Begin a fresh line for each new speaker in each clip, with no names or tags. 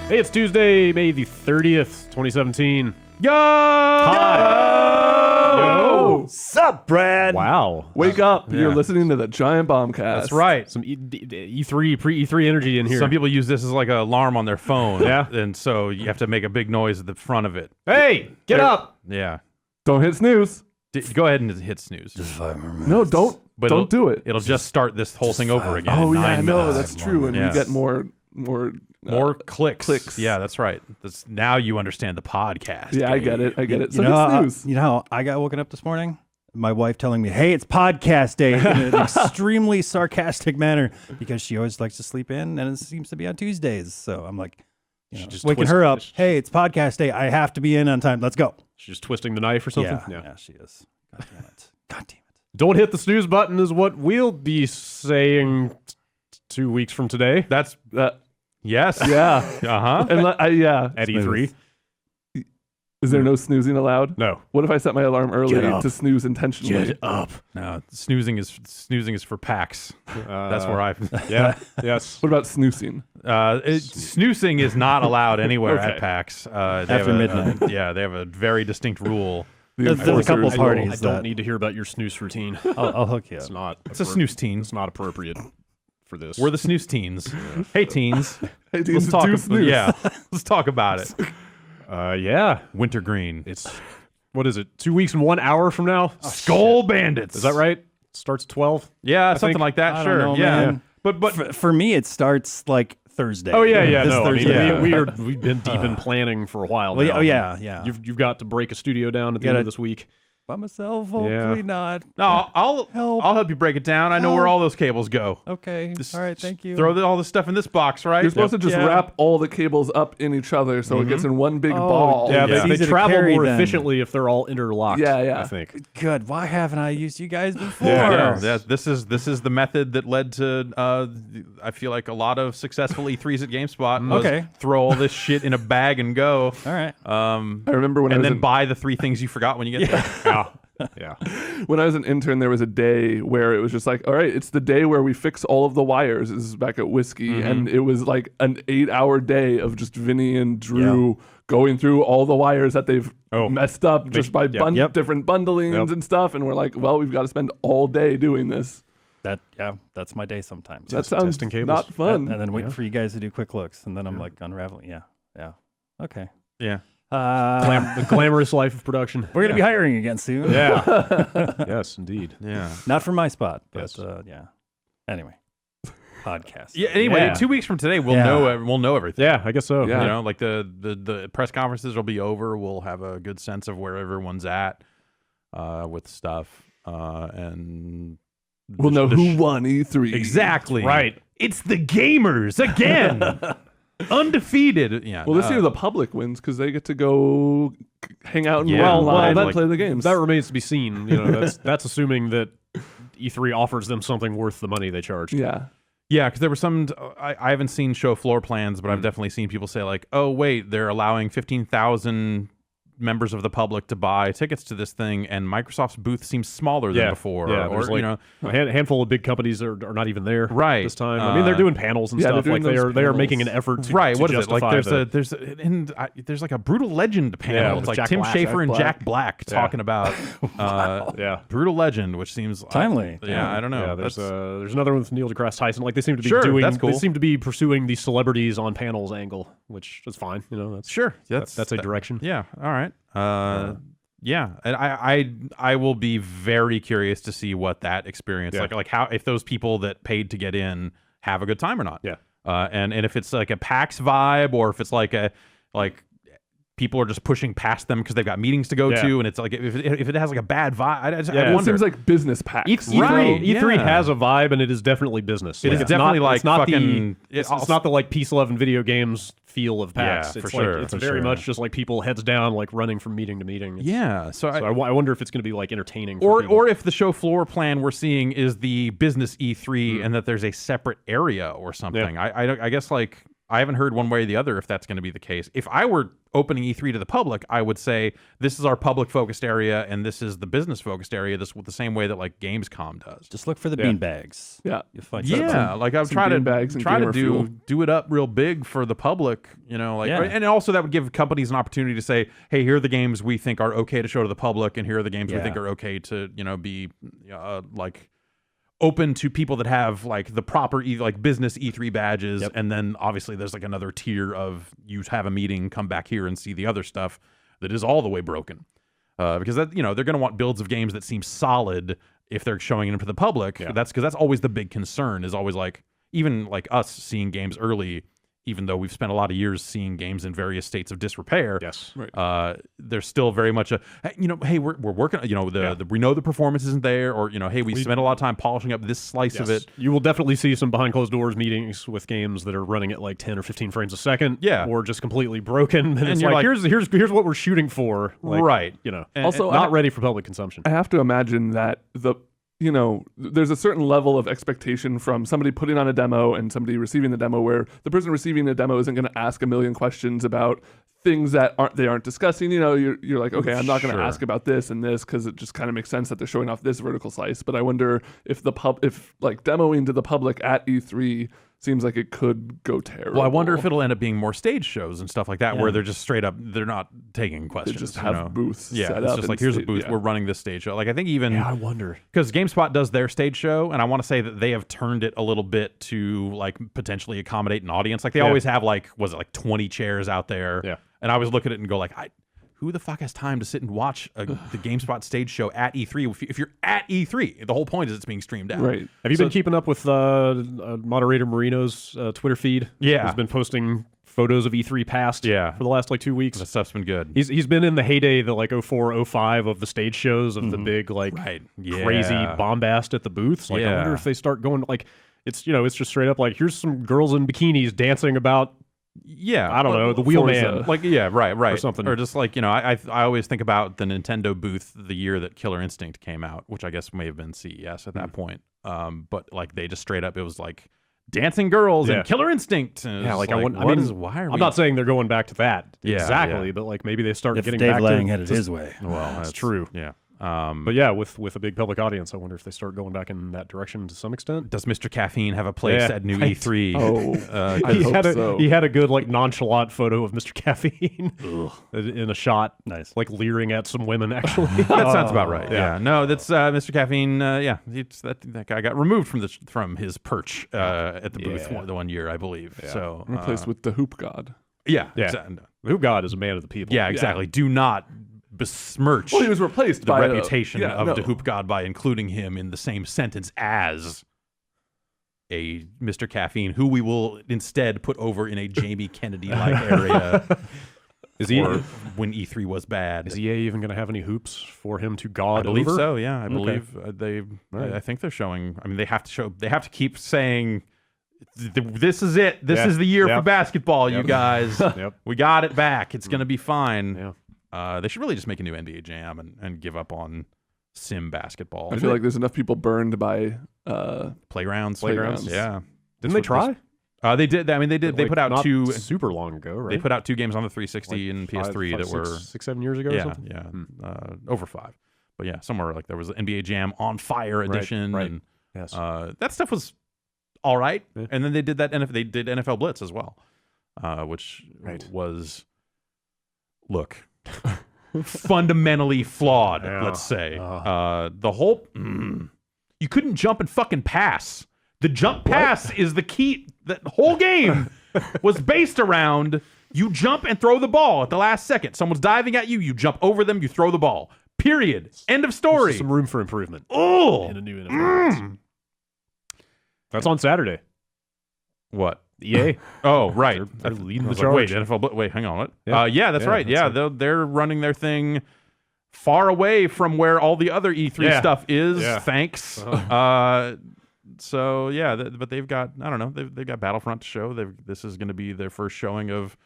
Hey, it's Tuesday, May the 30th, 2017.
Yo!
Hi! Yo!
Sup, Brad?
Wow.
Wake up.
Yeah.
You're listening to the Giant Bombcast.
That's right.
Some E3, pre-E3 energy in here.
Some people use this as like an alarm on their phone.
Yeah.
And so you have to make a big noise at the front of it.
Hey, get up!
Yeah.
Don't hit snooze.
Go ahead and hit snooze.
No, don't do it.
It'll just start this whole thing over again.
Oh,
in
yeah,
9
no,
minutes.
that's true. And
Yeah.
we get more
clicks.
clicks.
Yeah, that's right. Now you understand the podcast.
Yeah, I get it. So
you
hit
know,
snooze.
you know how I got woken up this morning? My wife telling me, "Hey, it's podcast day," in an extremely sarcastic manner because she always likes to sleep in, and it seems to be on Tuesdays. So I'm like,
just
waking her up. Hey, it's podcast day. I have to be in on time. Let's go.
She's just twisting the knife or something?
Yeah, she is. God damn it. God damn it.
Don't hit the snooze button is what we'll be saying 2 weeks from today.
That's yes.
Yeah.
Uh-huh.
And yeah.
At E3.
Is there no snoozing allowed?
No.
What if I set my alarm early
Get up.
to snooze intentionally?
Get up.
No, snoozing is for PAX. That's where I.
Yeah, yes.
What about snoozing?
Snoozing is not allowed anywhere
Okay.
at PAX.
After midnight.
They have a very distinct rule.
There's a couple
enforcers.
parties.
I don't
that-
need to hear about your snooze routine.
I'll hook you
It's
up.
not.
It's a snooze teen.
It's not appropriate for this.
We're the snooze teens. Hey teens,
Hey,
let's
dude,
talk.
do snooze.
Yeah, let's talk about it.
Yeah.
Wintergreen.
It's, what is it, 2 weeks and 1 hour from now?
Skull Bandits.
Is that right? Starts at 12?
Yeah, something
think.
like that.
I
Sure.
don't know,
yeah.
man.
But
For me, it starts like Thursday.
Oh, yeah.
This
No, I mean,
Thursday.
we've been deep in planning for a while
Well,
now.
yeah.
You've got to break a studio down at the end of this week.
By myself, hopefully not.
no, I'll help you break it down. I know where all those cables go.
Okay. All right. Thank you.
Throw all the stuff in this box, right?
You're supposed to just
Yeah.
wrap all the cables up in each other so it gets in one big ball.
Yeah,
It's
they
easy to
travel
carry
more
then.
efficiently if they're all interlocked,
Yeah.
I think.
Good. Why haven't I used you guys before?
Yeah, this is the method that led to I feel like a lot of successful E3s at GameSpot. Was
Okay.
throw all this shit in a bag and go.
All right.
I remember when I
And
was
then buy the 3 things you forgot when you get there.
Yeah.
when I was an intern, there was a day where it was just like, all right, it's the day where we fix all of the wires. This is back at Whiskey. And it was like an 8-hour day of just Vinny and Drew going through all the wires that they've messed up just by different bundlings and stuff. And we're like, well, we've got to spend all day doing this.
That's my day sometimes.
That sounds
testing cables.
not fun.
And then waiting for you guys to do quick looks, and then I'm like unraveling. Yeah. Okay.
Yeah.
The glamorous life of production.
We're gonna be hiring again soon.
Yeah. Yes, indeed.
Yeah.
Not from my spot, but
Yes.
yeah. Anyway, podcast.
Yeah. Anyway,
Yeah.
2 weeks from today, we'll know everything.
Yeah, I guess so.
Yeah.
You know, like the press conferences will be over. We'll have a good sense of where everyone's at with stuff, and
We'll know who won E3.
exactly
Right.
It's the gamers again, undefeated. Yeah.
Well, this year the public wins because they get to go hang out and
Yeah.
online and
like-
play the games.
That remains to be seen. You know, that's assuming that E3 offers them something worth the money they charge.
yeah.
Yeah, because there were some. I haven't seen show floor plans, but I've definitely seen people say like, "Oh, wait, they're allowing 15,000 members of the public to buy tickets to this thing, and Microsoft's booth seems smaller than before."
Yeah,
or
there's like
you know,
a handful of big companies are not even there
Right.
this time. I mean, they're doing panels and
yeah,
stuff.
they're
Like
doing those
they are
panels.
making an effort to
right?
to
What is it like?
justify
There's like a Brutal Legend panel.
Yeah,
it's
with
like
Jack
Tim
Black.
Schafer and
Jack
Jack Black talking about
yeah.
Brutal Legend, which seems
Timely.
Yeah, I don't know.
Yeah, there's
That's-
another one with Neil deGrasse Tyson. Like they seem to be
Sure,
doing.
that's cool.
They seem to be pursuing the celebrities on panels angle, which is fine. You know, that's
sure.
that's a direction.
Yeah. All right. Yeah, and I will be very curious to see what that experience like how if those people that paid to get in have a good time or not.
Yeah.
And if it's like a PAX vibe or if it's like people are just pushing past them because they've got meetings to go to, and it's like if it has like a bad vibe, I
It
wonder.
seems like business packs.
Right.
E3
yeah.
has a vibe, and it is definitely business.
It is
It's
definitely
not,
like
it's not
fucking-
it's not the like peace, love, and video games feel of PAX.
Yeah,
It's
for
like
sure,
it's
for
very
sure.
much just like people heads down, like running from meeting to meeting. It's-
Yeah. So
So I wonder if it's going to be like entertaining. For people.
or if the show floor plan we're seeing is the business E3 and that there's a separate area or something. I guess like I haven't heard one way or the other if that's going to be the case. If I were opening E3 to the public, I would say this is our public-focused area and this is the business-focused area. This the same way that like Gamescom does.
Just look for the bean bags.
Yeah.
You'll find
Like I'm trying to do it up real big for the public, and also that would give companies an opportunity to say, hey, here are the games we think are okay to show to the public, and here are the games we think are okay to be like open to people that have like the proper business E3 badges. And then obviously there's like another tier of you have a meeting, come back here and see the other stuff that is all the way broken. Because that, they're going to want builds of games that seem solid if they're showing them to the public. That's because that's always the big concern, is always like, even like us seeing games early, even though we've spent a lot of years seeing games in various states of disrepair. There's still very much a, hey, we're working, we know the performance isn't there, or, hey, we spent a lot of time polishing up this slice of it.
You will definitely see some behind closed doors meetings with games that are running at like 10 or 15 frames a second. Or just completely broken. And it's
you're
like, here's what we're shooting for. Like,
also
not ready for public consumption.
I have to imagine that there's a certain level of expectation from somebody putting on a demo and somebody receiving the demo, where the person receiving the demo isn't going to ask a million questions about things that aren't discussing. You're like, okay, I'm not going to ask about this and this because it just kind of makes sense that they're showing off this vertical slice. But I wonder if demoing to the public at E3 seems like it could go terrible.
Well, I wonder if it'll end up being more stage shows and stuff like that, where they're just straight up, they're not taking questions.
They just have booths set up.
It's just like, here's a booth, we're running this stage show. Like, I think even...
I wonder.
Because GameSpot does their stage show, and I want to say that they have turned it a little bit to, like, potentially accommodate an audience. Like, they always have, like, 20 chairs out there?
Yeah.
And I always look at it and go, like, who the fuck has time to sit and watch the GameSpot stage show at E3? If you're at E3, the whole point is it's being streamed out.
Right.
Have you been keeping up with moderator Marino's Twitter feed?
Yeah.
He's been posting photos of E3 past for the last 2 weeks.
That stuff's been good.
He's been in the heyday, the 04, 05 of the stage shows of the big crazy bombast at the booths. I wonder if they start going it's just straight up like, here's some girls in bikinis dancing about I don't know, the Wheelman.
Right.
Or something.
Or just like, I always think about the Nintendo booth the year that Killer Instinct came out, which I guess may have been CES at that point. But like, they just straight up, it was like dancing girls and Killer Instinct. And
I'm not saying they're going back to that exactly, but like maybe they start getting
Dave
back
Lang
to
had it his way.
Well, that's true.
Yeah.
But yeah, with a big public audience, I wonder if they start going back in that direction to some extent.
Does Mr. Caffeine have a place at New E3?
He had a good nonchalant photo of Mr. Caffeine in a shot, like leering at some women. Actually,
that sounds about right. Yeah, no, that's Mr. Caffeine. That guy got removed from his perch at the booth the one year, I believe. Yeah. So
replaced with the Hoop God.
Yeah. The Hoop God is a man of the people.
Yeah, exactly. Do not besmirch
he was replaced
the
by
reputation of the Hoop God by including him in the same sentence as a Mr. Caffeine, who we will instead put over in a Jamie Kennedy-like area. When E3 was bad.
Is EA even going to have any hoops for him to god?
I believe
over?
So. Yeah, I believe I think they're showing. I mean, they have to keep saying, this is it. This is the year for basketball, you guys. We got it back. It's going to be fine.
Yeah.
They should really just make a new NBA Jam and give up on sim basketball.
I feel like there's enough people burned by
playgrounds.
Yeah.
Didn't they try?
They did. I mean, they did. They put out
not
two
super long ago, right?
They put out 2 games on the 360 and PS3 that were
6-7 years ago.
Yeah,
or something?
over 5. But yeah, somewhere like there was an NBA Jam on Fire edition,
right.
and
Yes.
that stuff was all right. Yeah. And then they did they did NFL Blitz as well, which was fundamentally flawed. Let's say the whole you couldn't jump and fucking pass. The jump pass is the key. The whole game was based around you jump and throw the ball at the last second. Someone's diving at you, you jump over them, you throw the ball. Period. End of story.
Some room for improvement.
Oh,
in a new NFL. That's on Saturday.
What?
EA.
Oh, right.
They're leading the charge.
Wait, NFL. Wait, hang on. What? That's right. Yeah, they're running their thing far away from where all the other E3 stuff is. Yeah. Thanks. So yeah, but they've got, I don't know, they've got Battlefront to show. This is going to be their first showing of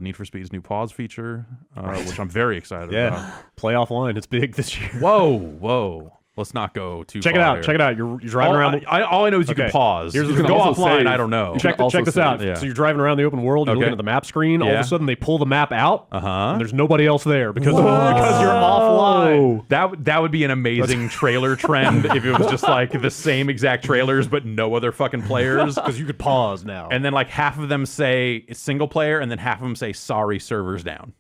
Need for Speed's new pause feature, which I'm very excited about.
Play offline. It's big this year.
Whoa. Let's not go too
Check
far
it out.
here.
Check it out. You're driving around.
All I know is you can pause.
Here's
You
the
can
thing.
go
Also
offline.
save.
I don't know.
Check- also
Check this
save.
out.
Yeah.
So you're driving around the open world. You're
Okay.
looking at the map screen. All of
Yeah.
a sudden, they pull the map out,
Uh-huh.
and there's nobody else there because you're offline.
That would be an amazing trailer trend if it was just like the same exact trailers but no other fucking players.
Because you could pause now.
And then like half of them say single player, and then half of them say sorry, servers down.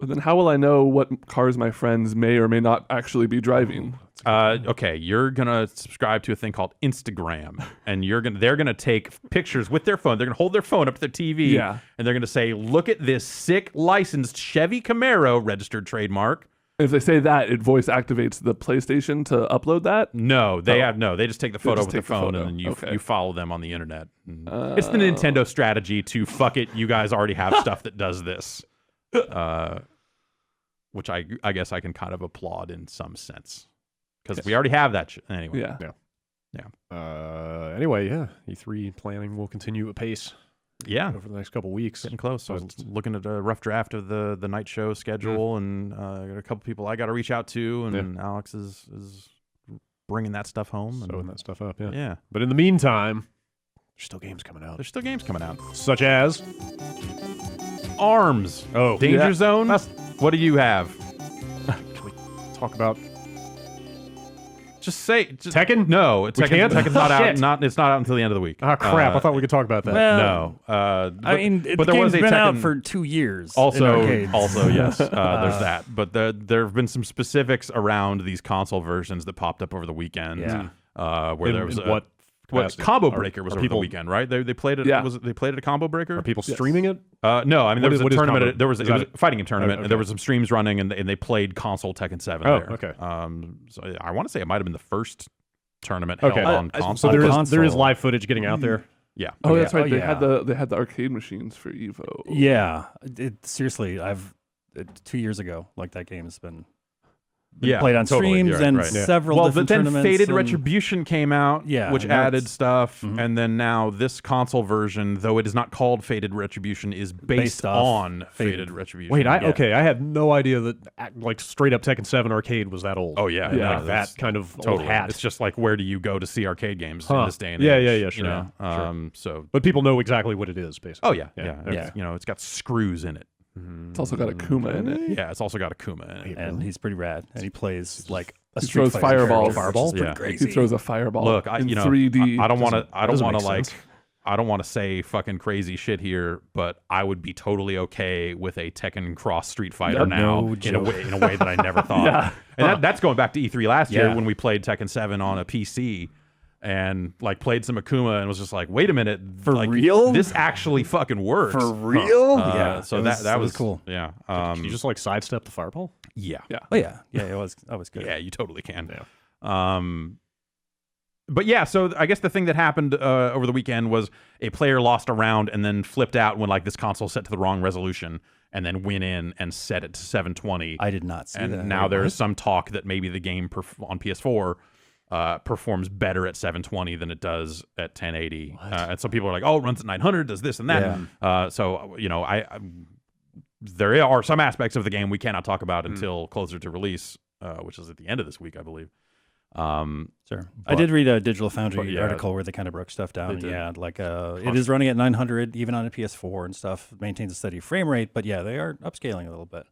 But then how will I know what cars my friends may or may not actually be driving?
Okay, you're gonna subscribe to a thing called Instagram, and they're gonna take pictures with their phone. They're gonna hold their phone up to their TV,
Yeah.
and they're gonna say, "Look at this sick licensed Chevy Camaro, registered trademark."
If they say that, it voice activates the PlayStation to upload that?
No, they They just take the photo
just
with their
take the
phone,
photo.
and then
Okay.
you follow them on the internet. It's the Nintendo strategy to fuck it. You guys already have stuff that does this, which I guess I can kind of applaud in some sense because we already have that. Anyway,
Yeah.
Anyway, yeah, E3 planning will continue at pace
yeah.
over the next couple weeks.
Getting close. I was looking at a rough draft of the night show schedule, and got a couple people I got to reach out to, and Alex is bringing that stuff home, and
Sewing that stuff up, yeah.
yeah.
But in the meantime, there's still games coming out.
There's still games coming out.
Such as
Arms.
Oh,
Danger
yeah.
Zone. What do you have?
Can we talk about
Just say
Tekken?
No,
can't?
Tekken's not out.
Shit.
It's not out until the end of the week.
Oh crap! I thought we could talk about that.
Well,
No.
I mean,
but
the
there was
game's
a
been out
Tekken-
for 2 years. in
Also,
arcades.
yes, there's that. But there have been some specifics around these console versions that popped up over the weekend.
Yeah.
Where there was
what capacity?
Combo
Are-
Breaker was
are
over
people-
the weekend, right? They played it.
Yeah.
They played it at Combo Breaker.
Are people streaming it?
No, I mean there was
What
a
is
tournament.
Combo?
There was
Is
it was
that
a fighting game tournament,
okay.
and there was some streams running, and they played console Tekken 7
Oh,
there.
okay.
So I want to say it might have been the first tournament held
Okay.
on
So
console.
there
console.
is live footage getting out there.
yeah.
Oh, that's right.
Oh,
They
yeah.
had the arcade machines for Evo.
Yeah. Seriously, 2 years ago, like that game has been
Yeah,
played on
totally.
streams
You're right,
and
right. Yeah.
several
Well,
different
but then
tournaments.
Fated
and-
Retribution came out,
Yeah,
which
and now
added
it's-
stuff,
Mhm.
and then now this console version, though it is not called Fated Retribution, is based
off
on Fated
Fated.
Retribution.
Wait,
Yeah.
I had no idea that like straight up Tekken 7 arcade was that old.
Oh yeah,
And,
Yeah.
like that kind of old
totally.
hat.
It's just like where do you go to see arcade games in
Huh.
this day and
Yeah,
age?
yeah, yeah,
You
sure.
know?
Sure.
So
But people know exactly what it is, basically.
oh yeah,
Yeah,
yeah,
okay.
It's, you know, it's got screws in it.
It's also got a Kuma in it.
Yeah, it's also got a Kuma in it.
and he's pretty rad. And he plays like a
He
Street
throws
Fighter
fireballs.
character,
Fireball?
which is pretty
Yeah.
crazy.
He throws a fireball.
Look,
in
you know,
3D.
I don't want to. I don't
doesn't
want to
make
like.
sense.
I don't want to say fucking crazy shit here, but I would be totally okay with a Tekken Cross Street Fighter
Yeah,
now
no
in a way that I never thought.
Yeah.
And that's going back to E3 last year
Yeah.
when we played Tekken 7 on a PC and like played some Akuma and was just like, wait a minute,
For
like,
real?
This actually fucking works.
For real?
Yeah. So
it
that was
cool.
Yeah.
Can you just like sidestep the fireball?
Yeah.
Oh yeah, it was good.
Yeah, you totally can. But yeah, so I guess the thing that happened over the weekend was a player lost a round and then flipped out when like this console set to the wrong resolution and then went in and set it to 720.
I did not see that.
And now there's some talk that maybe the game on PS4 performs better at 720 than it does at 1080. And some people are like, oh, it runs at 900, does this and that. So, you know, there are some aspects of the game we cannot talk about until closer to release, which is at the end of this week, I believe.
Sure. I did read a Digital Foundry article where they kind of broke stuff down.
did.
Yeah, like it is running at 900 even on a PS4 and stuff. It maintains a steady frame rate, but yeah, they are upscaling a little bit.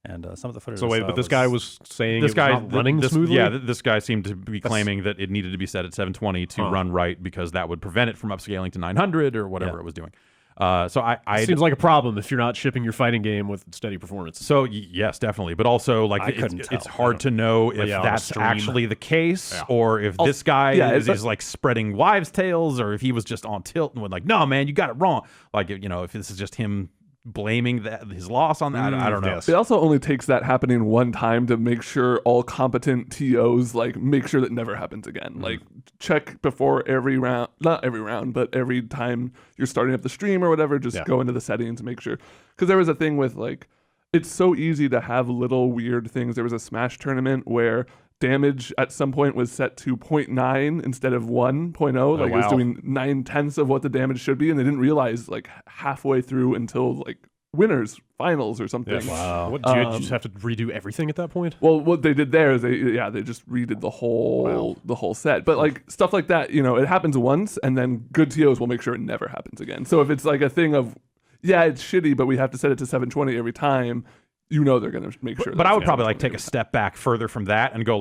And some of the footage.
So wait, but this guy was saying
This
it was
guy
not running
this,
smoothly?
Yeah, this guy seemed to be claiming that it needed to be set at 720 to run right because that would prevent it from upscaling to 900 or whatever it was doing. So I
Seems like a problem if you're not shipping your fighting game with steady performance.
So yes, definitely, but also like it's hard to know if
on a
that's
stream.
actually the case or if this guy is like spreading wives' tales or if he was just on tilt and was like, no, man, you got it wrong. Like, you know, if this is just him blaming his loss on that, I don't know.
It also only takes that happening one time to make sure all competent TOs like make sure that never happens again. Like check before every round, not every round, but every time you're starting up the stream or whatever, just go into the settings and make sure. Because there was a thing with like, it's so easy to have little weird things. There was a Smash tournament where damage at some point was set to 0.9 instead of 1.0. Like it was doing 9/10 of what the damage should be, and they didn't realize like halfway through until like winners finals or something.
Yeah. Wow. What, do you just have to redo everything at that point?
Well, what they did there is they just redid the whole set. But like stuff like that, it happens once, and then good TOs will make sure it never happens again. So if it's like a thing of, it's shitty, but we have to set it to 720 every time, they're going to make sure.
But I would probably take a step back further from that and go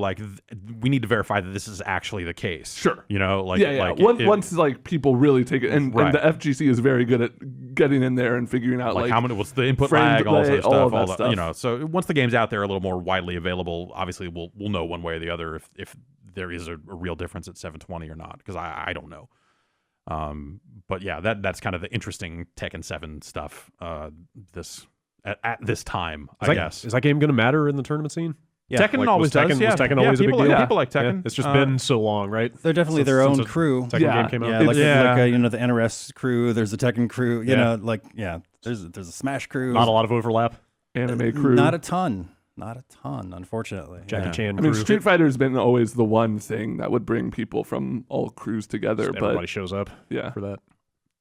we need to verify that this is actually the case.
Sure.
Once
people really take it, and the FGC is very good at getting in there and figuring out
how many, what's the input lag, all that stuff. So once the game's out there a little more widely available, obviously we'll know one way or the other if there is a real difference at 720 or not, because I don't know. But yeah, that's kind of the interesting Tekken 7 stuff. At this time, I guess.
Is that game going to matter in the tournament scene?
Yeah. Tekken always does.
Was Tekken always a big deal?
People like Tekken.
Yeah. It's just been so long, right?
They're definitely their own crew.
Tekken game came out.
Yeah, the NRS crew. There's the Tekken crew. There's a Smash crew.
Not a lot of overlap.
Anime crew.
Not a ton, unfortunately.
Jackie Chan crew.
Street Fighter's been always the one thing that would bring people from all crews together. But
everybody shows up for that.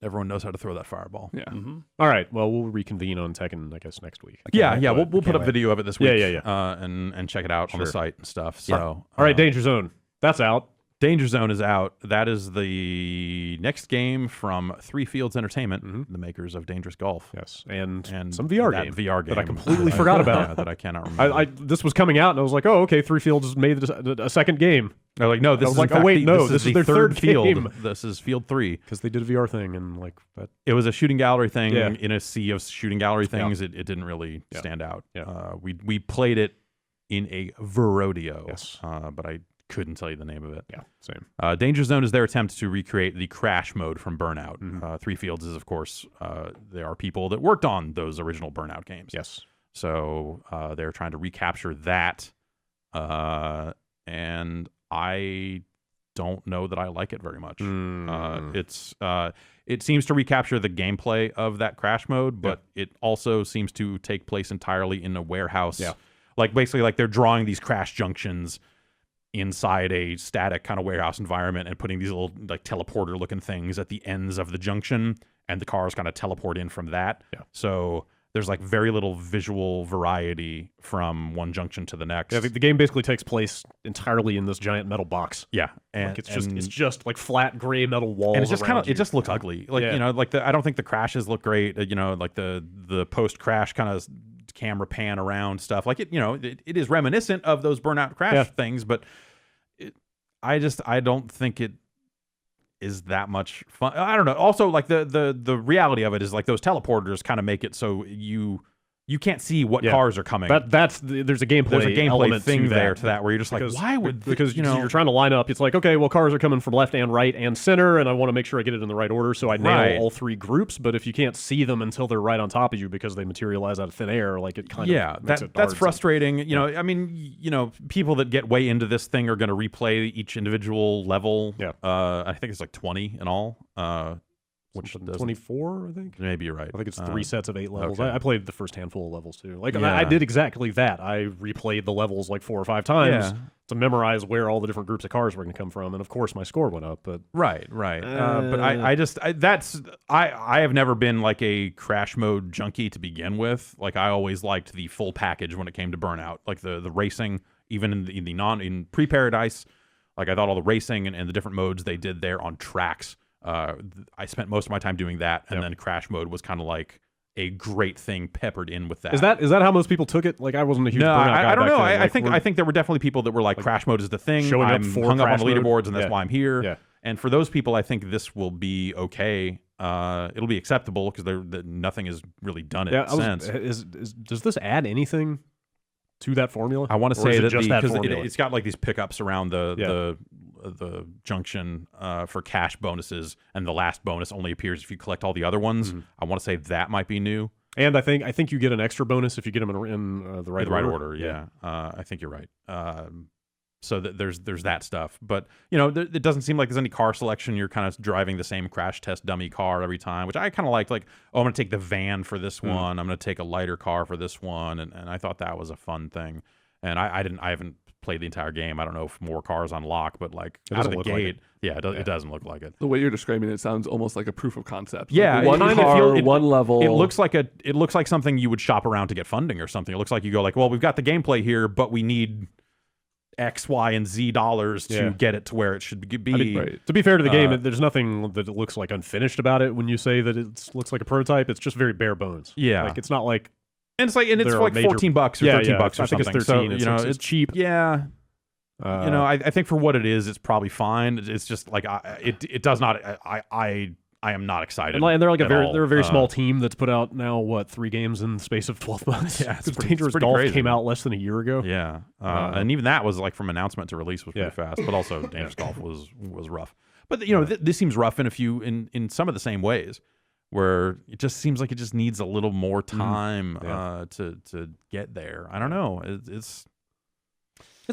Everyone knows how to throw that fireball.
Yeah.
Mm-hmm. All right. Well, we'll reconvene on Tekken, I guess, next week.
We'll put up video of it this week.
Yeah.
And check it out on the site and stuff. So,
all right, Danger Zone. That's out.
Danger Zone is out. That is the next game from Three Fields Entertainment, the makers of Dangerous Golf.
Yes, and some VR game
that
I completely forgot about.
That I cannot remember.
This was coming out, and I was like, oh, okay, Three Fields made a second game.
They're like, no, this is
this is their third
field.
Game.
This is Field 3
because they did a VR thing and like that.
It was a shooting gallery thing in a sea of shooting gallery things. It didn't really stand out.
Yeah.
We played it in a Verodeo.
Yes,
but I couldn't tell you the name of it.
Yeah, same.
Danger Zone is their attempt to recreate the crash mode from Burnout. Three Fields is, of course, there are people that worked on those original Burnout games.
Yes.
So they're trying to recapture that, and I don't know that I like it very much. It seems to recapture the gameplay of that crash mode, but it also seems to take place entirely in a warehouse.
Yeah.
Basically they're drawing these crash junctions inside a static kind of warehouse environment and putting these little teleporter looking things at the ends of the junction, and the cars kind of teleport in from that.
Yeah.
So there's very little visual variety from one junction to the next.
Yeah, the game basically takes place entirely in this giant metal box.
Yeah,
and it's just flat gray metal walls.
And it's just it just looks ugly. I don't think the crashes look great. The post crash kind of camera pan around stuff. It is reminiscent of those Burnout crash things, but I don't think it is that much fun. I don't know. Also, the reality of it is those teleporters kind of make it so you can't see what cars are coming.
There's a gameplay element
thing
to
to that where you're just why would
you're trying to line up. It's okay, well, cars are coming from left and right and center, and I want to make sure I get it in the right order so I nail all three groups. But if you can't see them until they're right on top of you because they materialize out of thin air, it kind of makes it
that's frustrating. People that get way into this thing are going to replay each individual level.
Yeah,
I think it's 20 in all. Which
24, I think.
Maybe you're right.
I think it's 3 sets of 8 levels.
Okay.
I played the first handful of levels too. I did exactly that. I replayed the levels 4 or 5 times to memorize where all the different groups of cars were going to come from, and of course my score went up. But
right. But I have never been a crash mode junkie to begin with. I always liked the full package when it came to Burnout, the racing, even in pre-Paradise. I thought all the racing and the different modes they did there on tracks. I spent most of my time doing that, and then crash mode was kind of a great thing peppered in with that.
Is that how most people took it? I wasn't a huge Burnout guy.
I don't know.
Then.
I think there were definitely people that were crash mode is the thing.
Showing
I'm
up for
hung up on the leaderboards,
mode.
and that's why I'm here.
Yeah.
And for those people, I think this will be okay. It'll be acceptable because nothing has really done it since.
Does this add anything to that formula?
I want to say that because
formula?
it's got these pickups around the junction for cash bonuses, and the last bonus only appears if you collect all the other ones. I want to say that might be new.
And I think you get an extra bonus if you get them in the right
order. Yeah. I think you're right. So there's that stuff, but it doesn't seem like there's any car selection. You're kind of driving the same crash test dummy car every time, which I kind of liked. I'm going to take the van for this one. I'm going to take a lighter car for this one, and I thought that was a fun thing. And I haven't played the entire game. I don't know if more cars unlock, but like
It
out of
doesn't
the
look like
gate,
it.
it doesn't look like it.
The way you're describing it sounds almost like a proof of concept.
Yeah,
Like one
it
car,
feels-
one level.
It looks like something you would shop around to get funding or something. It looks like you go like, well, we've got the gameplay here, but we need X, Y, and Z dollars to get it to where it should be.
I mean, to be fair to the game, there's nothing that looks like unfinished about it. When you say that it looks like a prototype, it's just very bare bones.
Yeah.
Like it's not like
And it's like it's
There
for
are
like
major-
$14 or $13 or
I think
something.
it's 13.
So,
it's,
you know,
it's cheap.
Yeah. I think for what it is, it's probably fine. It's just like it does not. I am not excited.
And they're like they're a very
all.
small team that's put out now 3 games in the space of 12 months.
Yeah, it's pretty-
Dangerous
it's pretty
Golf
crazy.
came out less than a year ago.
Yeah, and even that was like from announcement to release was pretty
Yeah.
fast. But also, Dangerous Golf was rough. But this seems rough in some of the same ways, where it just seems like it just needs a little more time to get there. I don't know. It's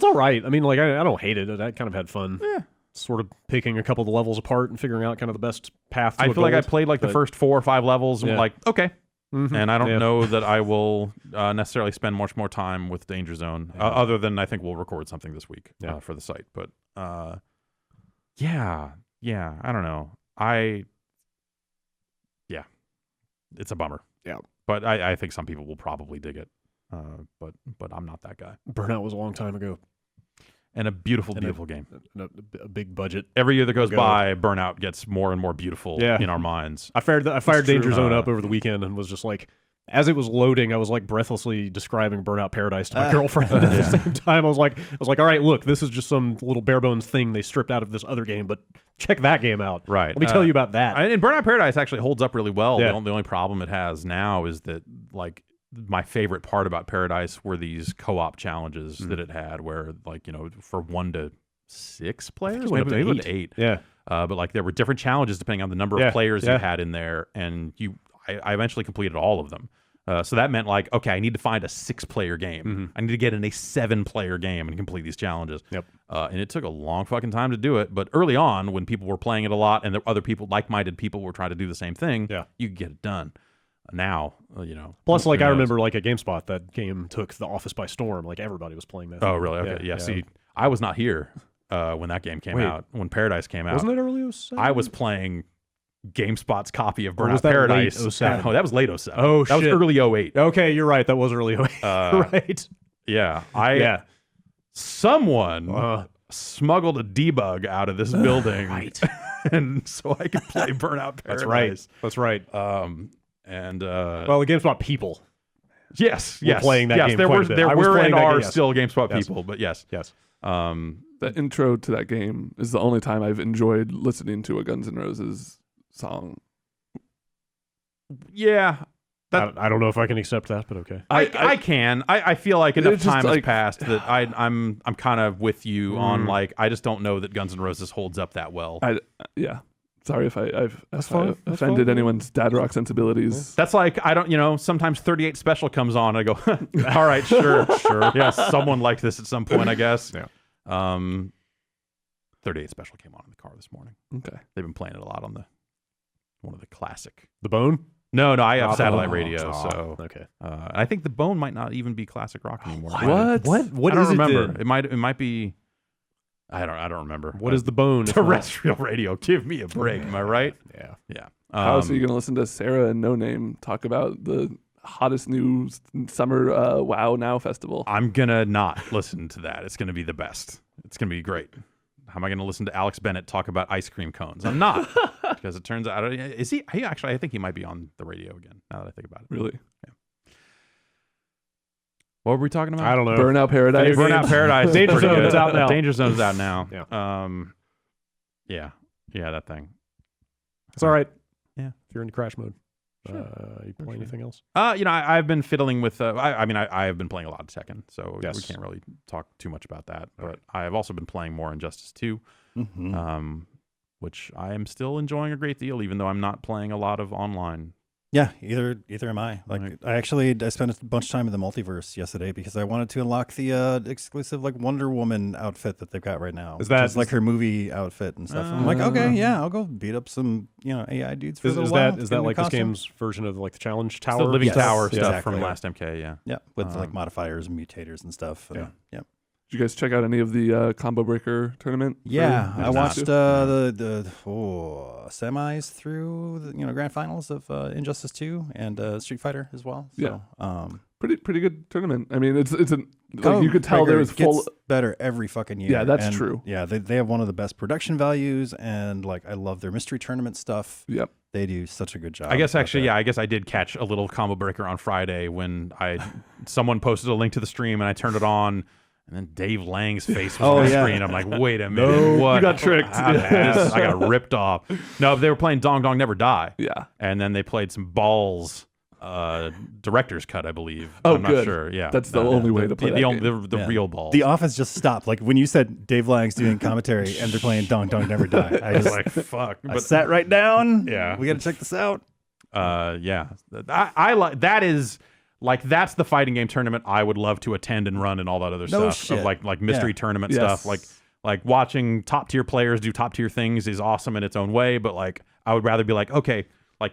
all right. I mean, like I don't hate it. I kind of had fun.
Yeah.
Sort of picking a couple of the levels apart and figuring out kind of the best path. To
I
a
feel like I
gold,
played like the
but-
first 4 or 5 levels and
Yeah.
like okay. And I don't
Yeah.
know that I will necessarily spend much more time with Danger Zone, other than I think we'll record something this week for the site. But yeah, I don't know. It's a bummer.
Yeah.
But I think some people will probably dig it. But I'm not that guy.
Burnout was a long time ago.
And a beautiful game.
And a big budget.
Every year that goes by, Burnout gets more and more beautiful in our minds.
I fired Danger
true.
Zone up over the weekend and was just like, as it was loading, I was like breathlessly describing Burnout Paradise to my girlfriend. At the same time, I was like, all right, look, this is just some little bare bones thing they stripped out of this other game, but check that game out.
Right.
Let me tell you about that.
And Burnout Paradise actually holds up really well.
Yeah.
The only problem it has now is that like my favorite part about Paradise were these co-op challenges that it had, where like for 1 to 6 players,
went up to
maybe
8.
8.
Yeah.
But like there were different challenges depending on the number of players you had in there, and I eventually completed all of them. So that meant like, okay, I need to find a 6-player game. I need to get in a 7-player game and complete these challenges.
Yep.
And it took a long fucking time to do it. But early on, when people were playing it a lot and there other people, like-minded people, were trying to do the same thing, you could get it done. Now,
Plus, like
who
I
knows?
remember, like at GameSpot, that game took The Office by storm. Like everybody was playing that.
Oh,
thing.
really? Okay. Yeah. See, I was not here when that game came
Wait.
out. When Paradise came out,
Wasn't it early 07?
I was playing GameSpot's copy of
Or was
Burnout
that
Paradise.
late 07?
Oh, that was late 07.
Oh,
that
shit.
was early 08.
Okay, you're right. That was early 08. Right.
Yeah. Someone smuggled a debug out of this building,
Right.
and so I could play Burnout Paradise.
That's right.
And
Well, the GameSpot people.
yes,
We're playing that game
There
quite
were
a bit.
there
I was
were
playing
and
that
are
game, yes.
still GameSpot
Yes.
people, but yes.
The intro to that game is the only time I've enjoyed listening to a Guns N' Roses song.
Yeah.
I don't know if I can accept that, but okay.
I can. I feel like enough
It's just
time has
like-
passed that I'm kind of with you on like I just don't know that Guns N' Roses holds up that well.
Yeah. Sorry if I've
fine. That's
offended
fine.
anyone's dad rock sensibilities.
That's like I don't sometimes 38 Special comes on and I go, all right, sure. Yeah, someone liked this at some point, I guess.
Yeah.
38 Special came on in the car this morning.
Okay.
They've been playing it a lot on one of the classic.
The Bone?
No, I have satellite
Oh,
radio,
oh,
so
okay.
I think the Bone might not even be classic rock anymore.
What
I don't
is it
remember.
then?
It might be. I don't remember.
What is the Bone? if not-
terrestrial radio? Give me a break. Am I right?
Yeah.
Yeah.
How else are you going to listen to Sarah and No Name talk about the hottest new summer Wow Now festival?
I'm gonna not listen to that. It's gonna be the best. It's gonna be great. How am I gonna listen to Alex Bennett talk about ice cream cones? I'm not, because it turns out is he actually? I think he might be on the radio again. Now that I think about it.
Really?
What were we talking about?
I don't know.
Burnout Paradise.
Burnout Paradise. is
Danger
pretty
Zone
good.
is out now.
Danger Zone's out now.
Yeah.
Yeah, that thing.
It's all right.
Yeah.
If you're in crash mode.
Sure.
You play anything else?
I've been fiddling with. I have been playing a lot of Tekken, so
Yes.
we can't really talk too much about that. But I have also been playing more Injustice 2, which I am still enjoying a great deal, even though I'm not playing a lot of online.
Yeah, either am I. Like,
Right.
I spent a bunch of time in the multiverse yesterday because I wanted to unlock the exclusive like Wonder Woman outfit that they've got right now.
Is that-
which is like her movie outfit and stuff? I'm like, okay, yeah, I'll go beat up some AI dudes for a
Is
little while.
that
Get a
that
new
like this
costume.
game's version of like the challenge
It's
tower?
the Living
Yes.
Tower
Yeah,
stuff
exactly.
from last MK. Yeah.
Yeah, with like modifiers and mutators and stuff. And,
Yeah.
yeah.
Did you guys check out any of the Combo Breaker tournament?
Yeah, I watched the semis through the grand finals of Injustice 2 and Street Fighter as well. So,
yeah, pretty good tournament. I mean, it's you could tell there was full
better every fucking year.
Yeah, that's true.
Yeah, they have one of the best production values, and I love their mystery tournament stuff.
Yep.
They do such a good job.
I guess actually, I guess I did catch a little Combo Breaker on Friday when someone posted a link to the stream and I turned it on, and then Dave Lang's face was on the screen. I'm like, wait a minute, what?
You got tricked.
I got ripped off. No, they were playing Dong Dong Never Die.
Yeah,
and then they played some Balls. Director's cut, I believe.
Oh,
I'm
good.
not sure. Yeah,
that's the only way to play
the real Balls.
The office just stopped. Like when you said Dave Lang's doing commentary and they're playing Dong Dong Never Die. I was
like, fuck.
I sat right down.
Yeah,
we got to check this out.
Yeah, I like that is. That's the fighting game tournament I would love to attend and run and all that other stuff.
Shit.
Of like mystery tournament stuff. Like watching top tier players do top tier things is awesome in its own way, but I would rather be okay,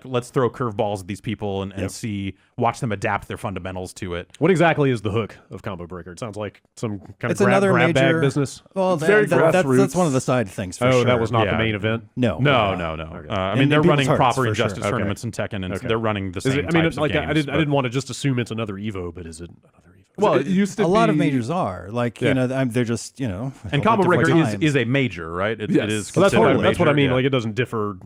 let's throw curveballs at these people and watch them adapt their fundamentals to it.
What exactly is the hook of Combo Breaker? It sounds like some kind of
grab
bag
major
business.
Well, that's one of the side things. For sure.
That was not the main event.
No.
Okay.
I mean, they're running proper
for
Injustice
sure.
tournaments in Tekken, and they're running the same.
I mean,
types of games,
I didn't want to just assume it's another Evo, but is it another Evo?
Well, it used to
a
be
lot of majors are they're just
And Combo Breaker is a major, right? It is.
Well, that's what I mean.
Yeah.
It doesn't differ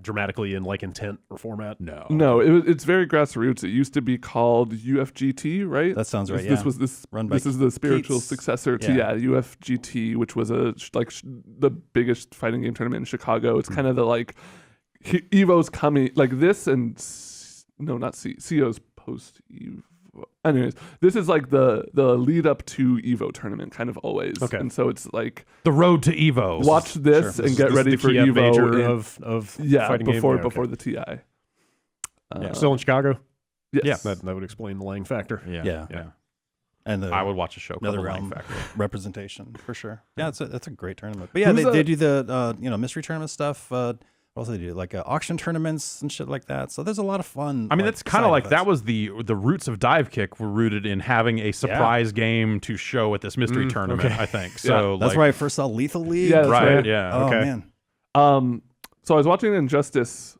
dramatically in intent or format.
No, it's very grassroots. It used to be called UFGT, right?
That sounds right.
This was this is the spiritual successor to UFGT, which was the biggest fighting game tournament in Chicago. It's kind of the Evo's coming this and not CO's post Evo. Anyways, this is the lead up to Evo tournament, kind of always. Okay. And so it's
the road to Evo.
Watch this and get ready for Evo
major of fighting
before
game.
Before the TI.
Still in Chicago.
Yes.
That would explain the Lang factor.
Yeah.
And
I would watch a show called Lang Factor.
Representation for sure. Yeah, that's a great tournament. But yeah, they do the mystery tournament stuff. What else do they do? Auction tournaments and shit like that. So there's a lot of fun.
I mean, that's kind of that was the roots of Dive Kick were rooted in having a surprise game to show at this mystery tournament. I think so.
That's where I first saw Lethal League.
Yeah,
right. Yeah.
Oh
okay.
Man.
So I was watching Injustice.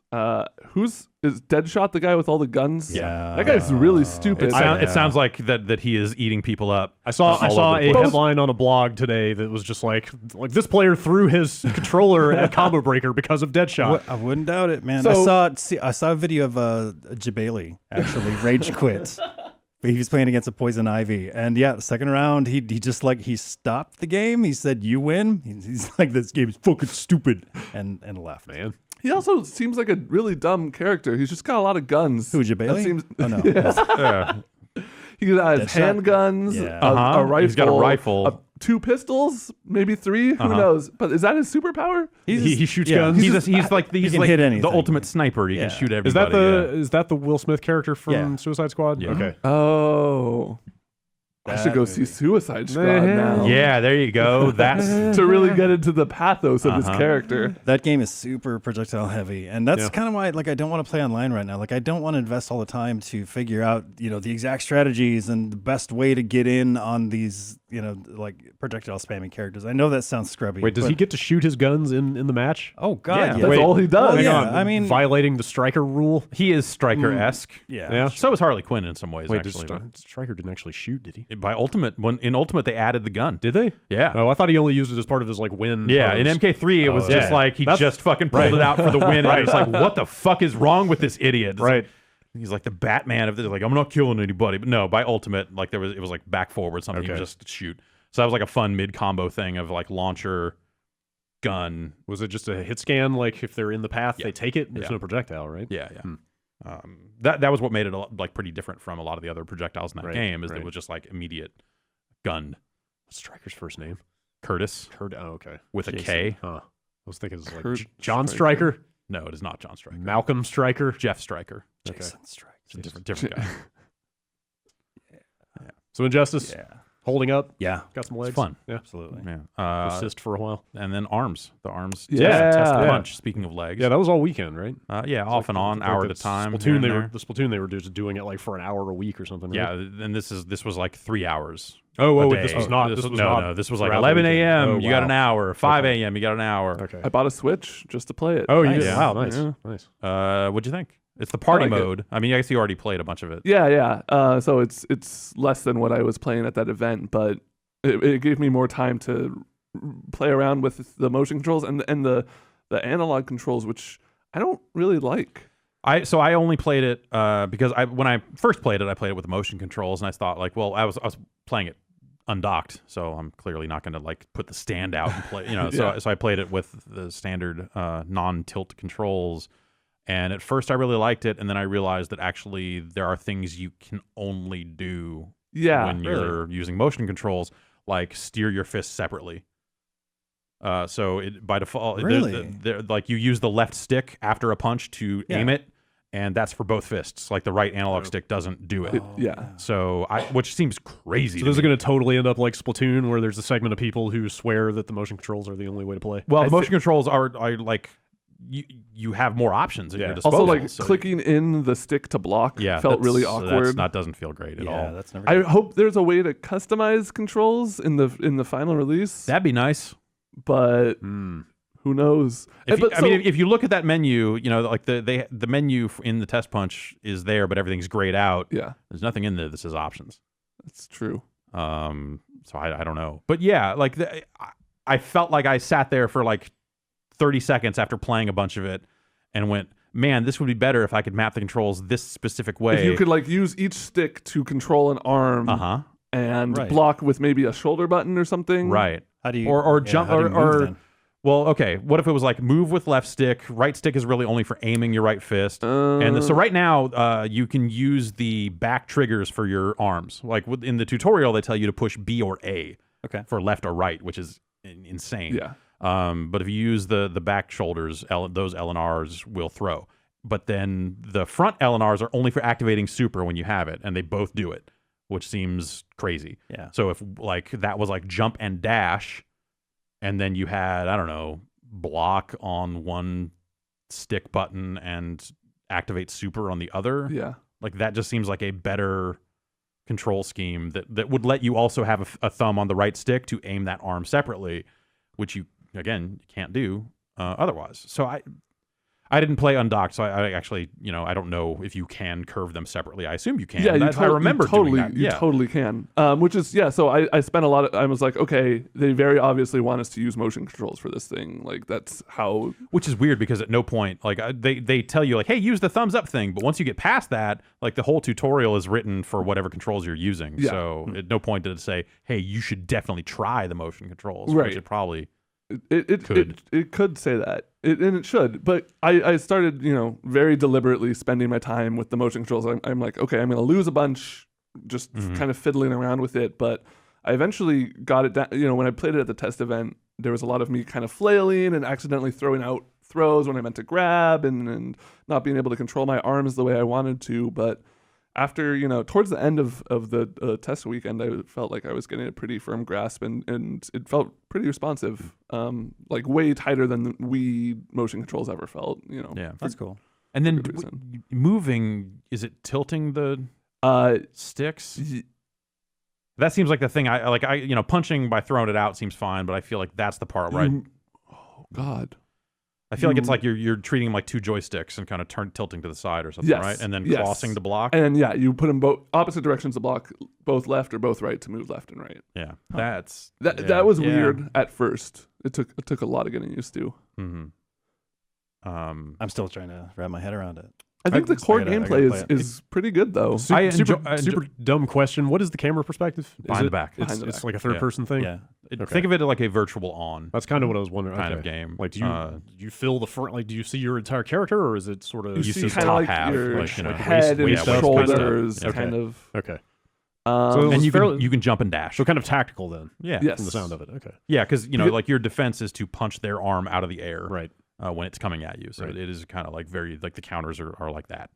Is Deadshot the guy with all the guns?
Yeah,
that guy's really stupid.
It sounds like that he is eating people up.
I saw a headline on a blog today that was just like this player threw his controller at Combo Breaker because of Deadshot.
I wouldn't doubt it, man. I saw a video of Jabali actually rage quit. He was playing against a Poison Ivy, and the second round he just he stopped the game. He said, "You win." He's like, "This game is fucking stupid," and left.
Man.
He also seems like a really dumb character. He's just got a lot of guns.
Who, Jabali? Oh no.
He has handguns, a rifle.
He's got a rifle.
2 pistols, maybe 3. Who knows? But is that his superpower?
He shoots guns.
He's like
the
ultimate sniper. He can shoot everybody.
Is that the Will Smith character from Suicide Squad?
Yeah.
Okay.
Oh. I should go see Suicide Squad now.
Yeah, there you go. That's
to really get into the pathos of his character.
That game is super projectile heavy, and that's kind of why I don't want to play online right now. I don't want to invest all the time to figure out the exact strategies and the best way to get in on these projectile spamming characters. I know that sounds scrubby.
Wait, does he get to shoot his guns in the match?
Oh God,
that's all he does.
I mean,
violating the Striker rule.
He is Striker-esque.
Yeah.
So is Harley Quinn in some ways.
Wait,
actually,
Striker didn't actually shoot, did he?
By Ultimate, in Ultimate they added the gun.
Did they?
Yeah.
Oh, I thought he only used it as part of his win.
Yeah,
pose.
in MK3 it was just he just fucking pulled it out for the win. And it's what the fuck is wrong with this idiot?
Right.
He's like the Batman of this. I'm not killing anybody. But no, by Ultimate, it was back forward something. He would just shoot. So that was a fun mid combo thing of launcher, gun.
Was it just a hit scan? If they're in the path, they take it. There's no projectile, right?
Yeah. That was what made it pretty different from a lot of the other projectiles in that game. Is it was just immediate gun.
What's Striker's first name?
Curtis.
Oh, okay.
With
Jason.
a K.
Huh. I was thinking it was John Striker.
No, it is not John Striker.
Malcolm Striker.
Jeff Striker.
Jason Striker.
It's a different guy.
So Injustice.
Yeah.
Holding up.
Yeah.
Got some legs.
It's fun.
Yeah.
Absolutely.
Yeah.
Persist for a while.
And then Arms. The Arms.
Yeah.
Test punch. Speaking of legs.
Yeah, that was all weekend, right?
Off and on, hour at a time.
Splatoon, they were just doing it for an hour a week or something. Right?
Yeah, and this was 3 hours
This was not. This was
no. This was like
throughout
11
the weekend.
a.m.
Oh,
You got
wow.
an hour. 5 a.m. You got an hour.
Okay.
I bought a Switch just to play it.
Oh, you
Nice.
did?
Yeah.
Wow, nice,
Yeah.
nice.
What'd you think? It's the party
I like it.
mode. I mean, I guess you already played a bunch of it.
Yeah. So it's less than what I was playing at that event, but it gave me more time to play around with the motion controls and the analog controls, which I don't really like.
I only played it because when I first played it, I played it with the motion controls, and I thought like, well, I was playing it undocked, so I'm clearly not going to like put the stand out and play,
Yeah.
So I played it with the standard non-tilt controls, and at first I really liked it, and then I realized that actually there are things you can only do when you're using motion controls, like steer your fists separately. So by default, like you use the left stick after a punch to aim it, and that's for both fists. Like the right analog stick doesn't do it. So which seems crazy.
So those are going to totally end up like Splatoon, where there's a segment of people who swear that the motion controls are the only way to play.
Well, the motion controls are like you have more options at your disposal.
Also, like clicking in the stick to block felt really awkward.
That doesn't feel great at all.
That's never.
I hope there's a way to customize contrles in the final release.
That'd be nice.
But who knows?
If you look at that menu, like the menu in the test punch is there, but everything's grayed out.
Yeah,
there's nothing in there that says options.
That's true.
So I don't know, but yeah, like I felt like I sat there for like 30 seconds after playing a bunch of it, and went, man, this would be better if I could map the controls this specific way.
If you could like use each stick to control an arm, and block with maybe a shoulder button or something.
Right.
How do you
or jump
how do you move then?
Well, okay. What if it was like move with left stick? Right stick is really only for aiming your right fist. So right now, you can use the back triggers for your arms. Like in the tutorial, they tell you to push B or A for left or right, which is insane.
Yeah.
But if you use the back shoulders, those LNRs will throw. But then the front LNRs are only for activating super when you have it, and they both do it, which seems crazy.
Yeah.
So if like that was like jump and dash, and then you had, I don't know, block on one stick button and activate super on the other.
Yeah.
Like that just seems like a better control scheme that would let you also have a thumb on the right stick to aim that arm separately, which you can't do otherwise. So I didn't play undocked, so I actually, I don't know if you can curve them separately. I assume you can.
Yeah,
I remember doing that.
You totally can. Which is, so I spent a lot of, I was like, okay, they very obviously want us to use motion controls for this thing. Like, that's how.
Which is weird because at no point, like, they tell you, like, hey, use the thumbs up thing. But once you get past that, like, the whole tutorial is written for whatever controls you're using.
Yeah.
So at no point did it say, hey, you should definitely try the motion controls.
Right.
Which it probably
It could say that, and it should, but I started, very deliberately spending my time with the motion controls. I'm like, okay, I'm going to lose a bunch just kind of fiddling around with it, but I eventually got it down. When I played it at the test event, there was a lot of me kind of flailing and accidentally throwing out throws when I meant to grab and not being able to control my arms the way I wanted to, but after, towards the end of the test weekend, I felt like I was getting a pretty firm grasp and it felt pretty responsive, like way tighter than the Wii motion controls ever felt,
Yeah.
That's cool.
And then moving, is it tilting the sticks? That seems like the thing I punching by throwing it out seems fine, but I feel like that's the part where
oh God.
I feel like it's like you're treating them like two joysticks and kind of tilting to the side or something, right? And then crossing to block.
And you put them both opposite directions to block, both left or both right to move left and right.
Yeah,
that was weird at first. It took a lot of getting used to.
Mm-hmm.
I'm still trying to wrap my head around it.
I think the core gameplay is pretty good though.
Super dumb question. What is the camera perspective?
Behind the back.
It's like a third person thing.
Yeah.
Think of it like a virtual on.
That's kind of what I was wondering.
Kind of game.
Like, do you fill the front? Like, do you see your entire character, or is it sort of
you see kind of like
half,
your
like,
head and
waist
shoulders,
kind of. Okay.
And you can jump and dash.
So kind of tactical then.
Yeah.
Yes.
From the sound of it. Okay.
Yeah, because like your defense is to punch their arm out of the air.
Right.
When it's coming at you. So it is kind of like very like the counters are like that.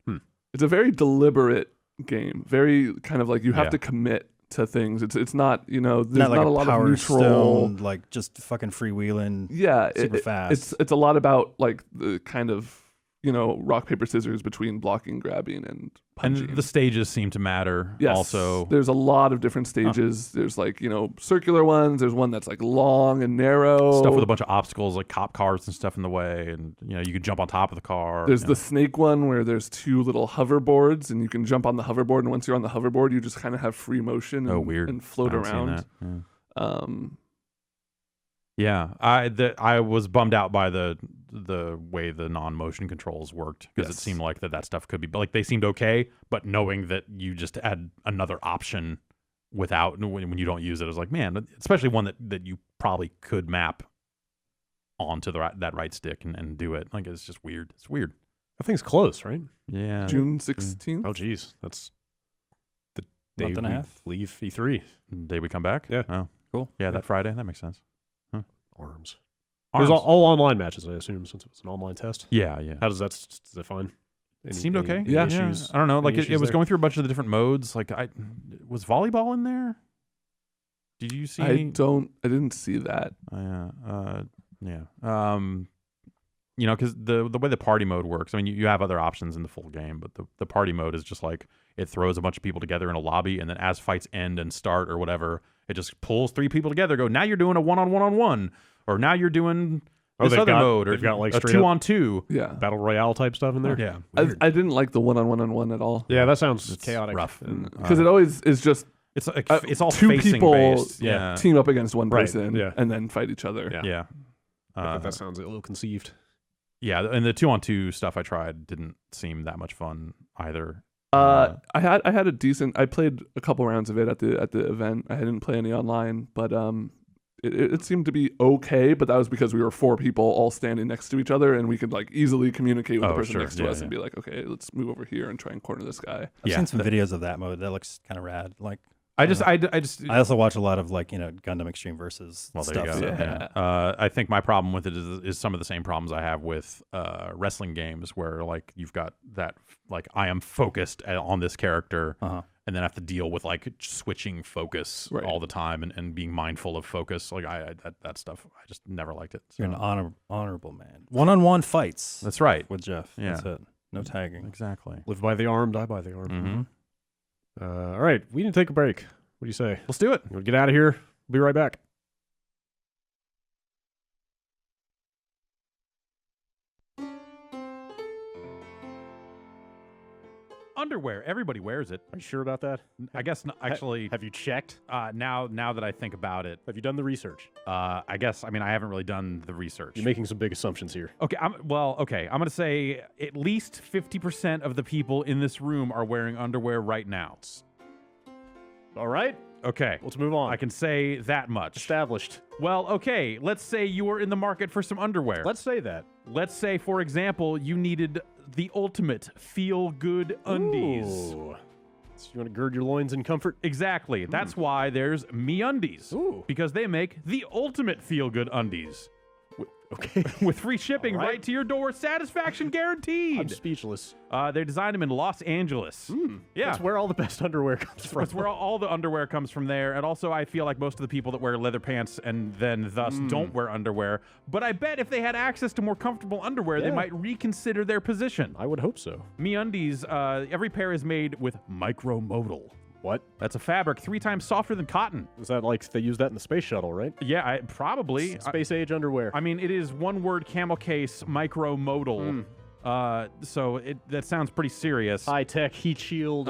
It's a very deliberate game. Very kind of like you have to commit to things. It's not, there's not
like
a lot
power
of neutral,
stone, like just fucking freewheeling.
Yeah,
super fast.
It's a lot about like the kind of, rock, paper, scissors between blocking, grabbing, and punching.
And the stages seem to matter.
Yes.
Also,
There's a lot of different stages. There's circular ones. There's one that's long and narrow.
stuff with a bunch of obstacles like cop cars and stuff in the way, and you can jump on top of the car.
There's the snake one where there's 2 little hoverboards, and you can jump on the hoverboard. And once you're on the hoverboard, you just kind of have free motion.
Weird.
And float
I haven't
around.
seen that. I was bummed out by the way the non-motion controls worked, because it seemed like that stuff could be they seemed okay, but knowing that you just add another option without when you don't use it, I was like, man, especially one that you probably could map onto that right stick and do it. It's just weird. It's weird.
That thing's close, right?
Yeah.
June 16th.
Oh, geez, that's the day
Month and a
we
half.
leave E3.
Day we come back.
Yeah.
Oh,
Cool.
Yeah, that Friday. That makes sense.
Arms. There's all online matches, I assume, since it was an online test.
Yeah, yeah.
How does that? Is that fine?
It seemed okay.
Yeah.
Issues?
I don't know.
Any
It
issues
was
there?
going through a bunch of the different modes. Was volleyball in there? Did you see?
I didn't see that.
Yeah. Because the way the party mode works, I mean, you have other options in the full game, but the party mode is just it throws a bunch of people together in a lobby, and then as fights end and start or whatever, it just pulls 3 people together. Go, now you're doing a 1-on-1-on-1, or now you're doing this other mode, or
they've got
a
straight up
2-on-2.
Yeah.
battle royale type stuff in there.
Yeah.
I didn't like the 1-on-1-on-1 at all.
Yeah, that sounds
It's
chaotic.
rough.
Because it always is just
It's it's all
2
facing
people
based. Yeah.
team up against one
Right,
person
yeah.
and then fight each other.
Yeah.
Yeah.
I think that sounds ill conceived.
Yeah, and the 2-on-2 stuff I tried didn't seem that much fun either.
I had a decent. I played a couple rounds of it at the event. I didn't play any online, but it seemed to be okay. But that was because we were 4 people all standing next to each other, and we could easily communicate with the person next to us and be like, okay, let's move over here and try and corner this guy.
I've seen some videos of that mode. That looks kind of rad.
I
also watch a lot of Gundam Extreme Versus
Well, there
stuff.
you go.
So.
Yeah. I think my problem with it is some of the same problems I have with wrestling games, where you've got that I am focused on this character, and then have to deal with switching focus all the time and being mindful of focus. That stuff I just never liked it. So.
You're an honorable man. 1-on-1 fights.
That's right.
With Jeff.
Yeah.
That's it. No tagging.
Exactly.
Live by the arm, die by the arm.
Mm-hmm.
All right, we need to take a break. What do you say?
Let's do it.
We'll get out of here. Be right back.
Underwear. Everybody wears it.
Are you sure about that?
I guess actually.
Have you checked?
Now that I think about it,
Have you done the research?
I guess I haven't really done the research.
You're making some big assumptions here.
Okay, I'm going to say at least 50% of the people in this room are wearing underwear right now.
All right,
Okay.
let's move on.
I can say that much.
Established.
Well, okay, let's say you are in the market for some underwear.
Let's say that.
Let's say, for example, you needed the ultimate feel-good undies.
Ooh. So you want to gird your loins in comfort?
Exactly. That's why there's MeUndies.
Ooh.
Because they make the ultimate feel-good undies.
Okay.
With free shipping
All right.
right to your door, satisfaction guaranteed.
I'm speechless.
They designed them in Los Angeles. Yeah.
That's where all the best underwear comes from.
That's where all the underwear comes from there. And also, I feel like most of the people that wear leather pants and then thus don't wear underwear. But I bet if they had access to more comfortable underwear, they might reconsider their position.
I would hope so.
MeUndies, every pair is made with micromodal.
What?
That's a fabric 3 times softer than cotton.
Is that they use that in the space shuttle, right?
Yeah, probably.
Space age underwear.
I mean, it is one word camel case micromodal. So that sounds pretty serious.
High-tech heat shield.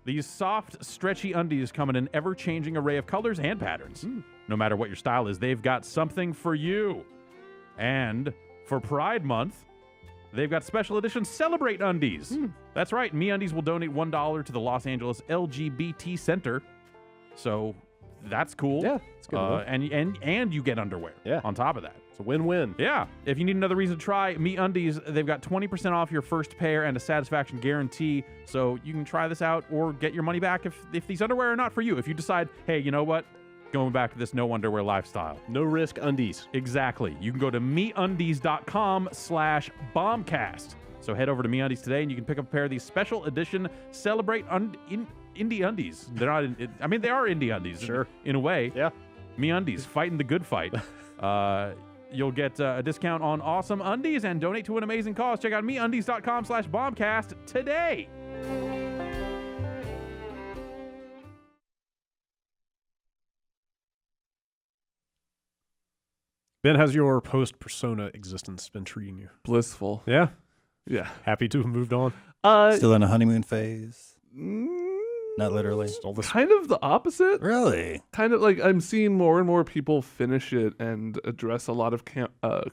These soft, stretchy undies come in an ever-changing array of colors and patterns. No matter what your style is, they've got something for you. And for Pride Month, they've got special edition Celebrate Undies. That's right. MeUndies will donate $1 to the Los Angeles LGBT Center. So that's cool.
Yeah, it's good.
And you get underwear on top of that.
It's a win-win.
Yeah. If you need another reason to try MeUndies, they've got 20% off your first pair and a satisfaction guarantee. So you can try this out or get your money back if these underwear are not for you. If you decide, hey, you know what? Going back to this no underwear lifestyle.
No risk undies.
Exactly. You can go to MeUndies.com/bombcast. So head over to MeUndies today and you can pick up a pair of these special edition Celebrate Indie Undies. They're not, they are Indie Undies.
Sure.
In a way.
Yeah.
MeUndies, fighting the good fight. you'll get a discount on awesome undies and donate to an amazing cause. Check out meundies.com/bombcast today.
Ben, how's your post-Persona existence been treating you?
Blissful.
Yeah?
Yeah.
Happy to have moved on?
Still in a honeymoon phase? Not literally.
Kind of the opposite.
Really?
Kind of like I'm seeing more and more people finish it and address a lot of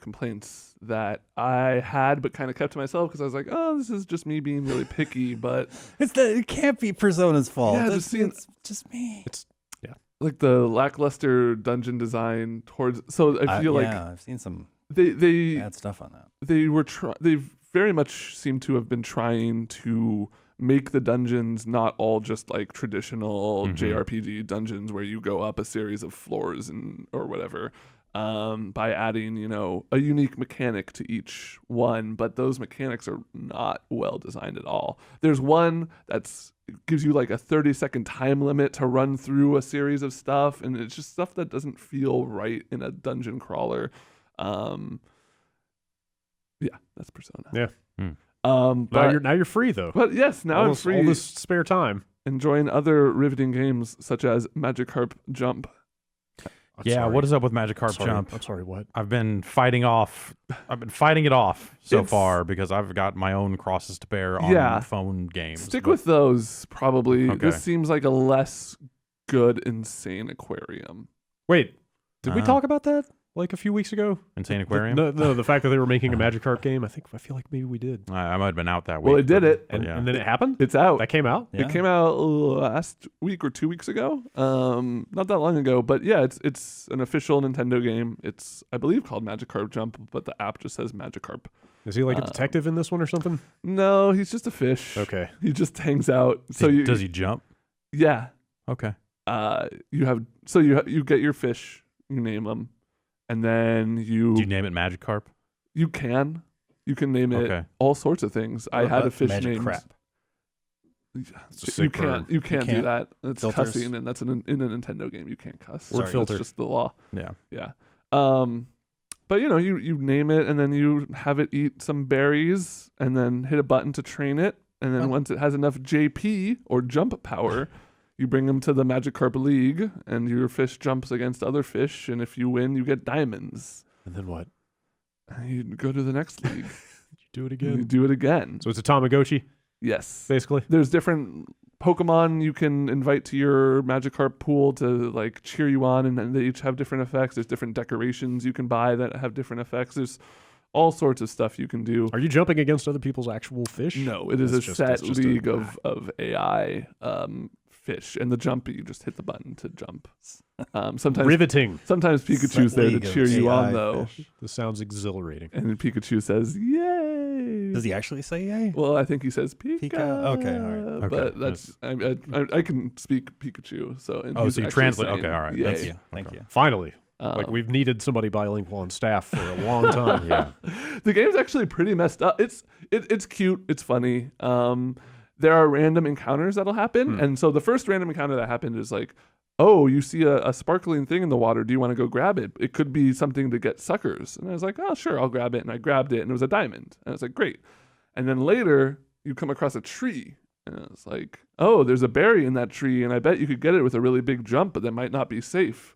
complaints that I had but kind of kept to myself because I was like, oh, this is just me being really picky. But
It can't be Persona's fault.
Yeah,
It's just me.
like the lackluster dungeon design towards. So I feel like
I've seen some
they
bad stuff on that.
they very much seem to have been trying to make the dungeons not all just like traditional JRPG dungeons where you go up a series of floors and or whatever, by adding, you know, a unique mechanic to each one, but those mechanics are not well designed at all. There's one that's gives you like a 30-second time limit to run through a series of stuff, and it's just stuff that doesn't feel right in a dungeon crawler. Yeah, that's Persona.
Yeah.
But
Now you're free, though.
But yes, now I'm free,
All this spare time.
enjoying other riveting games such as Magikarp Jump.
What is up with Magikarp Jump?
I'm sorry, what?
I've been fighting it off so far because I've got my own crosses to bear on phone games.
Stick with those, probably.
Okay.
This seems like a less good Insane Aquarium.
Wait, did we talk about that like a few weeks ago?
Insane Aquarium?
No, the fact that they were making a Magikarp game. I feel like maybe we did.
I might have been out that week.
Well, it did it.
And then it happened?
It's out.
That came out?
Yeah.
It came out last week or 2 weeks ago. Not that long ago, but yeah, it's an official Nintendo game. It's, I believe, called Magikarp Jump, but the app just says Magikarp.
Is he like a detective in this one or something?
No, he's just a fish.
Okay.
He just hangs out.
Does he jump?
Yeah.
Okay.
You get your fish, you name them, and then
Do you name it Magikarp?
you can name it all sorts of things. I had a fish named
Crap.
It's a sick bird.
You can't do
can't?
that. It's
Filters?
cussing, and that's in a Nintendo game. You can't cuss.
Word filter.
That's just the law.
Yeah.
Yeah. But you know, you name it, and then you have it eat some berries, and then hit a button to train it, and then once it has enough JP or jump power, you bring them to the Magikarp League, and your fish jumps against other fish, and if you win, you get diamonds.
And then what?
And you go to the next league.
You do it
And you
again?
do it again.
So it's a Tamagotchi,
Yes.
basically?
There's different Pokemon you can invite to your Magikarp pool to like cheer you on, and then they each have different effects. There's different decorations you can buy that have different effects. There's all sorts of stuff you can do.
Are you jumping against other people's actual fish?
No, it is
It's
a
just-
set
it's just
league of AI fish, and the jump, you just hit the button to jump. Sometimes
Riveting.
sometimes Pikachu's there to
league of
cheer you on
AI
though,
fish.
This sounds exhilarating.
and then Pikachu says "Yay!"
Does he actually say yay?
Well, I think he says Pika.
Pika? Okay, all right.
But that's I can speak Pikachu, so and
Oh,
he's
so you
actually
translate.
saying
Okay, all right.
Yay.
That's-
Thank you. Thank you.
Finally. Like we've needed somebody bilingual on staff for a long time.
Yeah.
The game's actually pretty messed up. It's cute. It's funny. There are random encounters that'll happen, and so the first random encounter that happened is like, oh, you see a sparkling thing in the water. Do you want to go grab it? It could be something to get suckers. And I was like, oh, sure, I'll grab it. And I grabbed it, and it was a diamond. And I was like, great. And then later, you come across a tree. And I was like, oh, there's a berry in that tree, and I bet you could get it with a really big jump, but that might not be safe.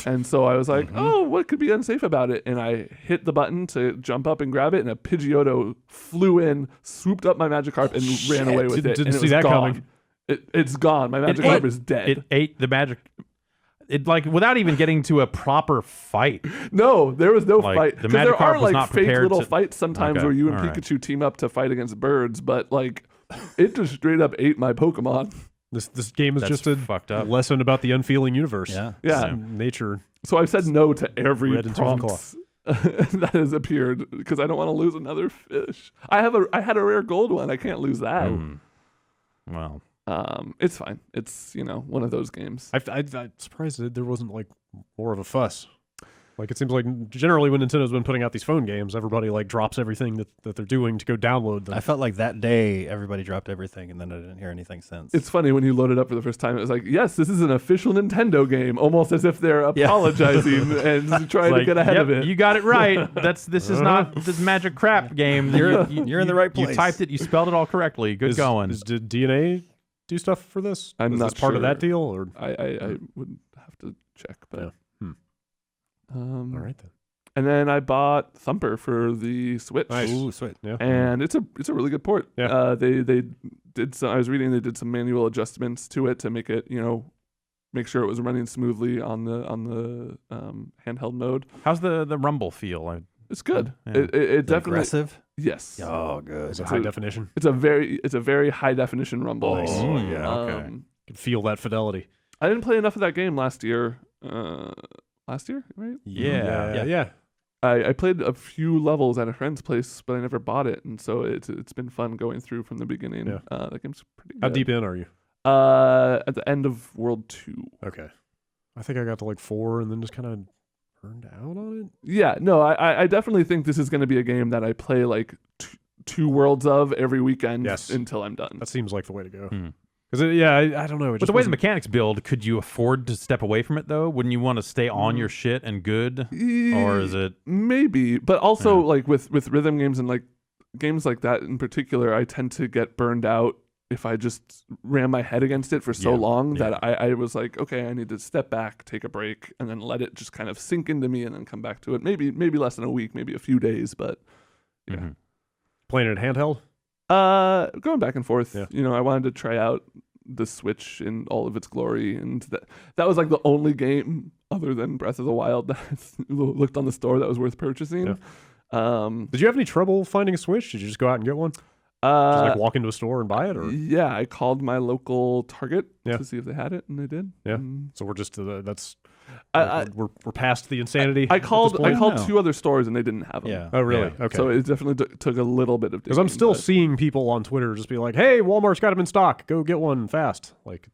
And so I was like, oh, what could be unsafe about it? And I hit the button to jump up and grab it, and a Pidgeotto flew in, swooped up my Magikarp, and ran away with it.
Didn't
and it
see
was
that
gone.
coming.
It's gone. My Magikarp is dead.
It ate the magic. It like without even getting to a proper fight.
No, there was no
Like,
fight.
the
'Cause there
Magikarp
are
was
like
not
fake
prepared
little
to-
fights sometimes
Okay,
where you and
all right.
Pikachu team up to fight against birds, but like it just straight up ate my Pokemon.
This game is
That's
just a
fucked up.
lesson about the unfeeling universe.
Yeah.
Yeah.
Nature.
So I've said no to every
Red and
prompt that has appeared because I don't want to lose another fish. I had a rare gold one. I can't lose that.
Well,
It's fine. It's one of those games.
I'm surprised that there wasn't like more of a fuss. Like it seems like generally when Nintendo's been putting out these phone games, everybody like drops everything that they're doing to go download them.
I felt like that day everybody dropped everything, and then I didn't hear anything since.
It's funny when you load it up for the first time. It was like, yes, this is an official Nintendo game, almost as if they're apologizing and trying to get ahead of it.
You got it right. This is not this magic crap game.
You're in the right place.
You typed it. You spelled it all correctly. Good going.
Did DNA do stuff for this?
I'm
is
not
this part of
sure.
that deal, or
I would have to check, but
all right then.
And then I bought Thumper for the Switch.
Nice.
Ooh, sweet.
Yeah.
And it's a really good port.
Yeah.
They did some. I was reading they did some manual adjustments to it to make it make sure it was running smoothly on the handheld mode.
How's the rumble feel?
It's good.
Yeah.
It definitely
Aggressive.
yes.
Oh, good.
Is it high definition?
It's a very high definition rumble.
Nice.
Oh, yeah. Okay.
You can feel that fidelity.
I didn't play enough of that game last year. Last year, right?
Yeah.
I played a few levels at a friend's place, but I never bought it, and so it's been fun going through from the beginning.
Yeah.
That game's pretty good.
How deep in are you?
At the end of World 2.
Okay. I think I got to like 4 and then just kind of burned out on it.
Yeah, no, I definitely think this is going to be a game that I play like two worlds of every weekend until I'm done.
That seems like the way to go. Because I don't know.
But the way the mechanics build, could you afford to step away from it though? Wouldn't you want to stay on your shit and good, or is it
maybe? But also like with rhythm games and like games like that in particular, I tend to get burned out if I just ram my head against it for so long that I was like, okay, I need to step back, take a break, and then let it just kind of sink into me and then come back to it. Maybe less than a week, maybe a few days, but yeah.
Playing it handheld?
Going back and forth.
Yeah.
I wanted to try out the Switch in all of its glory, and that was like the only game other than Breath of the Wild that I looked on the store that was worth purchasing.
Yeah. Did you have any trouble finding a Switch? Did you just go out and get one? Just like walk into a store and buy it, or
yeah, I called my local Target to see if they had it, and they did.
Yeah, so we're just we're past the insanity.
I called two other stores and they didn't have them.
Yeah. Oh, really?
Yeah.
Okay.
So it definitely took a little bit of
because I'm still seeing people on Twitter just be like, "Hey, Walmart's got them in stock. Go get one fast." Like,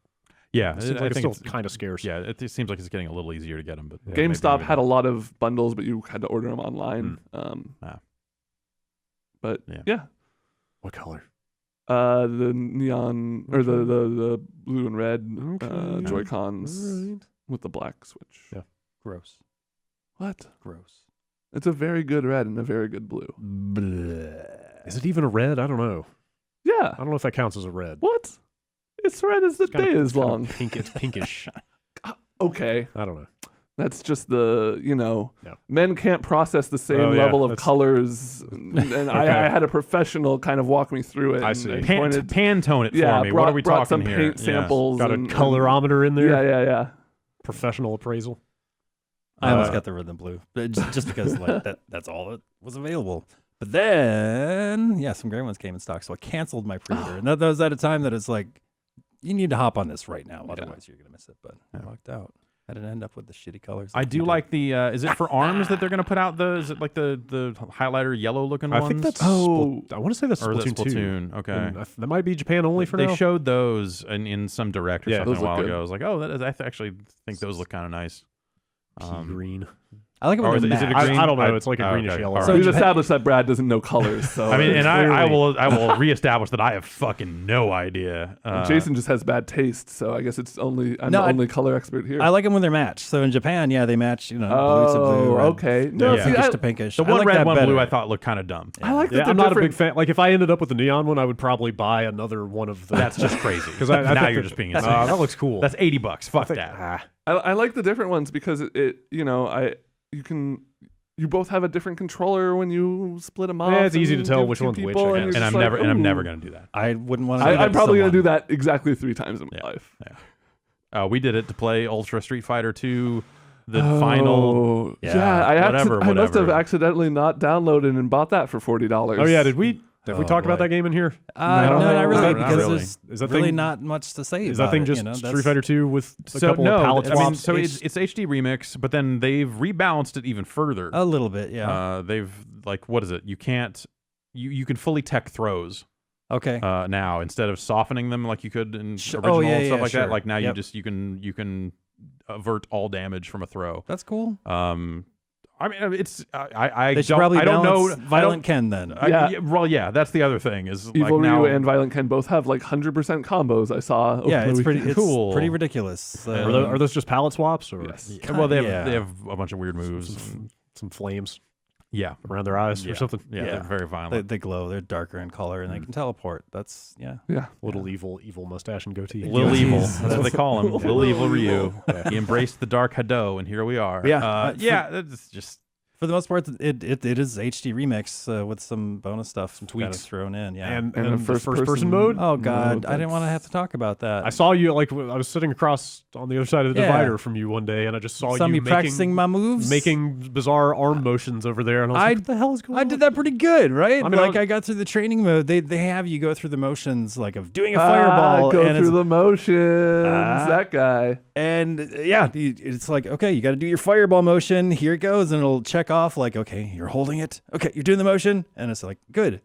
yeah,
it seems like it's still kind of scarce.
Yeah, it seems like it's getting a little easier to get them. But
GameStop had a lot of bundles, but you had to order them online. But yeah.
What color?
The neon or the blue and red Joy-Cons with the black switch.
Yeah.
Gross.
What?
Gross.
It's a very good red and a very good blue.
Bleh.
Is it even a red? I don't know.
Yeah.
I don't know if that counts as a red.
What? It's red as the day is long.
It's pinkish.
Okay.
I don't know.
That's just men can't process the same level of colors. And I had a professional kind of walk me through it.
I see.
Pantone it for me. What are we
brought
talking
some
here?
paint samples.
Got a colorometer in there.
Yeah.
Professional appraisal.
I almost got the rhythm blue, but just because like that's all that was available. But then, some gray ones came in stock, so I canceled my pre-order. And that was at a time that it's like, you need to hop on this right now, otherwise you're gonna miss it. But I lucked out. I didn't end up with the shitty colors.
I do like the. Is it for ARMS that they're going to put out the? Is it like the highlighter yellow looking ones?
I think that's. I want to say that's Splatoon 2.
Okay,
and that might be Japan only for now.
They showed those in some direct or something a while ago. I was like, I actually think those look kind of nice.
Green.
I like it when they're matched.
I don't know. It's like a greenish yellow.
So we've established that Brad doesn't know colors. So
I mean, and I will reestablish that I have fucking no idea.
Jason just has bad taste, so I guess I'm the only color expert here.
I like them when they're matched. So in Japan, they match. Blue to blue. Red,
okay. No,
pinkish to pinkish.
The one red, one blue, I thought looked kind of dumb.
I like that.
I'm not a big fan. Like if I ended up with the neon one, I would probably buy another one of the.
That's just crazy. Because
now
you're just being insane.
That looks cool.
That's $80. Fuck that.
I like the different ones because you both have a different controller when you split them up.
Yeah, it's easy to tell which one's which.
And I'm never going to do that.
I wouldn't want to.
I'm probably going to do that exactly 3 times in my life.
Yeah. We did it to play Ultra Street Fighter 2, the final.
I must have accidentally not downloaded and bought that for $40.
Oh yeah, did we talk about that game in here?
No, not really, because
really.
there's really not much to say.
Is that thing just Street Fighter 2 with a couple of palette swaps?
So it's HD remix, but then they've rebalanced it even further.
A little bit, yeah.
They've what is it? You can't. You can fully tech throws.
Okay.
Now instead of softening them like you could in original and stuff like that, like now you can avert all damage from a throw.
That's cool.
I mean, it's I
They should
don't
probably
I don't know
balance Violent Ken then.
Yeah.
That's the other thing is
Evil
like now
Ryu and Violent Ken both have like 100% combos. I saw. over
Yeah,
the
it's
weekend.
Cool.
pretty ridiculous.
Are those just palette swaps or
Yes.
well they
Yeah.
have a bunch of weird moves.
some flames
Yeah.
around their eyes or something?
Yeah, they're very violent.
They glow. They're darker in color, and they can teleport. That's
Yeah.
Little evil mustache and goatee.
Lil Evil, that's what they call him. Lil Evil Ryu. He embraced the dark Hado, and here we are.
Yeah.
It's just
For the most part, it is HD remix with some bonus stuff, some
tweaks
thrown in. Yeah.
And
And
the
a
first
first-person
person mode.
Oh God,
No,
I didn't want to have to talk about that.
I saw you I was sitting across on the other side of the
Yeah.
divider from you one day, and I just saw
me
you
practicing my moves,
making bizarre arm motions over there, and I was like, "What the hell is going on?"
I did that pretty good, right?
I mean,
I got through the training mode. They have you go through the motions like of doing a fireball,
Go
and
through
it's,
the motions. That guy.
it's like, okay, you got to do your fireball motion. Here it goes, and it'll check off like, okay, you're holding it. Okay, you're doing the motion, and it's like, good.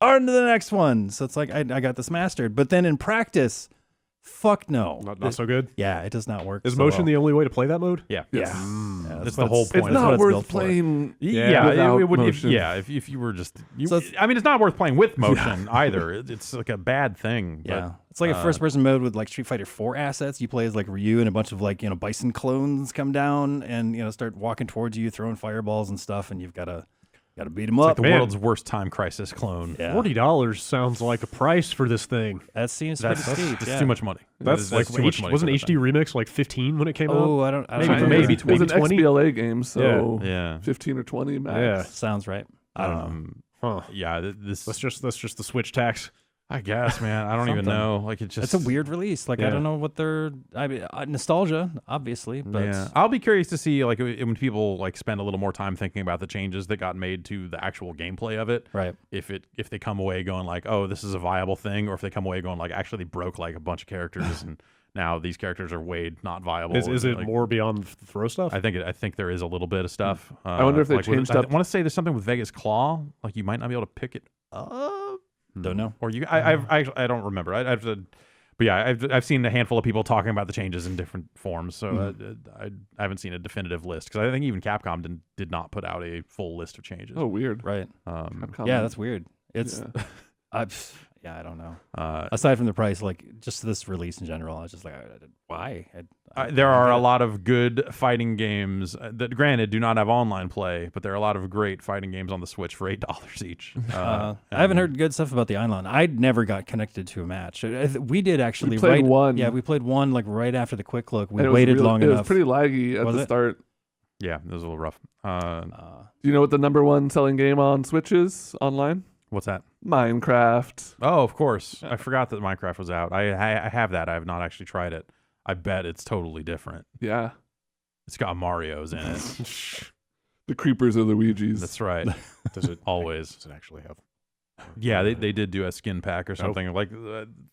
On to the next one. So it's like I got this mastered. But then in practice, fuck no.
Not so good.
Yeah, it does not work.
Is
so
motion
well.
the only way to play that mode?
yeah.
Yes.
That's the whole
It's
point.
That's what
not
it's built
worth
for.
playing.
Yeah,
without
it would.
motion.
If you were just,
So
I mean, it's not worth playing with motion either. It's like a bad thing. But,
Yeah, it's like a first-person mode with like Street Fighter 4 assets. You play as like Ryu, and a bunch of like Bison clones come down and start walking towards you, throwing fireballs and stuff, and you've got to beat them
like
up.
the
Man.
world's worst time crisis clone.
Yeah.
$40 sounds like a price for this thing.
That seems
That's
pretty steep.
just
yeah.
too much money.
That's
That's
like
too much money
wasn't
for that
HD Remix like 15 when it came
Oh,
out?
I don't
Maybe-
know.
maybe
It was an
20?
XBLA game, so
thing. Yeah.
15 or 20 max.
Yeah.
Sounds right. I don't know.
Huh.
Yeah. This.
That's just the Switch tax.
I guess, man. I don't even
Something.
know. Like it just.
It's a weird release. Like I
Yeah.
don't know what they're. I mean, nostalgia, obviously, but
Yeah, I'll be curious to see like when people like spend a little more time thinking about the changes that got made to the actual gameplay of it.
right.
If they come away going like, oh, this is a viable thing, or if they come away going like, actually they broke like a bunch of characters and now these characters are way not viable.
Is it
like,
more beyond the throw stuff?
I think there is a little bit of stuff.
I wonder if they
like
changed
I
up-
want to say there's something with Vegas Claw, like you might not be able to pick it up.
Don't know.
Or you, I don't remember. I have to, but yeah, I've seen a handful of people talking about the changes in different forms. So I haven't seen a definitive list because I think even Capcom did not put out a full list of changes.
Oh, weird.
Right.
Capcom.
Yeah, that's weird. It's.
Yeah.
I don't know.
Uh,
Aside from the price, like just this release in general, I was just like, why?
there are a lot of good fighting games that, granted, do not have online play, but there are a lot of great fighting games on the Switch for $8 each.
I haven't heard good stuff about the Island. I never got connected to a match. We did actually.
We played one.
Yeah, we played one like right after the quick look. We
And it was
waited
really-
long
it
enough.
was pretty laggy at
Was
the
it?
start.
Yeah, it was a little rough.
Do you know what the #1 selling game on Switch is online?
What's that?
Minecraft.
Oh, of course. I forgot that Minecraft was out. I have that. I have not actually tried it. I bet it's totally different.
Yeah.
It's got Mario's in it.
The creepers are Luigi's.
That's right.
Does it
Always.
Does it actually have?
Yeah, they did do a skin pack or something. Like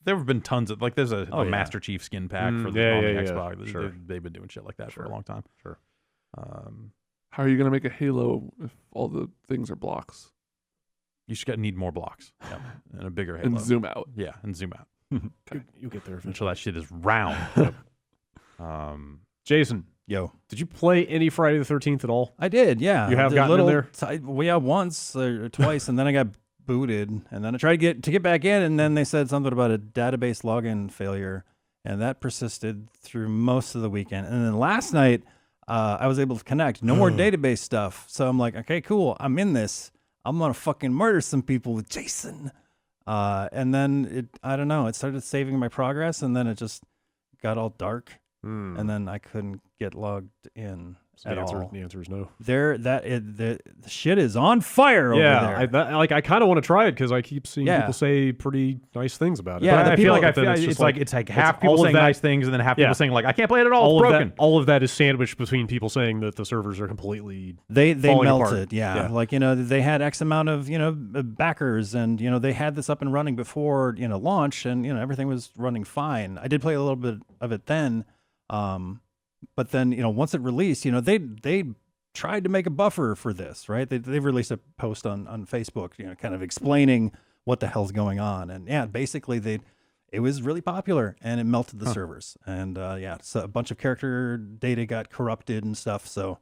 there have been tons of like there's a
yeah.
Master Chief skin pack for the
yeah,
on the
yeah, yeah.
Xbox.
Sure.
They've been doing shit like that for a long time.
Sure.
How are you going to make a Halo if all the things are blocks?
You just need more blocks and a bigger Halo.
And zoom out.
Yeah, and zoom out
You get there eventually.
until that shit is round.
Jason,
Yo,
did you play any Friday the 13th at all?
I did. Yeah,
You have
The
gotten in there?
once or twice, and then I got booted, and then I tried to get back in, and then they said something about a database login failure, and that persisted through most of the weekend. And then last night, I was able to connect. No more database stuff. So I'm like, okay, cool. I'm in this. I'm gonna fucking murder some people with Jason. And then I don't know. It started saving my progress, and then it just got all dark, and then I couldn't get logged in at all.
The answer is no.
The shit is on fire over there.
I kind of want to try it because I keep seeing
Yeah.
people say pretty nice things about it.
Yeah,
But
the
I feel
people-
like
then
it's
just
like it's like half
all
people
of
saying
that-
nice things and then half
Yeah.
people saying like I can't play it at all. It's
all of
broken.
all of that is sandwiched between people saying that the servers are completely
They
falling apart.
melted, yeah.
Yeah.
Like, they had X amount of, backers, and, they had this up and running before, launch, and, everything was running fine. I did play a little bit of it then. But then, once it released, they tried to make a buffer for this, right? They released a post on Facebook, kind of explaining what the hell's going on. And yeah, basically it was really popular and it melted the servers. And so a bunch of character data got corrupted and stuff. So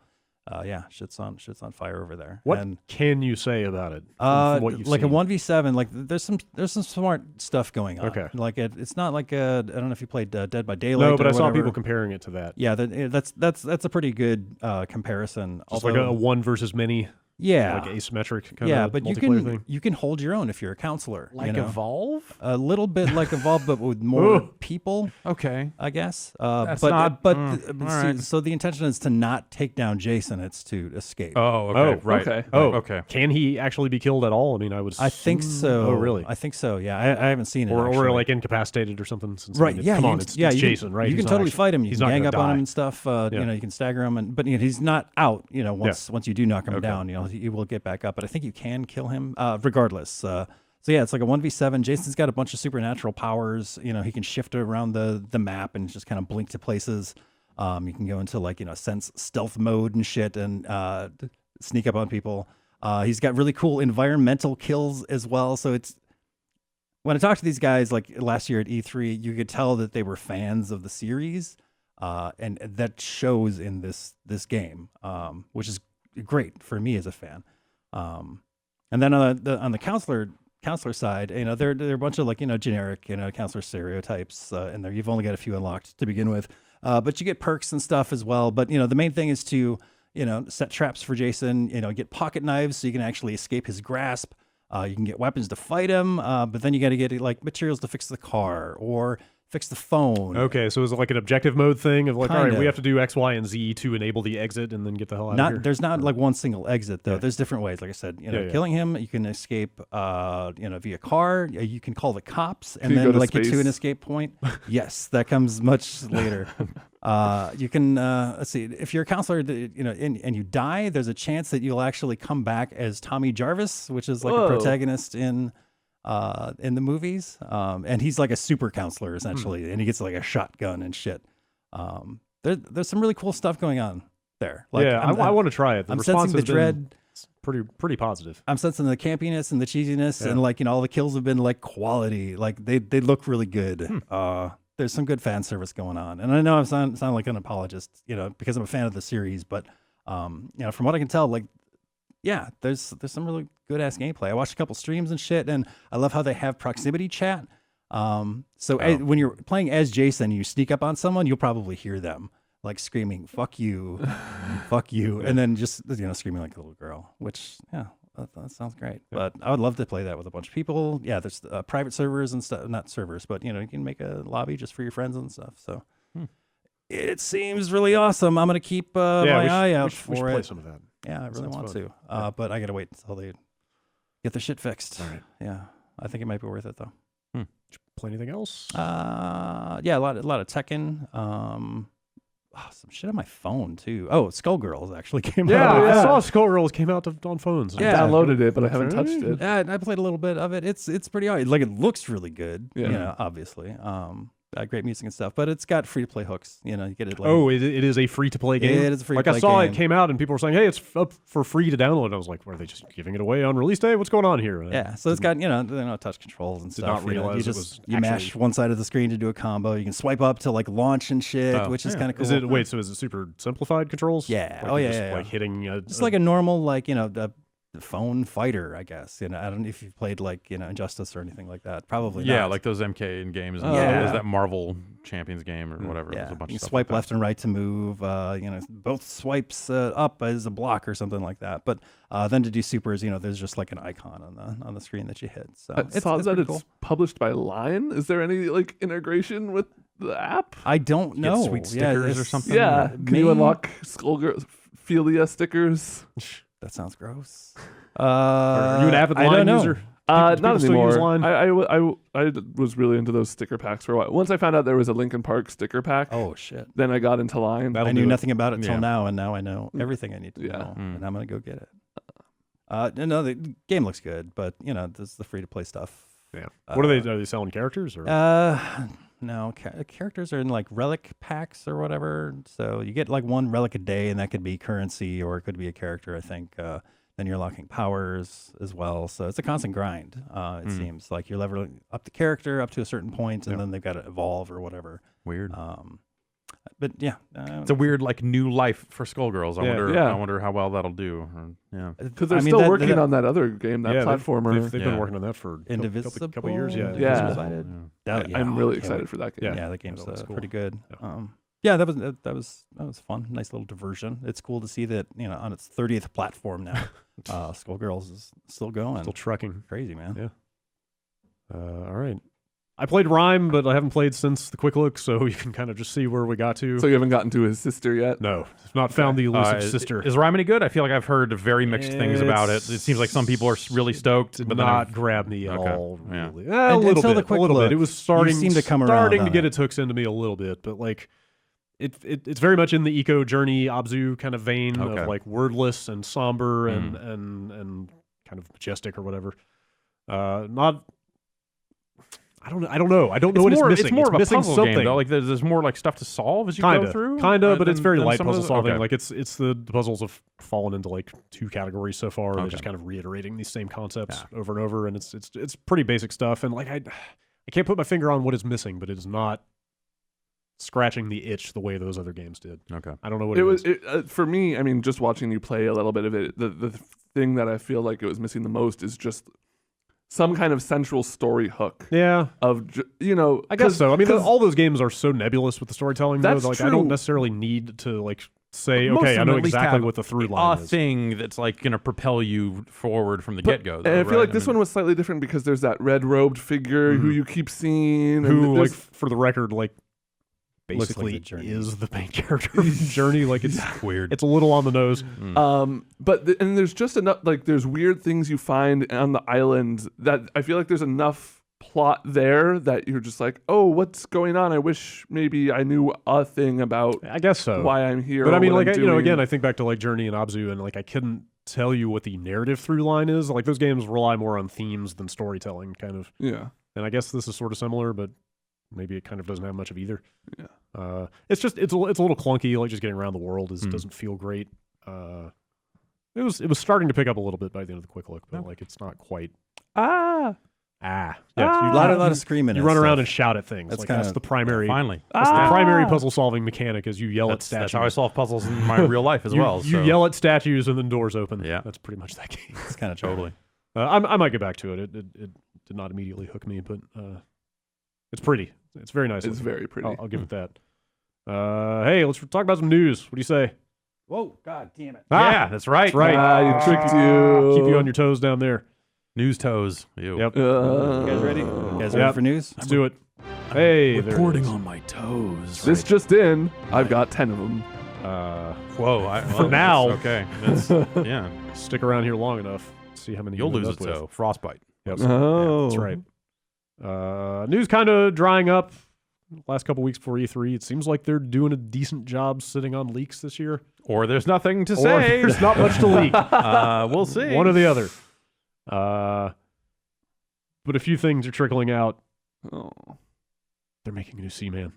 shit's on fire over there.
What
And,
can you say about it? From what you've
like
seen?
a 1v7, like there's some smart stuff going on.
Okay.
Like it's not like I don't know if you played Dead by Daylight.
No, but
or
I saw
whatever.
people comparing it to that.
Yeah, that's a pretty good comparison.
Just like a one versus many,
yeah,
like asymmetric kind of
but
multiplayer thing.
you can hold your own if you're a counselor.
Like
you know?
Evolve?
A little bit like Evolve, but with more people.
Okay.
I guess.
That's
but
not-
but
all right.
so the intention is to not take down Jason. It's to escape.
Oh, okay. Right.
okay.
Oh,
Okay.
Can he actually be killed at all? I mean, I
think so.
Oh, really?
I think so. Yeah, I haven't seen it.
Or
actually.
like incapacitated or something. Since
Right?
I mean,
Yeah.
Come
you
on,
can-
it's
you
Jason,
can,
right?
You
He's
can
not
totally
actually-
fight him. You
he's
can
not
gang
gonna
up on
die.
him and stuff.
Yeah.
You know, you can stagger him, and but he's not out. You know, once you do knock him down, you know, he will get back up. But I think you can kill him regardless. So yeah, it's like a 1v7. Jason's got a bunch of supernatural powers. You know, he can shift around the map and just kind of blink to places. You can go into like, you know, sense stealth mode and shit and sneak up on people. He's got really cool environmental kills as well. So it's when I talked to these guys like last year at E3, you could tell that they were fans of the series, and that shows in this game, which is great for me as a fan. And then on the counselor side, you know, there are a bunch of like, you know, generic, you know, counselor stereotypes in there. You've only got a few unlocked to begin with, but you get perks and stuff as well. But you know, the main thing is to, you know, set traps for Jason. You know, get pocket knives so you can actually escape his grasp. You can get weapons to fight him, but then you got to get like materials to fix the car or fix the phone.
Okay, so is it like an objective mode thing of like, all right,
Kinda.
we have to do X, Y, and Z to enable the exit and then get the hell out of here?
There's not like one single exit though. There's different ways. Like I said, you know,
Yeah.
killing him, you can escape, you know, via car. You can call the cops and
Can you
then
go to
like get to
space?
an escape point. Yes, that comes much later. You can let's see, if you're a counselor, you know, and you die, there's a chance that you'll actually come back as Tommy Jarvis, which is like
Whoa.
a protagonist in the movies. And he's like a super counselor essentially, and he gets like a shotgun and shit. There's some really cool stuff going on there. Like,
yeah, I want to try it. The
I'm
response
sensing the
has been
dread.
pretty positive.
I'm sensing the campiness and the cheesiness,
Yeah.
and like, you know, all the kills have been like quality. Like they look really good. There's some good fan service going on, and I know I sound like an apologist, you know, because I'm a fan of the series, but you know, from what I can tell, like, yeah, there's some really good ass gameplay. I watched a couple streams and shit, and I love how they have proximity chat. When you're playing as Jason, you sneak up on someone, you'll probably hear them like screaming "fuck you," "fuck you," and then just, you know, screaming like a little girl. Which, yeah, that sounds great. But I would love to play that with a bunch of people. Yeah, there's private servers and stuff. Not servers, but you know, you can make a lobby just for your friends and stuff. So it seems really awesome. I'm gonna keep my eye out
we
for
should
it.
play some of that.
Yeah, I really
Sounds
want
fun.
to. But I gotta wait until they get their shit fixed.
All right.
Yeah, I think it might be worth it though.
Play anything else?
Yeah, a lot of Tekken. Some shit on my phone too. Oh, Skullgirls actually came out.
I saw Skullgirls came out on phones.
I downloaded it, but I haven't touched it.
Yeah, I played a little bit of it. It's pretty hard. Like, it looks really good.
Yeah.
You know, obviously. Great music and stuff, but it's got free to play hooks. You know, you get it. Like,
Oh, it is a free-to-play game?
It is a
Like, I
free-to-play
saw
game.
it came out, and people were saying, hey, it's up for free to download. I was like, are they just giving it away on release day? What's going on here?
yeah, so it's got, you know, touch controls and
Did
stuff.
not realize
you
it
just
was
you mash
actually-
one side of the screen to do a combo. You can swipe up to like launch and shit, which is kind of cool.
Is it, wait, so is it super simplified controls?
Yeah.
Like
Oh,
you're
yeah,
just,
yeah,
like
yeah.
hitting
It's like a normal, like, you know, the phone fighter, I guess. You know, I don't know if you've played like, you know, Injustice or anything like that. Probably
Yeah,
not.
like those MK in games. And
Yeah.
There's that Marvel Champions game or whatever. There's
Yeah,
a bunch
you
of stuff
swipe
like
left and right to move. You know, both swipes up as a block or something like that. But then to do supers, you know, there's just like an icon on the screen that you hit. So
I saw that
pretty
it's
cool.
published by Lion. Is there any like integration with the app?
I don't
Get
know.
sweet
Yeah,
stickers or
it's-
something?
Yeah. Can you
Maybe-
unlock Skullgirl Philia stickers?
That sounds gross.
Are you an avid
I don't
Line
know.
user? Do
Not
people still use
anymore.
Line?
I was really into those sticker packs for a while. Once I found out there was a Linkin Park sticker pack,
Oh shit!
then I got into Line.
That'll
I knew
do it.
nothing about it till
Yeah.
now, and now I know everything I need to
Yeah.
know, and I'm gonna go get it. No, the game looks good, but you know, this is the free to play stuff.
Yeah. What are they selling characters? Or?
No, characters are in like relic packs or whatever. So you get like one relic a day, and that could be currency or it could be a character, I think. Then you're unlocking powers as well. So it's a constant grind, it seems. Like you're leveling up the character up to a certain point, and then they've got to evolve or whatever.
Weird.
But yeah,
It's a weird like new life for Skullgirls. I wonder how well that'll do.
Because they're still working on that other game, that platformer.
They've been working on that for a couple years.
I'm really excited for that game.
Yeah, that game's pretty good. Yeah, that was fun. Nice little diversion. It's cool to see that on its 30th platform now, Skullgirls is still going,
still trucking.
Crazy, man.
Yeah. All right. I played Rhyme, but I haven't played since the quick look, so you can kind of just see where we got to.
So you haven't gotten to his sister yet?
No, I've not found the elusive sister.
Is Rhyme any good? I feel like I've heard very mixed things about it. It seems like some people are really stoked, but
not grab me at all. Really,
a little bit.
It was starting
to come around,
to get its hooks into me a little bit, but like. It's very much in the Eco Journey Abzu kind of vein of like wordless and somber and kind of majestic or whatever. Not. I don't know. I don't know what it's missing.
It's more of a puzzle
something.
game, though. Like there's more like stuff to solve as you go through.
But it's very light puzzle solving. Like it's the puzzles have fallen into like two categories so far. They're just kind of reiterating these same concepts over and over, and it's pretty basic stuff. And like I can't put my finger on what is missing, but it is not scratching the itch the way those other games did.
Okay,
I don't know what it was.
For me, I mean, just watching you play a little bit of it, the thing that I feel like it was missing the most is just some kind of central story hook.
Yeah.
I
guess so. I mean, all those games are so nebulous with the storytelling.
That's
true.
I
don't necessarily need to like say, okay, I know exactly what the through line is.
A thing that's like going to propel you forward from the get-go.
And I feel like this one was slightly different because there's that red-robed figure who you keep seeing.
Who, like, for the record, like, basically like is the main character of Journey. Like, it's
weird.
It's a little on the nose.
But there's just enough, like, there's weird things you find on the island that I feel like there's enough plot there that you're just like, oh, what's going on? I wish maybe I knew a thing about
I guess so.
why I'm here.
But I mean, like, again, I think back to like Journey and Abzu, and like I couldn't tell you what the narrative through line is. Like those games rely more on themes than storytelling, kind of.
Yeah.
And I guess this is sort of similar, but maybe it kind of doesn't have much of either.
Yeah.
It's a little clunky. Like just getting around the world doesn't feel great. It was starting to pick up a little bit by the end of the quick look, but like it's not quite.
Yeah,
a
lot of screaming.
You run around and shout at things. That's the primary.
Finally,
that's the primary puzzle solving mechanic. Is you yell at statues.
That's how I solve puzzles in my real life as well.
You yell at statues and then doors open.
Yeah,
that's pretty much that game.
It's kind of
totally.
I might get back to it. It did not immediately hook me, but it's pretty. It's very nice.
It's very pretty.
I'll give it that. Hey, let's talk about some news. What do you say?
Whoa, God damn it.
Yeah, that's right.
That's right.
You tricked you.
Keep you on your toes down there.
News toes. Ew.
Yep.
You guys ready? You guys ready for news?
Let's do it. Hey,
reporting on my toes.
This just in. I've got 10 of them.
Whoa.
For now.
Okay. Yeah.
Stick around here long enough. See how many
you'll lose a toe. Frostbite.
Yep.
Yeah, that's right. News kind of drying up. Last couple weeks before E3, it seems like they're doing a decent job sitting on leaks this year.
Or there's nothing to say.
There's not much to leak.
We'll see.
One or the other. But a few things are trickling out.
Oh.
They're making a new Seaman.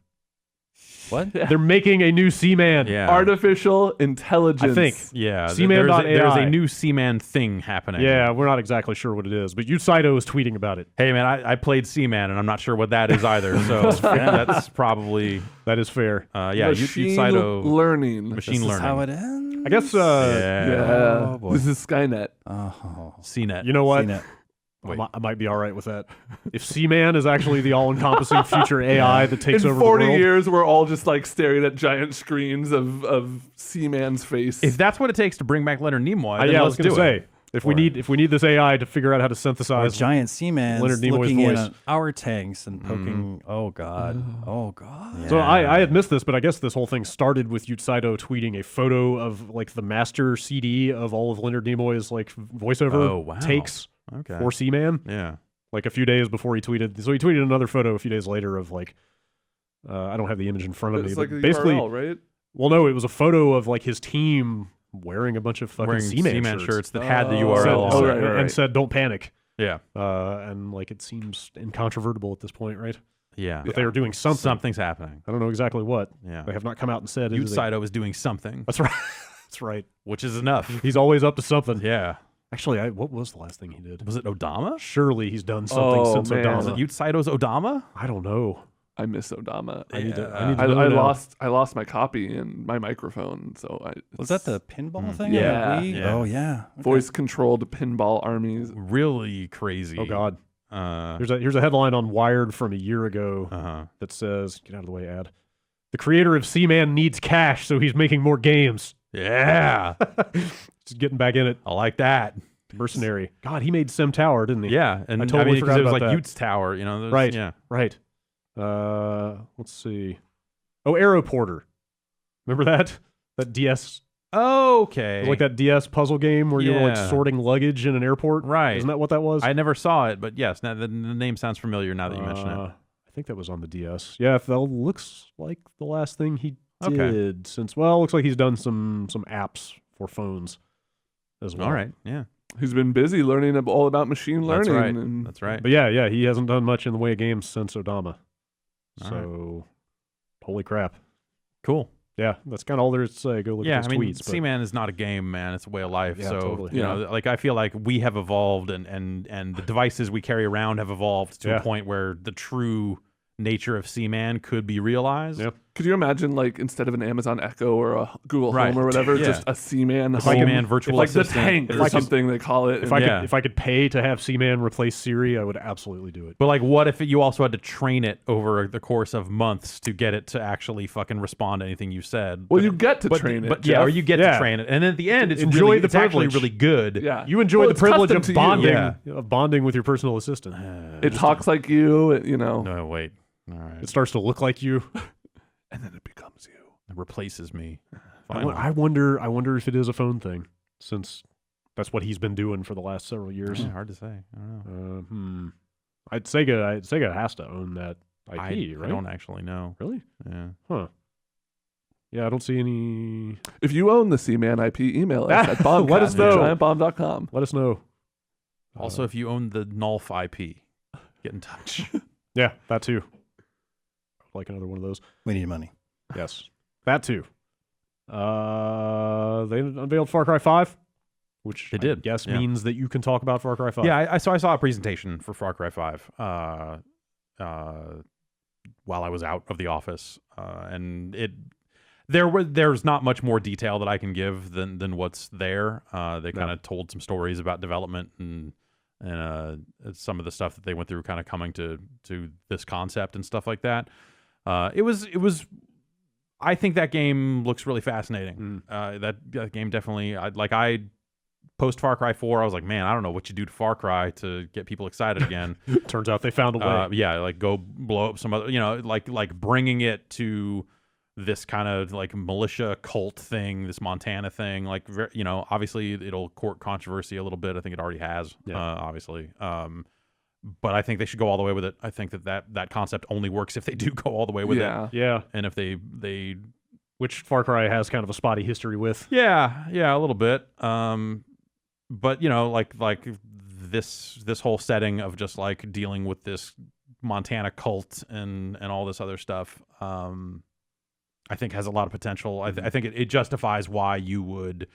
What?
They're making a new Seaman.
Yeah.
Artificial intelligence.
I think.
Yeah.
Seaman.ai.
There's a new Seaman thing happening.
Yeah, we're not exactly sure what it is, but Yu Saito is tweeting about it.
Hey, man, I played Seaman, and I'm not sure what that is either. So that's probably...
That is fair.
Yeah,
Machine
Saito...
learning.
Machine learning.
This is how it ends?
I guess...
yeah.
Oh,
this is Skynet.
Oh.
CNET.
You know what?
CNET.
I might be all right with that. If Seaman is actually the all-encompassing future AI that takes over the world...
In 40 years, we're all just like staring at giant screens of Seaman's face.
If that's what it takes to bring back Leonard Nimoy, then
I was
let's
going to say, if we need this AI to figure out how to synthesize...
Or giant Seaman
Leonard Nimoy's
looking
voice.
in at our tanks and poking... Oh, God. Oh, God.
Yeah. So I had missed this, but I guess this whole thing started with Yu Saito tweeting a photo of like the master CD of all of Leonard Nimoy's like voiceover takes for Seaman.
Yeah.
Like a few days before he tweeted. So he tweeted another photo a few days later of like, I don't have the image in front of me.
It's like
but
a
basically,
URL, right?
Well, no, it was a photo of like his team wearing a bunch of fucking Seaman
shirts that had the URL on it.
And said, "Don't panic."
Yeah.
And like it seems incontrovertible at this point, right?
Yeah.
But they are doing something.
Something's happening.
I don't know exactly what.
Yeah.
They have not come out and said.
Yu Saito is doing something.
That's right. That's right.
Which is enough.
He's always up to something.
Yeah.
Actually, what was the last thing he did?
Was it Odama?
Surely he's done something since
man.
Odama.
Was it Yu Saito's Odama?
I don't know.
I miss Odama. I lost my copy and my microphone. So
was that the pinball thing?
Yeah.
Oh yeah. Okay.
Voice controlled pinball armies.
Really crazy.
Oh God. Here's a headline on Wired from a year ago that says, "Get out of the way, ad. The creator of Seaman needs cash, so he's making more games."
Yeah.
Just getting back in it.
I like that.
Mercenary. God, he made Sim Tower, didn't he?
Yeah, and
I totally forgot
it was
about
like
that.
Utes Tower, you know.
Right.
Yeah.
Right. Let's see. Oh, Aeroporter. Remember that? That DS.
Okay.
It was like that DS puzzle game where you were like
Yeah.
sorting luggage in an airport.
Right.
Isn't that what that was?
I never saw it, but yes, now the name sounds familiar now that you mention it.
I think that was on the DS. Yeah, that looks like the last thing he
Okay.
did since. Well, looks like he's done some apps for phones as well.
All right. Yeah.
He's been busy learning all about machine learning.
That's right.
And
That's right.
But yeah, he hasn't done much in the way of games since Odama.
All
So, holy crap.
Cool.
Yeah, that's kind of all there is to say. Go look
Yeah,
at
I
his
mean,
tweets. but-
Seaman is not a game, man. It's a way of life.
Yeah,
so,
totally.
you know, like I feel like we have evolved and the devices we carry around have evolved to
Yeah.
a point where the true nature of Seaman could be realized.
Yep.
could you imagine, like, instead of an Amazon Echo or a Google
Right.
Home or whatever,
Yeah.
just a Seaman
Seaman virtual
like the
assistant.
tank
If
or
I could-
something they call it.
If
and-
I could pay to have Seaman replace Siri, I would absolutely do it.
But like, what if you also had to train it over the course of months to get it to actually fucking respond to anything you said?
well, you get to
but,
train it.
but yeah,
Jeff.
or you get
Yeah.
to train it, and then at the end, it's
Enjoy
really,
the
it's actually
privilege.
really good.
Yeah.
You enjoy
Well,
the
it's
privilege
custom
of
to you.
bonding,
Yeah.
with your personal assistant.
It talks like you, you know,
No, wait. All right.
It starts to look like you.
and then it becomes you.
It replaces me.
I wonder if it is a phone thing, since that's what he's been doing for the last several years.
Yeah, hard to say. I don't know.
Sega has to own that IP,
I
right?
don't actually know.
Really?
Yeah.
Huh. Yeah, I don't see any.
If you own the Seaman IP, email us at bombcast
Let us know.
at giantbomb.com.
Let us know.
Also, if you own the Nulf IP, get in touch.
Yeah, that too. I'd like another one of those.
We need money.
Yes, that too. They unveiled Far Cry 5, which
They did,
I guess
yeah.
means that you can talk about Far Cry 5.
Yeah, I saw a presentation for Far Cry 5 while I was out of the office, and there's not much more detail that I can give than what's there. They kind of told some stories about development and some of the stuff that they went through, kind of coming to this concept and stuff like that. It was. I think that game looks really fascinating. That game definitely. Post Far Cry 4, I was like, man, I don't know what you do to Far Cry to get people excited again.
Turns out they found a way.
Yeah, like go blow up some other, like bringing it to this kind of like militia cult thing, this Montana thing. Like, obviously it'll court controversy a little bit. I think it already has, obviously. But I think they should go all the way with it. I think that concept only works if they do go all the way with it.
Yeah.
And if they
Which Far Cry has kind of a spotty history with.
Yeah, a little bit. But like this whole setting of just like dealing with this Montana cult and all this other stuff, I think has a lot of potential. I think it justifies why you would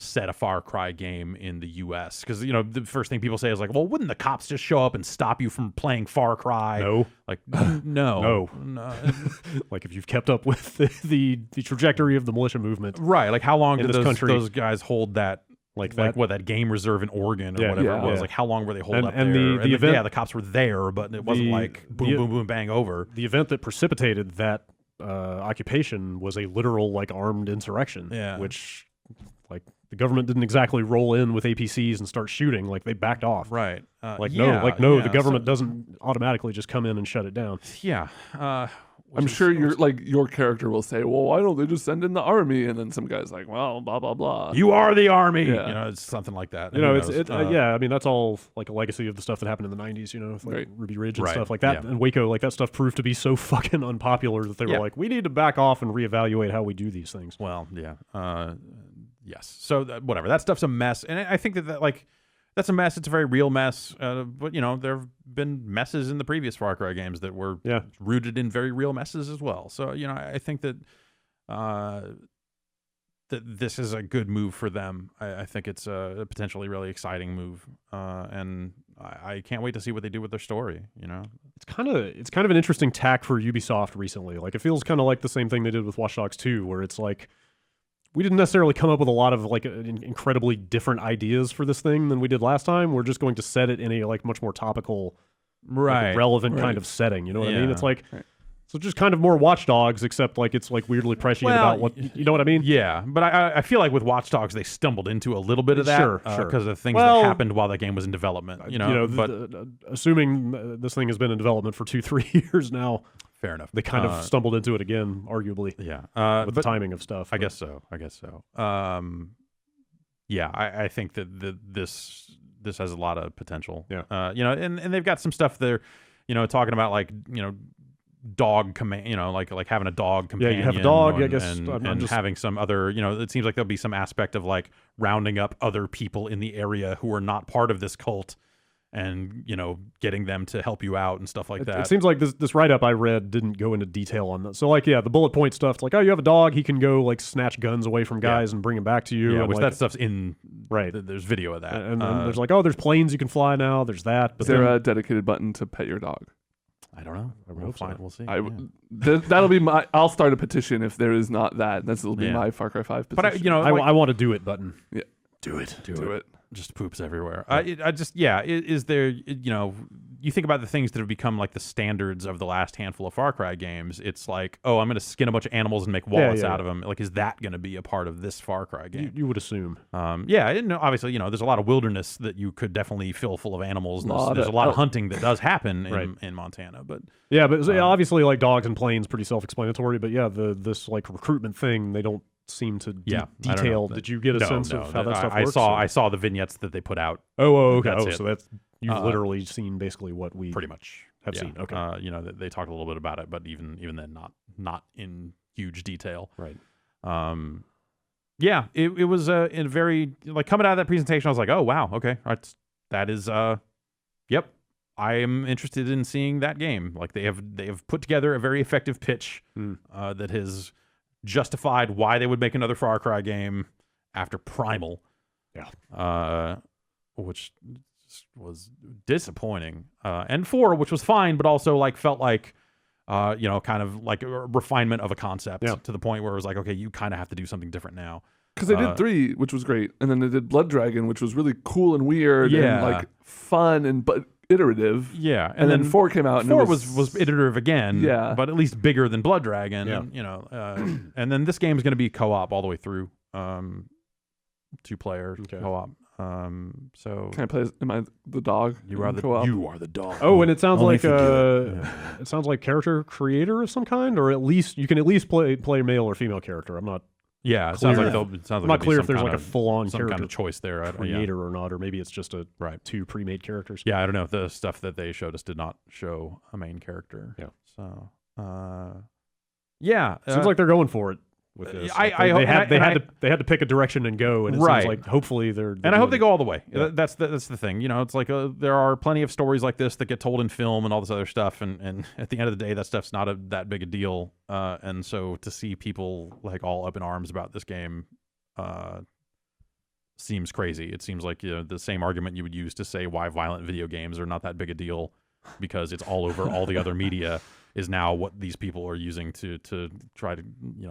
set a Far Cry game in the U.S. Because the first thing people say is like, well, wouldn't the cops just show up and stop you from playing Far Cry?
No.
Like no.
Like if you've kept up with the trajectory of the militia movement,
Right. Like how long
in
did
this country.
those guys hold that?
Like
that game reserve in Oregon or whatever it was.
Yeah.
Like how long were they holed up
And
there?
the event,
the cops were there, but it wasn't like boom, boom, boom, bang over.
The event that precipitated that occupation was a literal like armed insurrection.
Yeah.
Which like the government didn't exactly roll in with APCs and start shooting. Like they backed off.
Right.
The government doesn't automatically just come in and shut it down.
Yeah.
I'm sure your character will say, well, why don't they just send in the army? And then some guy's like, well, blah, blah, blah.
You are the army.
Yeah.
It's something like that.
I mean, that's all like a legacy of the stuff that happened in the 90s, with, like
Right.
Ruby Ridge and
Right.
stuff like that.
Yeah.
And Waco, like that stuff proved to be so fucking unpopular that they were like, we need to back off and reevaluate how we do these things.
Well, yeah. Yes. So whatever. That stuff's a mess. And I think that like, that's a mess. It's a very real mess. But, there have been messes in the previous Far Cry games that were rooted in very real messes as well. So, I think that that this is a good move for them. I think it's a potentially really exciting move. And I can't wait to see what they do with their story,
it's kind of an interesting tack for Ubisoft recently. Like, it feels kind of like the same thing they did with Watch Dogs 2, where it's like, we didn't necessarily come up with a lot of like incredibly different ideas for this thing than we did last time. We're just going to set it in a like much more topical, like, relevant kind of setting. You know what I mean? It's like, so just kind of more Watch Dogs, except like it's like weirdly prescient about what, you know what I mean?
Yeah, but I feel like with Watch Dogs they stumbled into a little bit of that,
sure,
because of things that happened while that game was in development. But
assuming this thing has been in development for 2-3 years now,
fair enough.
they kind of stumbled into it again, arguably.
Yeah,
with the timing of stuff.
I guess so. Yeah, I think that this has a lot of potential.
Yeah,
and they've got some stuff there, talking about like dog command, like having a dog companion.
Yeah, you have a dog, I guess,
and having some other, it seems like there'll be some aspect of like rounding up other people in the area who are not part of this cult, and getting them to help you out and stuff like that.
It seems like this write-up I read didn't go into detail on that. So like, the bullet point stuff, it's like, oh, you have a dog, he can go like snatch guns away from guys and bring them back to you.
Yeah,
and
which
like,
that stuff's in, there's video of that.
And there's like, oh, there's planes you can fly now, there's that. But
is there a dedicated button to pet your dog?
I don't know. We'll see.
That'll be my. I'll start a petition if there is not that. That'll be my Far Cry 5 petition.
But
I want a do it button.
Yeah,
do it. Just poops everywhere.
Yeah.
Is there? You think about the things that have become like the standards of the last handful of Far Cry games. It's like, oh, I'm going to skin a bunch of animals and make wallets out of them. Like, is that going to be a part of this Far Cry game?
You would assume.
Obviously, there's a lot of wilderness that you could definitely fill full of animals. And there's a lot of hunting that does happen in Montana. But
obviously, like dogs and planes, pretty self-explanatory. But this like recruitment thing, they don't seem to detail. Did you get a sense of how that stuff works?
I saw the vignettes that they put out.
Okay. So that's you've literally seen basically what we
pretty much
have seen. Okay.
They talked a little bit about it, but even then, not in huge detail.
Right.
It was in very like coming out of that presentation. I was like, oh wow, okay, that is yep. I am interested in seeing that game. Like they have put together a very effective pitch that has justified why they would make another Far Cry game after Primal.
Yeah.
Which was disappointing. And 4, which was fine, but also like felt like kind of like a refinement of a concept to the point where it was like, okay, you kind of have to do something different now.
Because they did 3, which was great, and then they did Blood Dragon, which was really cool and weird and like fun but iterative.
Yeah,
and then 4 came out, and
4 was iterative again.
Yeah,
but at least bigger than Blood Dragon. Yeah. And, and then this game is going to be co-op all the way through, 2-player co-op. So
can I play? Am I the dog?
You are the dog.
Oh, and it sounds like it sounds like character creator of some kind, or you can at least play male or female character. I'm not.
Yeah, it sounds like I'm
not clear if there's like a full-on
some
character
kind of choice there,
creator or not, or maybe it's just two pre-made characters.
Yeah, I don't know. The stuff that they showed us did not show a main character.
Yeah.
So,
seems like they're going for it with this. They had to pick a direction and go, and it seems like hopefully they're
and I hope they go all the way. Yeah. That's the thing. It's like there are plenty of stories like this that get told in film and all this other stuff, and at the end of the day, that stuff's not that big a deal. And so to see people like all up in arms about this game seems crazy. It seems like the same argument you would use to say why violent video games are not that big a deal because it's all over all the other media. Is now what these people are using to try to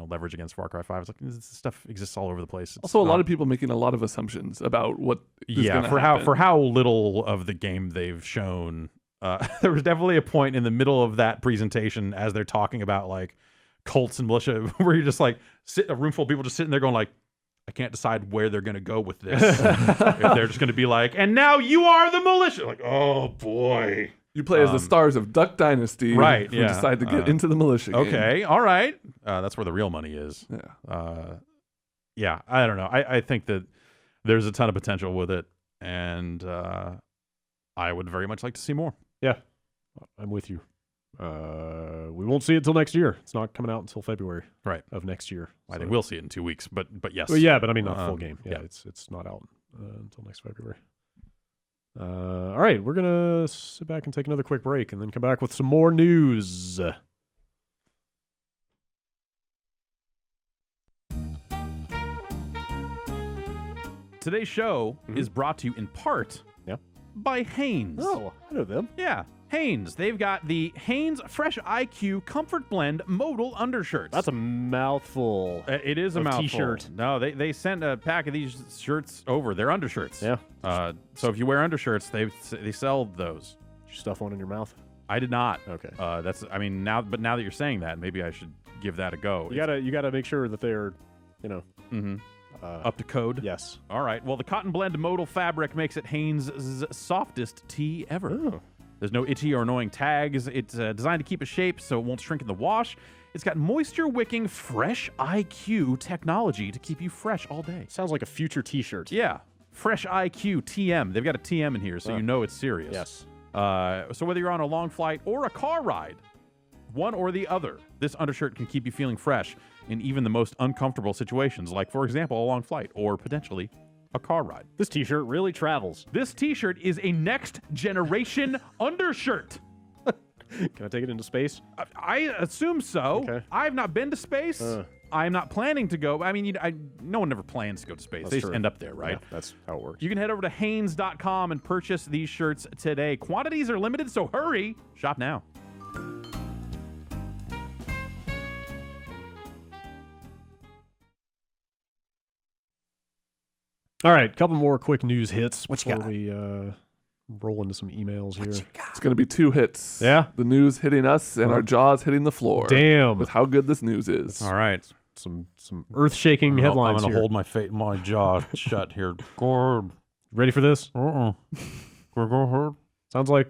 leverage against Far Cry 5. It's like this stuff exists all over the place. It's
also a lot of people making a lot of assumptions about what is going to happen.
For how little of the game they've shown. There was definitely a point in the middle of that presentation as they're talking about like cults and militia where you're just like a room full of people just sitting there going like, I can't decide where they're going to go with this. If they're just going to be like, and now you are the militia. Like, oh boy.
You play as the stars of Duck Dynasty,
right?
Who decide to get into the militia game.
Okay, all right. That's where the real money is.
Yeah.
I don't know. I think that there's a ton of potential with it, and I would very much like to see more.
Yeah, I'm with you. We won't see it until next year. It's not coming out until February, of next year.
I think we'll see it in 2 weeks, but yes.
Well, yeah, but I mean not full game. Yeah, it's not out until next February. All right, we're going to sit back and take another quick break and then come back with some more news.
Today's show is brought to you in part by Hanes.
Oh, I know them.
Yeah, Hanes. They've got the Hanes Fresh IQ Comfort Blend Modal Undershirts.
That's a mouthful.
It is a
of
mouthful.
T-shirt.
No, they sent a pack of these shirts over. They're undershirts.
Yeah.
So if you wear undershirts, they sell those.
Did you stuff one in your mouth?
I did not.
Okay.
Now that you're saying that, maybe I should give that a go.
You gotta make sure that they're,
up to code.
Yes.
All right. Well, the cotton blend modal fabric makes it Hanes' softest tee ever.
Oh.
There's no itchy or annoying tags. It's designed to keep a shape so it won't shrink in the wash. It's got moisture-wicking Fresh IQ technology to keep you fresh all day.
Sounds like a future T-shirt.
Yeah. Fresh IQ TM. They've got a TM in here, so you know it's serious.
Yes.
So whether you're on a long flight or a car ride, one or the other, this undershirt can keep you feeling fresh in even the most uncomfortable situations, like, for example, a long flight or potentially a car ride.
This T-shirt really travels.
This T-shirt is a next-generation undershirt.
Can I take it into space?
I assume so.
Okay.
I've not been to space. I'm not planning to go. I mean, no one ever plans to go to space.
That's
they just
true.
end up there, right?
Yeah, that's how it works.
You can head over to Hanes.com and purchase these shirts today. Quantities are limited, so hurry. Shop now.
All right, couple more quick news hits
What you
before
got?
we roll into some emails here.
It's going to be 2 hits.
Yeah?
The news hitting us and our jaws hitting the floor.
Damn.
With how good this news is.
All right.
Some earth-shaking headlines
I'm
here.
gonna hold my jaw shut here. Go
Ready for this?
ahead. Go ahead.
Sounds like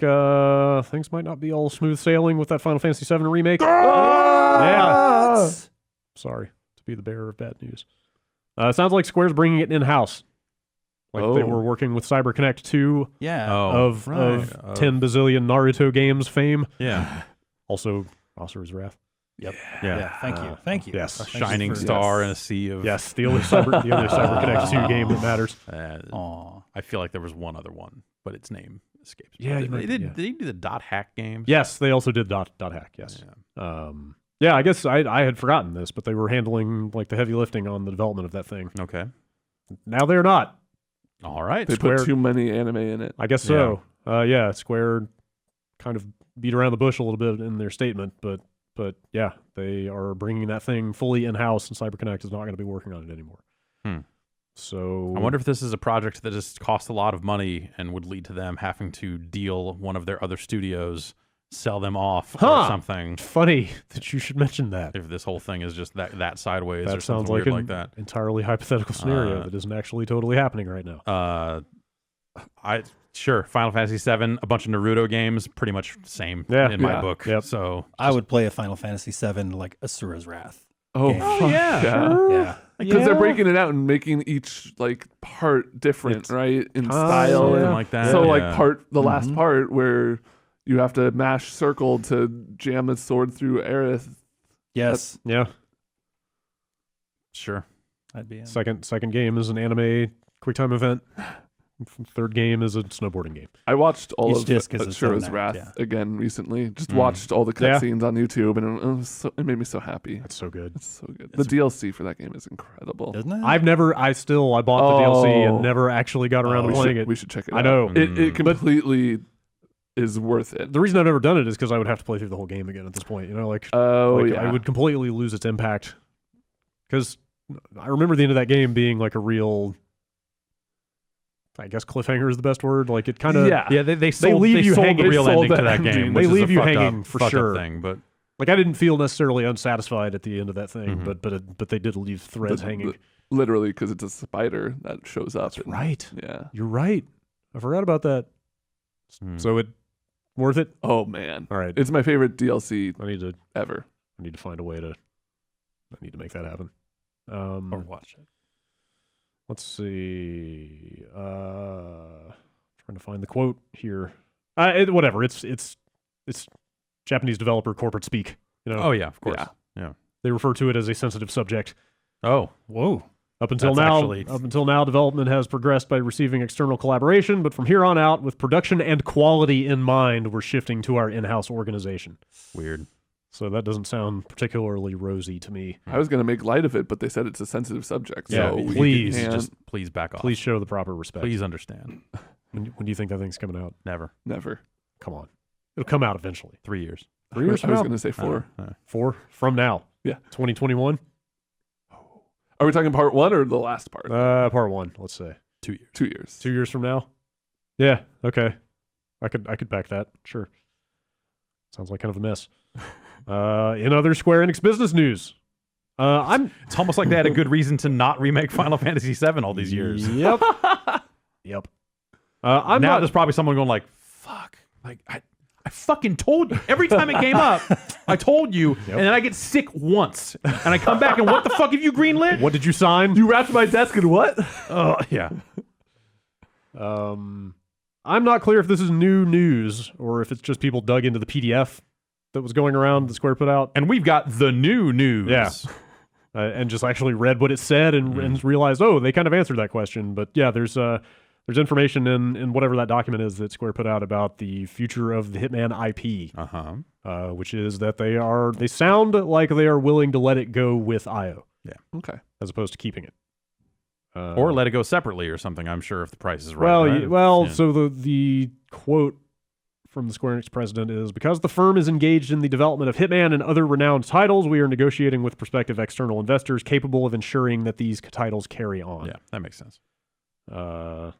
things might not be all smooth sailing with that Final Fantasy VII remake.
Ah!
Yeah. Sorry to be the bearer of bad news. Sounds like Square's bringing it in-house. Like they were working with CyberConnect 2
Yeah.
of 10 bazillion Naruto games fame.
Yeah.
Also, Asura's Wrath.
Yep.
Yeah.
Yeah. Thank you. Thank you.
Yes.
Thank you
Shining
for-
star
yes.
in a sea of.
Yes, the only CyberConnect 2 game that matters.
Aw.
I feel like there was one other one, but its name escapes me.
Yeah,
Did they do the dot hack games?
Yes, they also did dot hack. Yes.
Yeah.
Yeah, I guess I had forgotten this, but they were handling like the heavy lifting on the development of that thing.
Okay.
Now they're not.
All right.
They
Square-
put too many anime in it.
I guess so. Yeah, Square kind of beat around the bush a little bit in their statement, but yeah, they are bringing that thing fully in-house, and CyberConnect is not going to be working on it anymore. So
I wonder if this is a project that just costs a lot of money and would lead to them having to deal one of their other studios, sell them off or something.
Funny that you should mention that.
If this whole thing is just that sideways or
That
something
sounds like
weird
an
like that.
entirely hypothetical scenario that isn't actually totally happening right now.
Sure, Final Fantasy VII, a bunch of Naruto games, pretty much same in my book.
Yep.
So
I would play a Final Fantasy VII like Asura's Wrath.
Oh,
game.
fuck
yeah.
Yeah.
Because they're breaking it out and making each like part different, right? In style
something
and
like that.
So
Yeah.
like the last part where you have to mash circle to jam a sword through Aerith.
Yes.
Yeah.
Sure.
I'd be in.
Second game is an anime QuickTime event. Third game is a snowboarding game.
I watched all
Each
of
disc is its
Shura's
own
Wrath
act,
again recently. Just watched all the
Yeah.
cutscenes on YouTube, and it made me so happy.
That's so good.
It's so good. The DLC for that game is incredible.
Doesn't it?
I bought the DLC and never actually got around to
we
playing
should,
it.
we should check it
I
out.
know.
It completely is worth it.
The reason I've never done it is because I would have to play through the whole game again at this point. You know, like,
Yeah.
I would completely lose its impact. Because I remember the end of that game being like a real, I guess cliffhanger is the best word. Like it kind of,
Yeah, they sold,
leave
they
you
sold
hanging.
the real
They sold
ending to
the
that
ending.
game.
They
which is
leave
a
you
fucked
hanging
up,
for
fucked up
sure.
thing, but
like I didn't feel necessarily unsatisfied at the end of that thing, but they did leave threads hanging.
Literally, because it's a spider that shows up.
That's right.
Yeah.
You're right. I forgot about that. So it worth it.
Oh man.
All right.
It's my favorite DLC
I need to
ever.
find a way to. I need to make that happen.
or watch it.
Let's see. Trying to find the quote here. Whatever. It's Japanese developer corporate speak. You know.
oh yeah, of course.
Yeah.
They refer to it as a sensitive subject.
Oh,
Whoa.
Up until
That's
now, development has progressed by receiving external collaboration, but from here on out, with production and quality in mind, we're shifting to our in-house organization.
weird.
So that doesn't sound particularly rosy to me.
I was gonna make light of it, but they said it's a sensitive subject.
Yeah,
so
please,
can't-
Just please back off.
Please show the proper respect.
Please understand.
When do you think that thing's coming out?
Never.
Come on. It'll come out eventually.
3 years.
3 years
I
from
was
now?
going to say 4.
4 from now.
Yeah.
2021?
Are we talking part 1 or the last part?
Part 1, let's say.
2 years.
2 years.
2 years from now? Yeah, okay. I could back that. Sure. Sounds like kind of a mess. In other Square Enix business news,
It's almost like they had a good reason to not remake Final Fantasy VII all these years.
Yep. Yep.
There's probably someone going like, "Fuck!" Like I fucking told you every time it came up. I told you, and then I get sick once, and I come back and what the fuck have you greenlit?
What did you sign?
You wrapped my desk in what?
Oh yeah.
I'm not clear if this is new news or if it's just people dug into the PDF that was going around that Square put out.
And we've got the new news.
Yeah. And just actually read what it said and realized, oh, they kind of answered that question. But yeah, there's information in whatever that document is that Square put out about the future of the Hitman IP. Which is that they sound like they are willing to let it go with IO.
Yeah.
Okay.
As opposed to keeping it.
Or let it go separately or something, I'm sure, if the price is right.
So the quote from the Square Enix president is, because the firm is engaged in the development of Hitman and other renowned titles, we are negotiating with prospective external investors capable of ensuring that these titles carry on.
Yeah, that makes sense.
So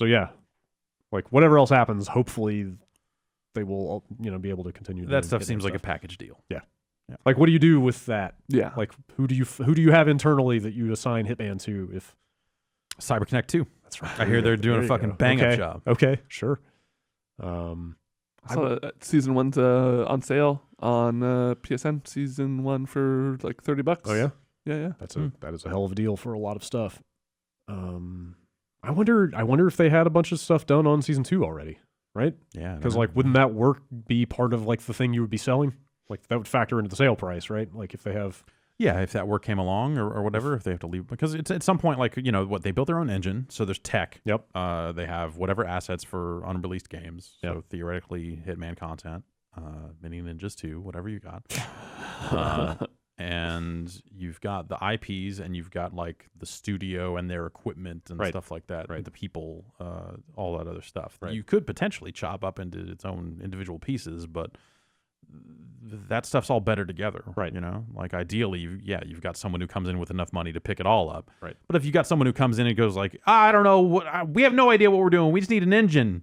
yeah, like whatever else happens, hopefully they will, be able to continue.
That stuff seems like a package deal.
Yeah. Yeah. Like, what do you do with that?
Yeah.
Like, who do you have internally that you assign Hitman to? If
CyberConnect 2.
That's right.
I hear they're doing a fucking bang-up job.
Okay, sure.
I saw season 1's on sale on PSN. Season 1 for like $30.
Oh yeah,
yeah.
That is a hell of a deal for a lot of stuff. I wonder if they had a bunch of stuff done on season 2 already, right?
Yeah,
because like, wouldn't that work be part of like the thing you would be selling? Like that would factor into the sale price, right? Like if they have.
Yeah, if that work came along or whatever, if they have to leave. Because it's at some point, like, they built their own engine, so there's tech.
Yep.
They have whatever assets for unreleased games. So theoretically, Hitman content, Mini Ninjas 2, whatever you got. And you've got the IPs and you've got, like, the studio and their equipment and stuff like that. Right. The people, all that other stuff. Right. You could potentially chop up into its own individual pieces, but that stuff's all better together, right? Like ideally, you've got someone who comes in with enough money to pick it all up, right? But if you got someone who comes in and goes like, I don't know, we have no idea what we're doing. We just need an engine.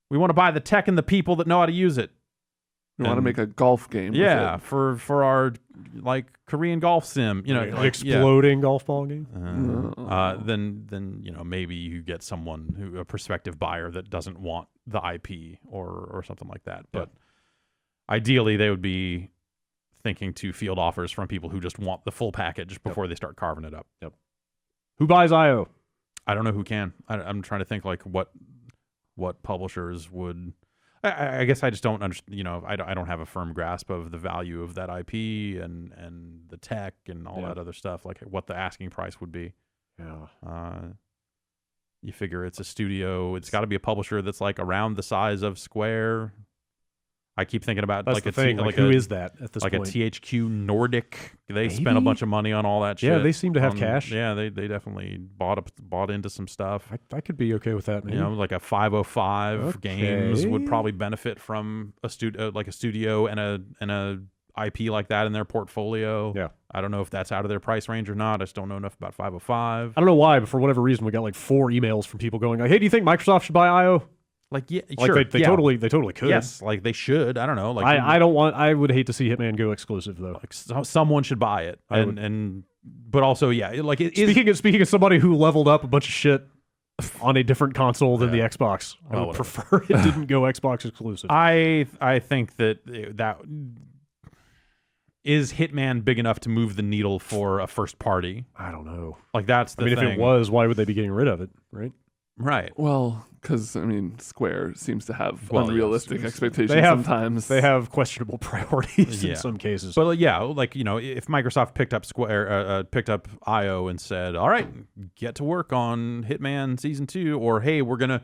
We want to buy the tech and the people that know how to use it.
We want to make a golf game.
Yeah, for our like Korean golf sim,
exploding golf ball game.
Then maybe you get someone a prospective buyer that doesn't want the IP or something like that, but. Ideally, they would be thinking to field offers from people who just want the full package before they start carving it up.
Yep. Who buys IO?
I don't know who can. I'm trying to think like what publishers would. I guess I just don't understand. I don't have a firm grasp of the value of that IP and the tech and all that other stuff. Like what the asking price would be.
Yeah.
You figure it's a studio. It's got to be a publisher that's like around the size of Square. I keep thinking about
That's
like
the thing. Like who is that at this
point?
Like
a THQ Nordic. They spent a bunch of money on all that shit.
Yeah, they seem to have cash.
Yeah, they definitely bought into some stuff.
I could be okay with that, maybe.
Like a 505 Games would probably benefit from a studio and a IP like that in their portfolio.
Yeah.
I don't know if that's out of their price range or not. I just don't know enough about 505.
I don't know why, but for whatever reason, we got like 4 emails from people going like, "Hey, do you think Microsoft should buy IO?"
Like, yeah,
like
sure.
They totally could.
Yes, like they should. I don't know. Like
I would hate to see Hitman go exclusive though.
Like someone should buy it, but also like
speaking of somebody who leveled up a bunch of shit on a different console than the Xbox, I would prefer it didn't go Xbox exclusive.
I think that is Hitman big enough to move the needle for a first party?
I don't know.
Like that's the thing.
If it was, why would they be getting rid of it? Right.
Right.
Well, because Square seems to have unrealistic expectations sometimes.
They have questionable priorities in some cases.
But if Microsoft picked up IO and said, "All right, get to work on Hitman Season 2," or "Hey, we're gonna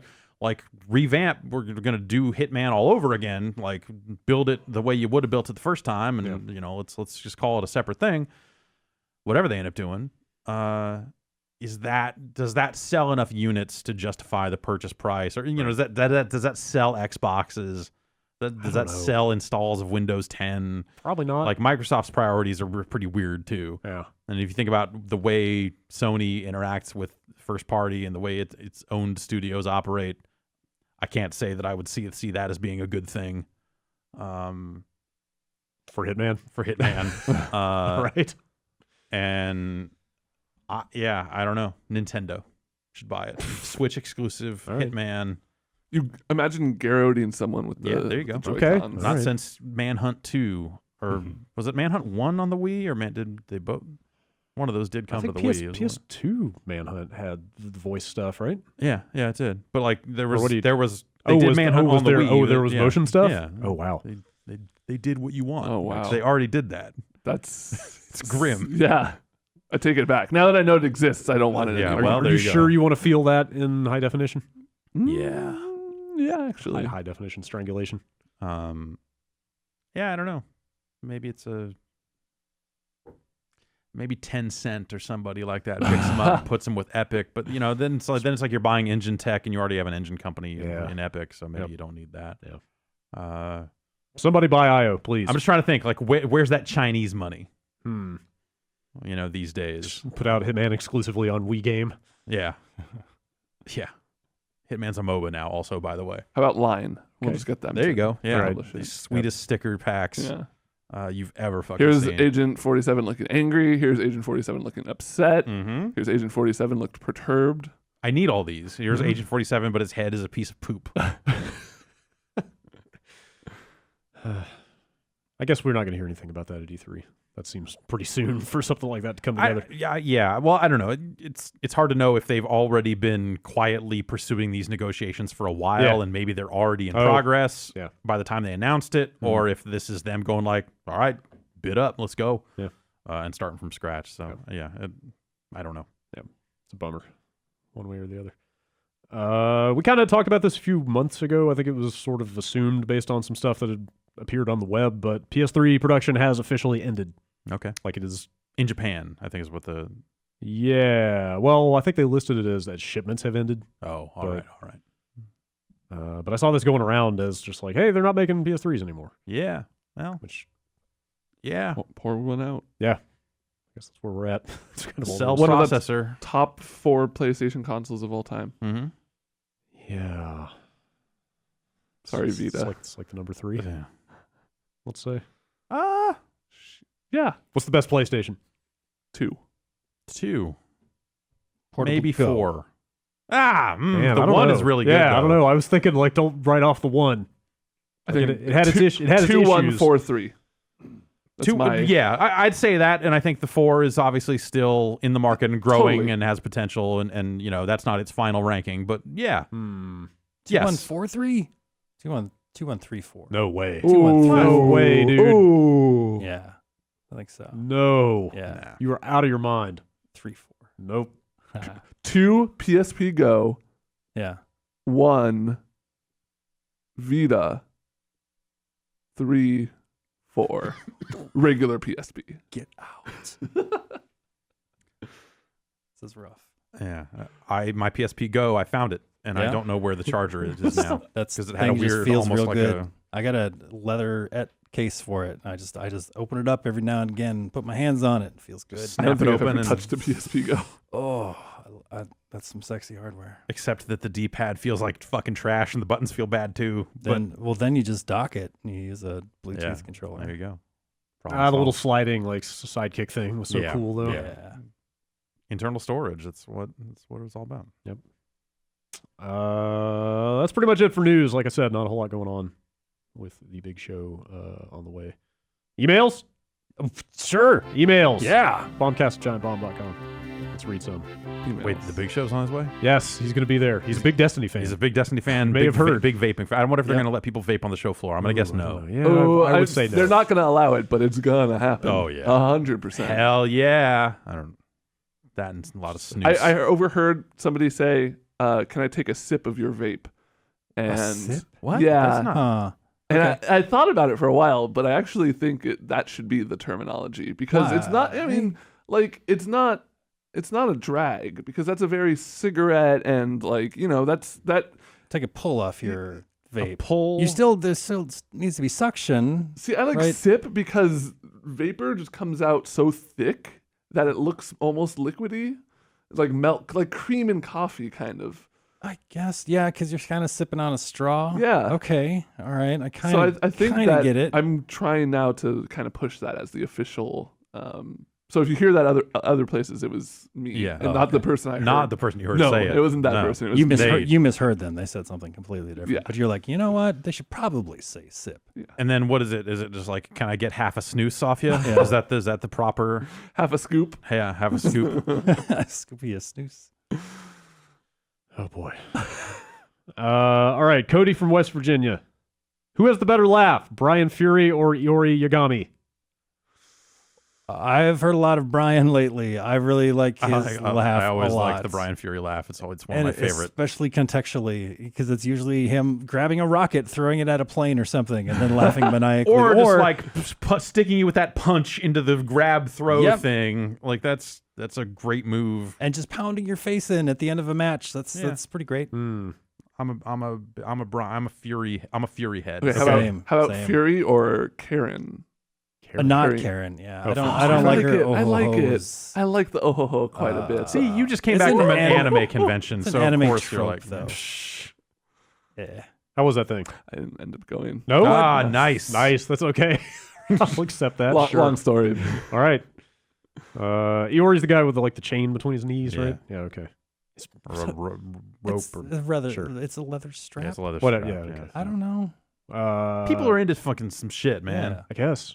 revamp. We're gonna do Hitman all over again. Like build it the way you would have built it the first time, and let's just call it a separate thing." Whatever they end up doing. does that sell enough units to justify the purchase price, or does that sell Xboxes? Does that sell installs of Windows 10?
Probably not.
Like Microsoft's priorities are pretty weird too.
Yeah.
And if you think about the way Sony interacts with first party and the way its owned studios operate, I can't say that I would see that as being a good thing.
For Hitman.
Right. And I don't know. Nintendo should buy it. Switch exclusive, right. Hitman.
You imagine garroting someone with the
there you go.
Okay.
Not since Manhunt 2 or was it Manhunt 1 on the Wii, or did they both? One of those did come to the Wii.
PS2 Manhunt had the voice stuff, right?
Yeah, it did. But like there was
Manhunt on the Wii. Oh, there was motion stuff?
Yeah.
Oh wow.
They did what you want.
Oh wow.
They already did that.
It's
grim.
Yeah. I take it back. Now that I know it exists, I don't want it anymore.
Well, are you sure you want to feel that in high definition?
Yeah.
Yeah, actually.
High definition strangulation.
Yeah, I don't know. Maybe it's maybe Tencent or somebody like that picks them up and puts them with Epic. But then it's like you're buying engine tech and you already have an engine company in Epic, so maybe you don't need that.
Yeah. Somebody buy IO, please.
I'm just trying to think, like, where's that Chinese money? These days.
Just put out Hitman exclusively on Wii Game.
Yeah. Yeah. Hitman's a MOBA now, also, by the way.
How about Line? We'll just get them.
There you go. Yeah.
Right.
The sweetest sticker packs you've ever fucking
Here's
seen.
Agent 47 looking angry. Here's Agent 47 looking upset.
Mm-hmm.
Here's Agent 47 looked perturbed.
I need all these. Here's Agent 47, but his head is a piece of poop.
I guess we're not going to hear anything about that at E3. That seems pretty soon for something like that to come together.
Yeah. Well, I don't know. It's hard to know if they've already been quietly pursuing these negotiations for a while, and maybe they're already in progress by the time they announced it, or if this is them going like, all right, bid up, let's go, and starting from scratch. So, I don't know.
Yeah, it's a bummer, one way or the other. We kind of talked about this a few months ago. I think it was sort of assumed based on some stuff that had appeared on the web, but PS3 production has officially ended.
Okay.
Like it is
in Japan, I think is what the...
Yeah. Well, I think they listed it as that shipments have ended.
Oh, all right.
But I saw this going around as just like, hey, they're not making PS3s anymore.
Yeah. Well,
Pour one out.
Yeah. I guess that's where we're at. It's kind of
Cell
one
processor.
Of the top 4 PlayStation consoles of all time.
Mm-hmm.
Yeah.
Sorry, Vita.
It's like the number 3.
Yeah.
Let's say.
Yeah.
What's the best PlayStation?
2.
Portable
Maybe
Go.
4. Man,
the
1 is really good.
Yeah,
though.
I don't know. I was thinking like don't write off the 1.
I think
it had its issue. It had its
2,
issues.
1, 4, 3. That's
2, I'd say that, and I think the 4 is obviously still in the market and growing and has potential, and that's not its final ranking, but yeah.
2,
Yes.
1, 4, 3? 2, 1, 2, 1, 3, 4.
No way.
2, 1, 3.
No way, dude.
Ooh.
Yeah, I think so.
No.
Yeah,
You are out of your mind.
3, 4.
Nope.
2 PSP Go.
Yeah.
1 Vita. 3, 4 regular PSP.
Get out. This is rough.
Yeah. My PSP Go, I found it, and I don't know where the charger is now.
That's
because it
the
had a
thing, just
weird,
feels
almost
real
like
good. I got a leather case for it. I just open it up every now and again, and put my hands on it. It feels good.
I don't
Snap it
think I've
open
ever
and
touched a PSP Go.
Oh, that's some sexy hardware.
except that the D-pad feels like fucking trash, and the buttons feel bad too.
Then you just dock it and you use a Bluetooth controller.
There you go.
The little sliding like sidekick thing was so cool though.
Yeah.
Internal storage. That's what it's all about.
Yep. That's pretty much it for news. Like I said, not a whole lot going on with the big show on the way. Emails? Sure. Emails.
Yeah.
Bombcast@giantbomb.com. Let's read some.
Emails.
Wait, the big show's on his way?
Yes, he's going to be there. He's a big Destiny fan.
He's a big Destiny fan.
May have heard.
Big vaping fan. I wonder if they're going to let people vape on the show floor. I'm going to guess no.
Yeah,
Oh,
I would say no.
They're not going to allow it, but it's going to happen.
Oh, yeah.
100%.
Hell yeah. I don't. That and a lot of snooze.
I overheard somebody say, "Can I take a sip of your vape?" And
A sip?
What?
Yeah.
That's not-
Huh.
And
Okay.
I thought about it for a while, but I actually think that should be the terminology because it's not. I mean, like it's not it's not a drag because that's a very cigarette and like, that's that.
Take a pull off your vape.
Pull.
There still needs to be suction.
See, I like
right?
sip because vapor just comes out so thick that it looks almost liquidy, like milk, like cream in coffee, kind of.
I guess, yeah, because you're kind of sipping on a straw.
Yeah.
Okay. All right. I kind of
I think that
get it.
I'm trying now to kind of push that as the official. So if you hear that other places, it was me, and not the person I heard.
Not the person you heard
no,
say it.
it wasn't that person. It was
you misheard them. They said something completely different.
Yeah.
But you're like, you know what? They should probably say sip.
Yeah.
And then what is it? Is it just like, can I get half a snooze off you? Is that the proper?
Half a scoop.
Yeah, have a scoop.
Scoopy a snooze.
Oh boy. All right, Cody from West Virginia. Who has the better laugh, Brian Fury or Iori Yagami?
I've heard a lot of Brian lately. I really like his laugh.
I always
a lot.
like the Brian Fury laugh. It's one of my favorite.
Especially contextually, because it's usually him grabbing a rocket, throwing it at a plane or something, and then laughing maniacally.
or just like sticking you with that punch into the grab throw thing. Like that's a great move.
And just pounding your face in at the end of a match. That's pretty great.
I'm a Fury head.
Okay, how about Fury or Karen?
Not Karen, yeah.
Oh,
I don't like her.
I like it. I like the oh quite a bit.
See, you just came back from an anime convention,
it's
so
an anime
of course
trope,
you're like,
though. Yeah.
How was that thing?
I didn't end up going.
No?
Nice.
That's okay. I'll accept that.
Long story.
All right. Iori's the guy with the chain between his knees, right? Yeah, okay.
rope.
It's a leather strap.
Yeah, it's a leather
Whatever,
strap.
yeah, okay.
I don't know.
People are into fucking some shit, man.
Yeah.
I guess.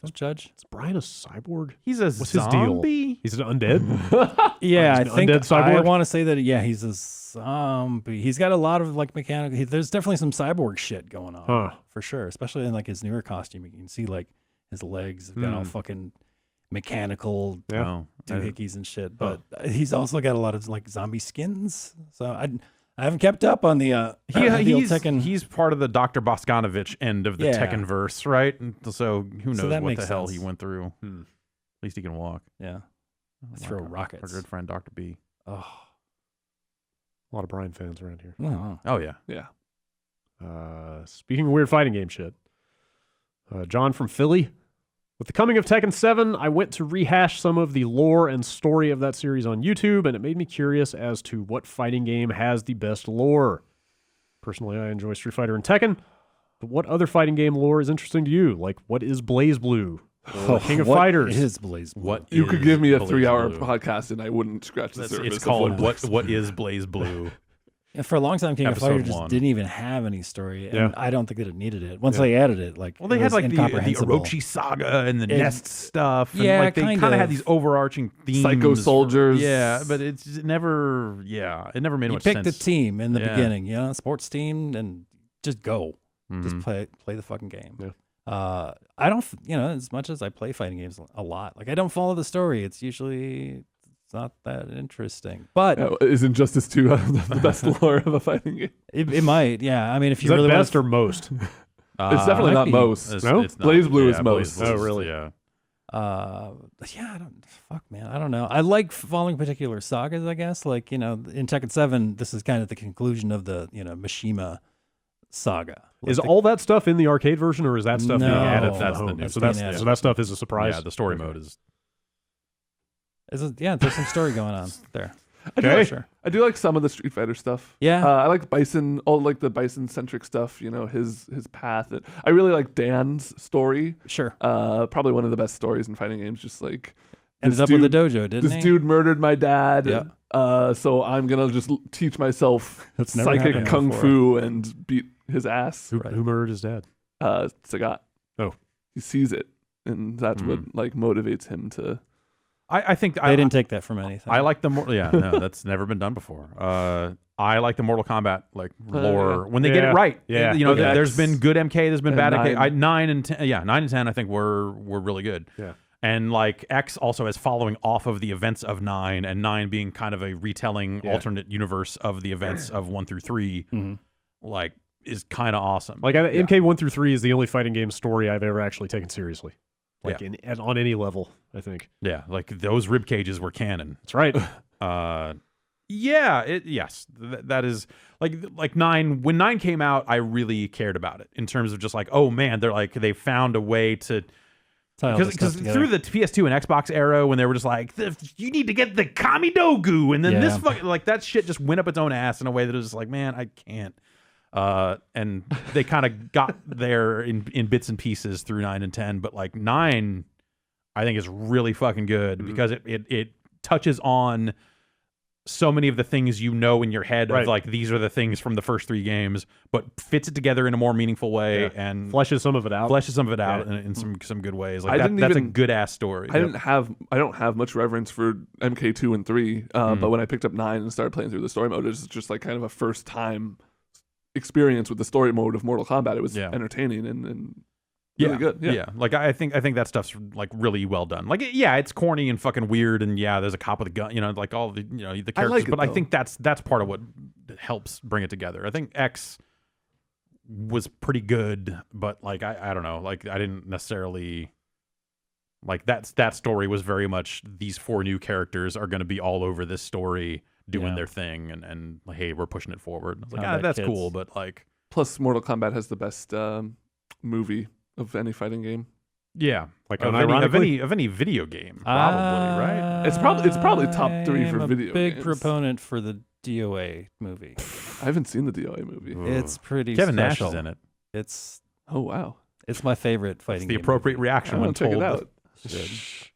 Don't judge.
Is Brian a cyborg?
He's a
What's
zombie?
his deal? He's an undead?
Yeah, I
He's an
think
undead cyborg?
I want to say that. Yeah, he's a zombie. He's got a lot of mechanical. There's definitely some cyborg shit going on for sure, especially in his newer costume. You can see his legs have got all fucking mechanical doohickeys and shit. But he's also got a lot of zombie skins. So I haven't kept up on the old Tekken.
He's part of the Dr. Boscanovich end of the Tekken verse, right? And so who knows what the hell he went through. At least he can walk.
Yeah. Throw rockets.
Our good friend Dr. B.
Oh. A lot of Brian fans around here.
Oh, yeah.
Yeah.
Speaking of weird fighting game shit, John from Philly. With the coming of Tekken 7, I went to rehash some of the lore and story of that series on YouTube, and it made me curious as to what fighting game has the best lore. Personally, I enjoy Street Fighter and Tekken, but what other fighting game lore is interesting to you? Like, what is BlazBlue? King of Fighters.
What is BlazBlue?
You could give me a 3-hour podcast and I wouldn't scratch the surface.
It's called What is BlazBlue?
Yeah, for a long time, King of Fighters just didn't even have any story, and I don't think that it needed it. Once they added it,
they had the Orochi saga and the Nest stuff. And, they kind of had these overarching themes.
Psycho Soldiers.
But it never made much sense.
You pick the team in the beginning, sports team, and just go. Just play the fucking game.
Yeah.
I don't, as much as I play fighting games a lot, I don't follow the story. It's usually not that interesting. But
isn't Justice 2 the best lore of a fighting game?
It might, yeah. I mean, if you
is
really
that best or most?
It's definitely not most.
No?
BlazBlue is most.
Oh, really?
Yeah.
I don't know. I like following particular sagas, I guess. In Tekken 7, this is kind of the conclusion of the, Mishima saga.
Is all that stuff in the arcade version, or is that stuff being added?
That's the
home?
new
So that stuff is a surprise.
Yeah, the story mode is.
There's some story going on there.
I do like some of the Street Fighter stuff.
Yeah.
I like Bison, the Bison-centric stuff, his path. I really like Dan's story.
Sure.
Probably one of the best stories in fighting games, just
ended up with the dojo, didn't he?
This dude murdered my dad. Yeah. So I'm going to just teach myself psychic kung fu and beat his ass.
Who murdered his dad?
Sagat.
Oh.
He sees it, and that's what motivates him to...
I think
they didn't take that from anything.
I like that's never been done before. I like the Mortal Kombat lore when they get it right.
Yeah,
there's been good MK, there's been bad MK. 9 and 10, 9 and 10, I think were really good.
Yeah,
and X also is following off of the events of 9, and 9 being kind of a retelling alternate universe of the events of 1 through 3. Is kind of awesome.
MK 1 through 3 is the only fighting game story I've ever actually taken seriously. like on any level, I think.
Yeah, like those rib cages were canon.
That's right.
Yes, that is like 9. When 9 came out, I really cared about it in terms of just like, oh man, they found a way to. Because through the PS2 and Xbox era, when they were just like, you need to get the Kamidogu, and then this like that shit just went up its own ass in a way that was just like, man, I can't. And they kind of got there in bits and pieces through 9 and 10, but like 9, I think is really fucking good because it touches on so many of the things in your head of like these are the things from the first 3 games, but fits it together in a more meaningful way and
fleshes some of it out.
In some good ways. Like that's a good ass story.
I don't have much reverence for MK2 and 3, but when I picked up 9 and started playing through the story mode, it's just like kind of a first time experience with the story mode of Mortal Kombat. It was entertaining and really good. Yeah.
Like I think that stuff's like really well done. Like it's corny and fucking weird, and there's a cop with a gun, like all the the characters. But I think that's part of what helps bring it together. I think X was pretty good, but like I don't know, like I didn't necessarily like that story was very much these 4 new characters are going to be all over this story doing their thing, and hey, we're pushing it forward. I was like, that's cool, but like
plus Mortal Kombat has the best movie of any fighting game.
Yeah, like of any video game, probably, right?
It's probably top 3 for video games.
Big proponent for the DOA movie.
I haven't seen the DOA movie.
It's pretty
Kevin
special.
Nash is in it.
It's
wow.
It's my favorite fighting game.
The appropriate reaction when told.
Check it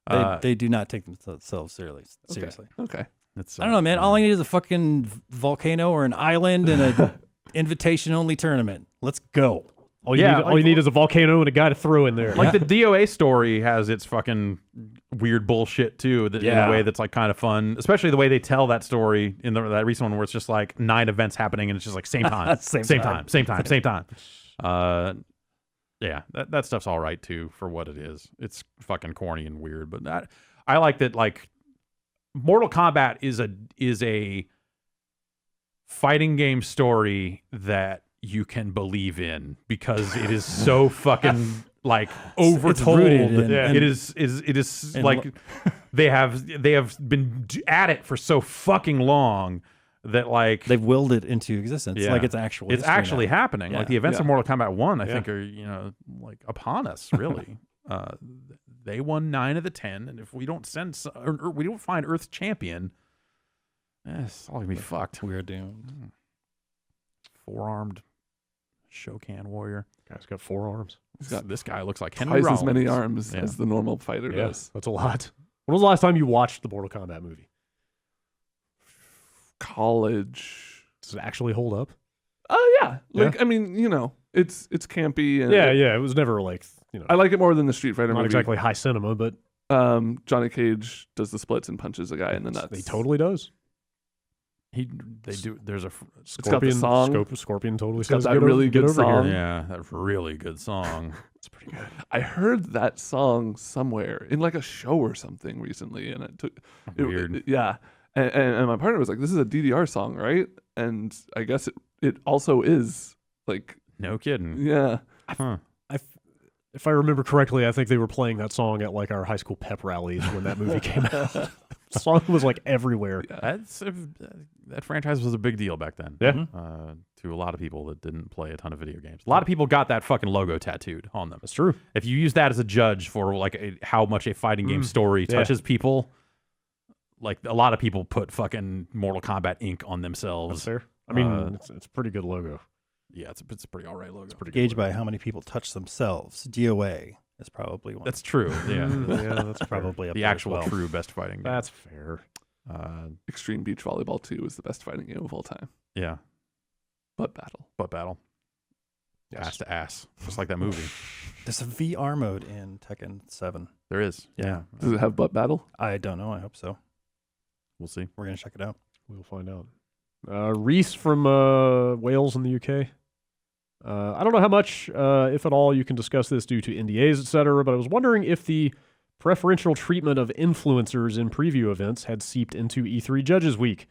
out. They do not take themselves seriously.
Okay.
I don't know, man. All I need is a fucking volcano or an island and an invitation-only tournament. Let's go.
All you need is a volcano and a guy to throw in there.
Like the DOA story has its fucking weird bullshit too, in a way that's like kind of fun. Especially the way they tell that story in that recent one, where it's just like 9 events happening and it's just like same time, same time. That stuff's all right too for what it is. It's fucking corny and weird, but I like that. Like Mortal Kombat is a fighting game story that you can believe in because it is so fucking like overtold. It is like they have been at it for so fucking long that like
they've willed it into existence. Like it's actually
happening. Like the events of Mortal Kombat 1, I think are like upon us really. They won 9 of the 10, and if we don't we don't find Earth's champion, it's all gonna be fucked.
We're doomed.
4-armed Shokan warrior.
Guy's got 4 arms.
This guy looks like Henry
twice
Rollins.
as many arms as the normal fighter does.
That's a lot. When was the last time you watched the Mortal Kombat movie?
College.
Does it actually hold up?
Oh yeah. Like I mean, it's campy and
it was never like
I like it more than the Street Fighter movie.
Not exactly high cinema, but
Johnny Cage does the splits and punches a guy in the nuts.
He totally does.
They do. There's a
Scorpion
song.
Scorpion totally
got
says,
that really good song.
Here.
Yeah, that really good song.
It's pretty good.
I heard that song somewhere in like a show or something recently, and it took
weird.
And my partner was like, "This is a DDR song, right?" And I guess it also is. Like,
no kidding.
Yeah.
Huh.
If I remember correctly, I think they were playing that song at like our high school pep rallies when that movie came out. The song was like everywhere.
Yeah. That franchise was a big deal back then.
Yeah.
To a lot of people that didn't play a ton of video games. A lot of people got that fucking logo tattooed on them.
That's true.
If you use that as a judge for like how much a fighting game story touches people, like a lot of people put fucking Mortal Kombat Inc. on themselves.
That's fair. I mean, it's a pretty good logo.
Yeah, it's a pretty all right logo. It's
pretty gauged by how many people touch themselves. DOA is probably one.
That's true. Yeah,
that's
probably
the actual true best fighting game.
That's fair.
Extreme Beach Volleyball 2 is the best fighting game of all time.
Yeah.
Butt battle.
Yes. Ass to ass. Just like that movie.
There's a VR mode in Tekken 7.
There is. Yeah.
Does it have butt battle?
I don't know. I hope so.
We'll see.
We're going to check it out.
We'll find out. Reese from Wales in the UK. I don't know how much, if at all, you can discuss this due to NDAs, etc., but I was wondering if the preferential treatment of influencers in preview events had seeped into E3 Judges Week.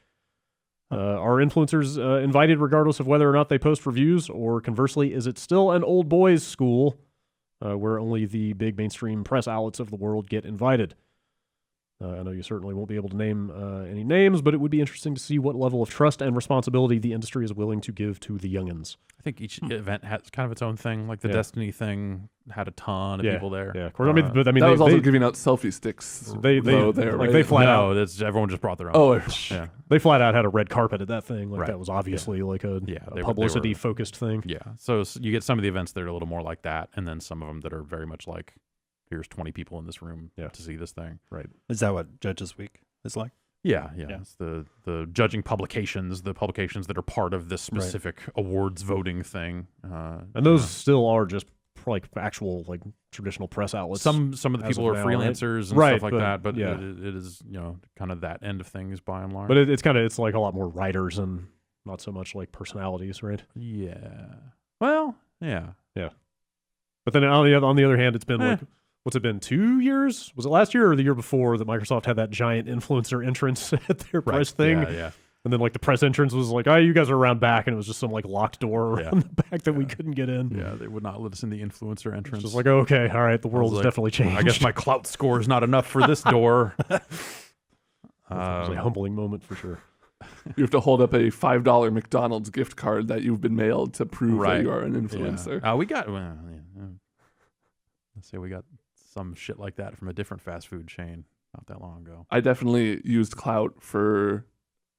Are influencers invited regardless of whether or not they post reviews, or conversely, is it still an old boys' school where only the big mainstream press outlets of the world get invited. I know you certainly won't be able to name any names, but it would be interesting to see what level of trust and responsibility the industry is willing to give to the youngins.
I think each event has kind of its own thing. Like the Destiny thing had a ton of people there.
Yeah, of course. But
that was also giving out selfie sticks.
They flat out.
Everyone just brought their own.
Oh,
yeah.
They flat out had a red carpet at that thing. Like that was obviously like a publicity focused thing.
Yeah. So you get some of the events that are a little more like that, and then some of them that are very much like, here's 20 people in this room to see this thing.
Right.
Is that what Judges Week is like?
Yeah. It's the judging publications, the publications that are part of this specific awards voting thing.
And those still are just like actual like traditional press outlets.
Some of the people are freelancers and stuff like that, but it is kind of that end of things by and large.
But it's like a lot more writers and not so much like personalities, right?
Yeah. Well, yeah.
But then on the other hand, it's been like, what's it been, 2 years? Was it last year or the year before that Microsoft had that giant influencer entrance at their press thing?
Yeah.
And then like the press entrance was like, oh, you guys are around back, and it was just some like locked door around the back that we couldn't get in.
Yeah, they would not let us in the influencer entrance.
It's just like, okay, all right, the world has definitely changed.
I guess my clout score is not enough for this door.
That's a humbling moment for sure.
You have to hold up a $5 McDonald's gift card that you've been mailed to prove that you are an influencer.
Yeah. We got, let's say we got some shit like that from a different fast food chain not that long ago.
I definitely used clout for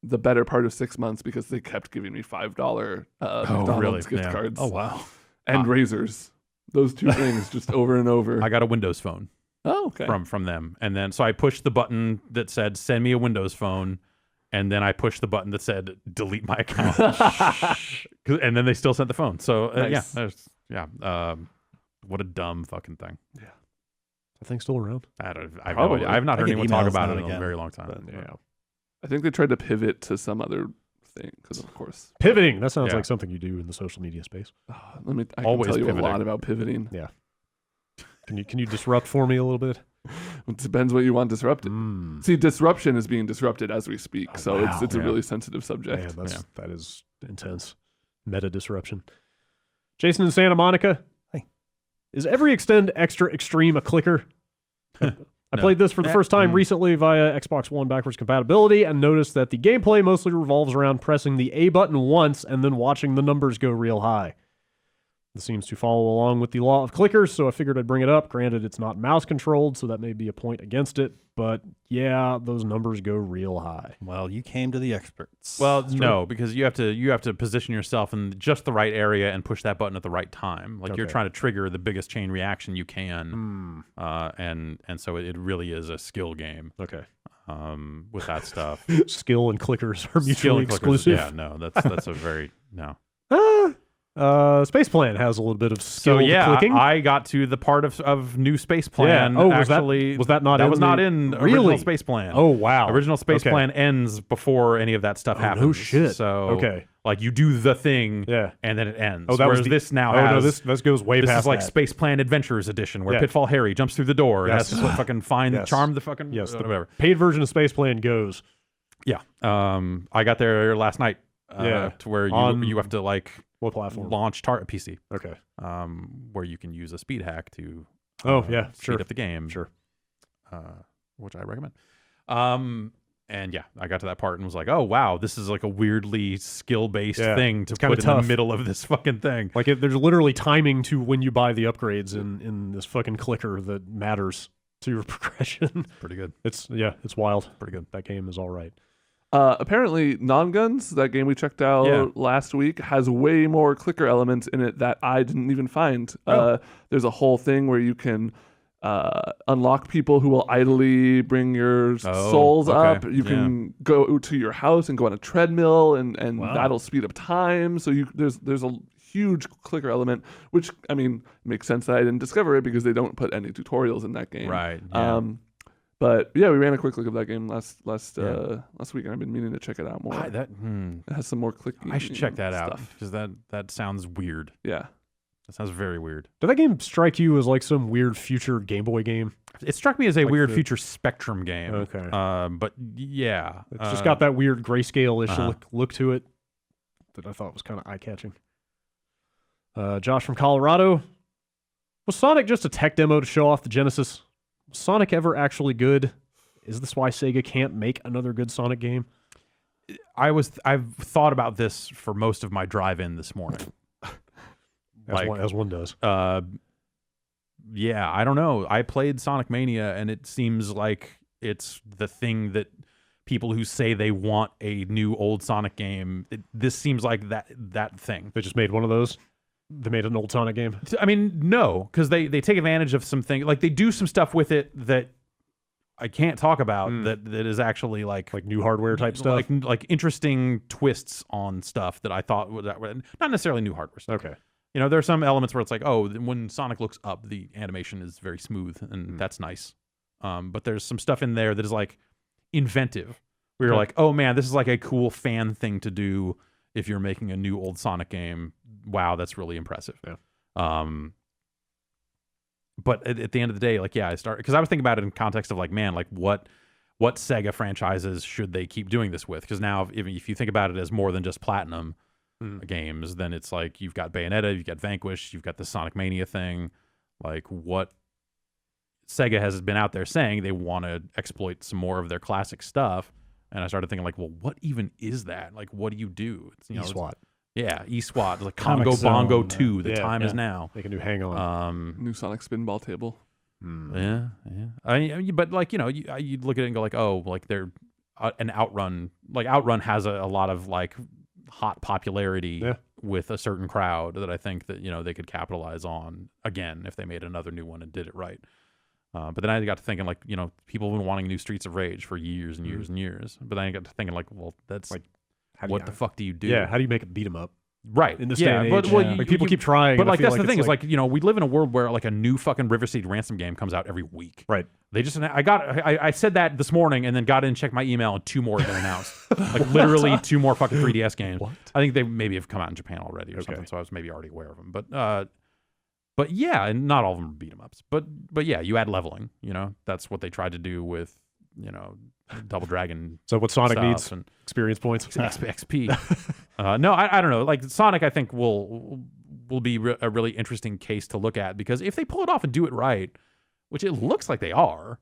the better part of 6 months because they kept giving me $5 McDonald's gift cards.
Oh, wow.
And razors. Those two things just over and over.
I got a Windows phone.
Oh, okay.
From them. And then, so I pushed the button that said, send me a Windows phone. And then I pushed the button that said, delete my account. And then they still sent the phone. So,
nice.
What a dumb fucking thing.
Yeah.
That thing's still around?
I've not heard anyone talk about it in a very long time.
But, yeah.
I think they tried to pivot to some other thing because, of course,
pivoting. That sounds like something you do in the social media space.
I can tell you a lot about pivoting.
Yeah. Can you disrupt for me a little bit?
It depends what you want disrupted. See, disruption is being disrupted as we speak, it's a really sensitive subject.
Man, that is intense. Meta disruption. Jason in Santa Monica.
Hey.
Is every Extend Extra Extreme a clicker? I played this for the first time recently via Xbox One backwards compatibility and noticed that the gameplay mostly revolves around pressing the A button once and then watching the numbers go real high. This seems to follow along with the law of clickers, so I figured I'd bring it up. Granted, it's not mouse controlled, so that may be a point against it, but yeah, those numbers go real high.
Well, you came to the experts.
Well, no, because you have to position yourself in just the right area and push that button at the right time. Like you're trying to trigger the biggest chain reaction you can, and so it really is a skill game.
Okay.
With that stuff,
skill and clickers are mutually exclusive.
Yeah, no, that's a very no.
Space Plan has a little bit of skill clicking.
I got to the part of new Space Plan.
Yeah. Oh,
actually,
was that not in
original Space Plan?
Oh, wow.
Original Space Plan ends before any of that stuff happens.
No shit.
So like you do the thing, and then it ends.
Oh, that
Whereas
was
this now has
this goes way past.
This is like
that.
Space Plan Adventures Edition, where Pitfall Harry jumps through the door and has to fucking charm the fucking whatever.
Paid version of Space Plan goes.
Yeah. I got there last night. To where you have to like.
What platform?
Launch PC.
Okay.
Where you can use a speed hack to speed up the game.
Sure.
Which I recommend. And yeah, I got to that part and was like, oh wow, this is like a weirdly skill-based thing to put in the middle of this fucking thing.
Like there's literally timing to when you buy the upgrades in this fucking clicker that matters to your progression.
Pretty good.
It's wild.
Pretty good.
That game is all right.
Apparently, Non-Guns, that game we checked out last week, has way more clicker elements in it that I didn't even find. There's a whole thing where you can unlock people who will idly bring your souls up. You can go to your house and go on a treadmill, and that'll speed up time. So there's a huge clicker element, which, I mean, makes sense that I didn't discover it because they don't put any tutorials in that game.
Right. Yeah.
But yeah, we ran a quick look at that game last week, and I've been meaning to check it out more.
It
has some more clicking.
I should check that out because that sounds weird.
Yeah,
that sounds very weird.
Did that game strike you as like some weird future Game Boy game?
It struck me as a weird future Spectrum game.
Okay,
but yeah,
it's just got that weird grayscale-ish look to it that I thought was kind of eye-catching. Josh from Colorado. Was Sonic just a tech demo to show off the Genesis? Was Sonic ever actually good? Is this why Sega can't make another good Sonic game?
I've thought about this for most of my drive-in this morning.
As one does.
Yeah, I don't know. I played Sonic Mania, and it seems like it's the thing that people who say they want a new old Sonic game, this seems like that thing.
They just made one of those? They made an old Sonic game?
I mean, no, because they take advantage of some things. Like, they do some stuff with it that I can't talk about that is actually like
new hardware type stuff?
Like interesting twists on stuff that I thought was not necessarily new hardware stuff.
Okay.
You know, there are some elements where it's like, oh, when Sonic looks up, the animation is very smooth, and that's nice. But there's some stuff in there that is like inventive. Where you're like, oh man, this is like a cool fan thing to do if you're making a new old Sonic game. Wow, that's really impressive.
Yeah.
But at the end of the day, like, yeah, because I was thinking about it in context of like, man, like what Sega franchises should they keep doing this with? Because now, if you think about it as more than just Platinum games, then it's like you've got Bayonetta, you've got Vanquish, you've got the Sonic Mania thing. Like, what Sega has been out there saying they want to exploit some more of their classic stuff. And I started thinking, like, well, what even is that? Like, what do you do? It's,
eSWAT.
Yeah, eSWAT. Like Congo Bongo 2. The time is now.
Make a new Hang On.
New Sonic Spinball Table.
Yeah. But like, you look at it and go like, oh, like they're an Outrun. Like Outrun has a lot of like hot popularity with a certain crowd that I think that they could capitalize on again if they made another new one and did it right. But then I got to thinking, like, people have been wanting new Streets of Rage for years and years and years. But then I got to thinking, like, well, that's like, what the fuck do you do?
Yeah, how do you make a beat 'em up?
Right.
In this day and age. Like, people keep trying.
But like, that's the thing is like, we live in a world where like a new fucking River City Ransom game comes out every week.
Right.
They just, I said that this morning and then got in and checked my email and 2 more have been announced. Like literally 2 more fucking 3DS games.
What?
I think they maybe have come out in Japan already or something. So I was maybe already aware of them. But yeah, and not all of them are beat 'em ups. But yeah, you add leveling. That's what they tried to do with Double Dragon.
So what Sonic needs? And experience points.
XP. No, I don't know. Like Sonic, I think will be a really interesting case to look at because if they pull it off and do it right, which it looks like they are,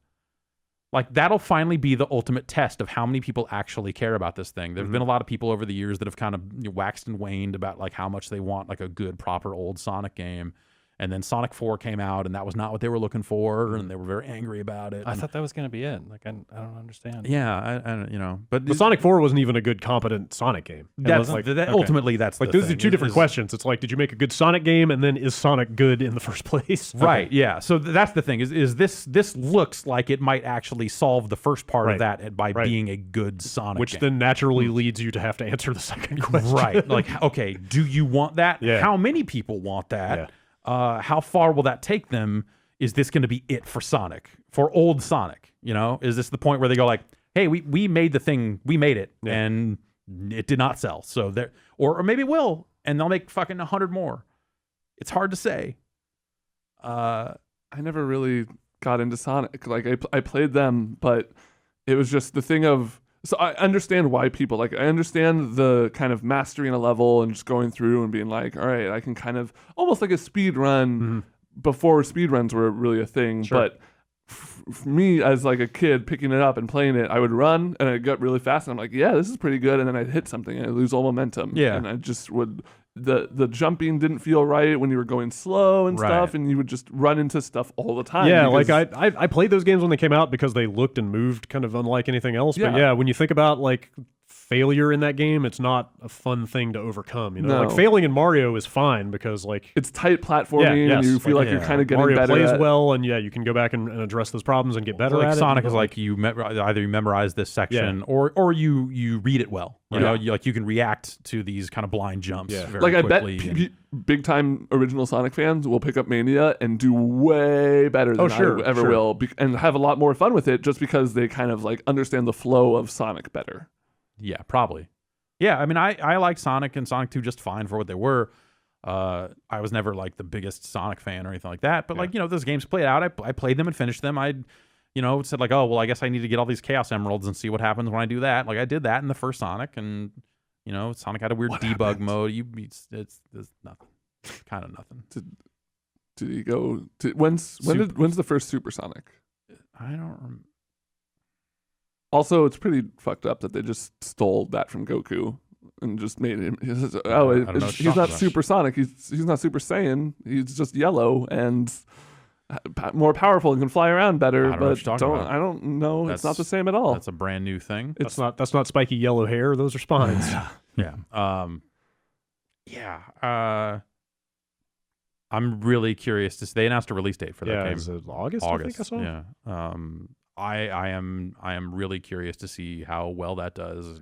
like that'll finally be the ultimate test of how many people actually care about this thing. There've been a lot of people over the years that have kind of waxed and waned about like how much they want like a good, proper old Sonic game. And then Sonic 4 came out, and that was not what they were looking for, and they were very angry about it.
I thought that was going to be it. Like, I don't understand.
Yeah, I don't, but
Sonic 4 wasn't even a good, competent Sonic game.
That's like ultimately that's
like
the
those
thing.
are 2 different questions. It's like, did you make a good Sonic game, and then is Sonic good in the first place?
Right. Okay. Yeah. So that's the thing. Is this looks like it might actually solve the first part of that by being a good Sonic,
which
game.
Then naturally leads you to have to answer the second question.
Right. Like, okay, do you want that?
Yeah.
How many people want that?
Yeah.
How far will that take them? Is this going to be it for Sonic, for old Sonic? Is this the point where they go like, hey, we made the thing, we made it, and it did not sell. So there, or maybe it will, and they'll make fucking 100 more. It's hard to say.
I never really got into Sonic. Like I played them, but it was just the thing of. So I understand why people I understand the kind of mastering a level and just going through and being like, all right, I can kind of almost like a speed run before speed runs were really a thing.
Sure.
But for me as like a kid picking it up and playing it, I would run and I'd get really fast and I'm like, yeah, this is pretty good. And then I'd hit something and I'd lose all momentum.
Yeah.
And I just would, the jumping didn't feel right when you were going slow and stuff, and you would just run into stuff all the time.
Yeah, like I played those games when they came out because they looked and moved kind of unlike anything else. But yeah, when you think about like failure in that game, it's not a fun thing to overcome. Like failing in Mario is fine because like
it's tight platforming and you feel like you're kind of getting
Mario
better.
Mario plays well, and you can go back and address those problems and get better at it.
Sonic is like either you memorize this section or you read it well. You can react to these kind of blind jumps.
Yeah.
Very
like
quickly
I bet big time original Sonic fans will pick up Mania and do way better than I ever will, and have a lot more fun with it just because they kind of like understand the flow of Sonic better.
Yeah, probably. Yeah, I mean, I like Sonic and Sonic 2 just fine for what they were. I was never like the biggest Sonic fan or anything like that, but like those games played out. I played them and finished them. I said like, oh well, I guess I need to get all these Chaos Emeralds and see what happens when I do that. Like I did that in the first Sonic, and Sonic had a weird debug mode. It's nothing, kind of nothing.
Did he go to when's the first Supersonic?
I don't remember.
Also, it's pretty fucked up that they just stole that from Goku and just made him. He's not supersonic. He's not Super Saiyan. He's just yellow and more powerful and can fly around better. I don't know. It's not the same at all.
That's a brand new thing.
That's not spiky yellow hair. Those are spines.
Yeah. I'm really curious to see. They announced a release date for that game.
Is it August? I think I saw.
Yeah. I am really curious to see how well that does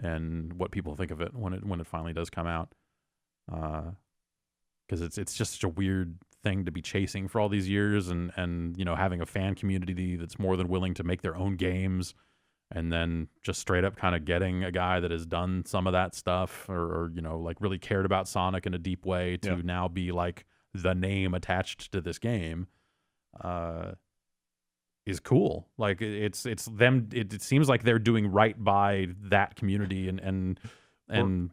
and what people think of it when it finally does come out. Because it's just such a weird thing to be chasing for all these years, and having a fan community that's more than willing to make their own games, and then just straight up kind of getting a guy that has done some of that stuff or like really cared about Sonic in a deep way to now be like the name attached to this game is cool. Like it's them. It seems like they're doing right by that community and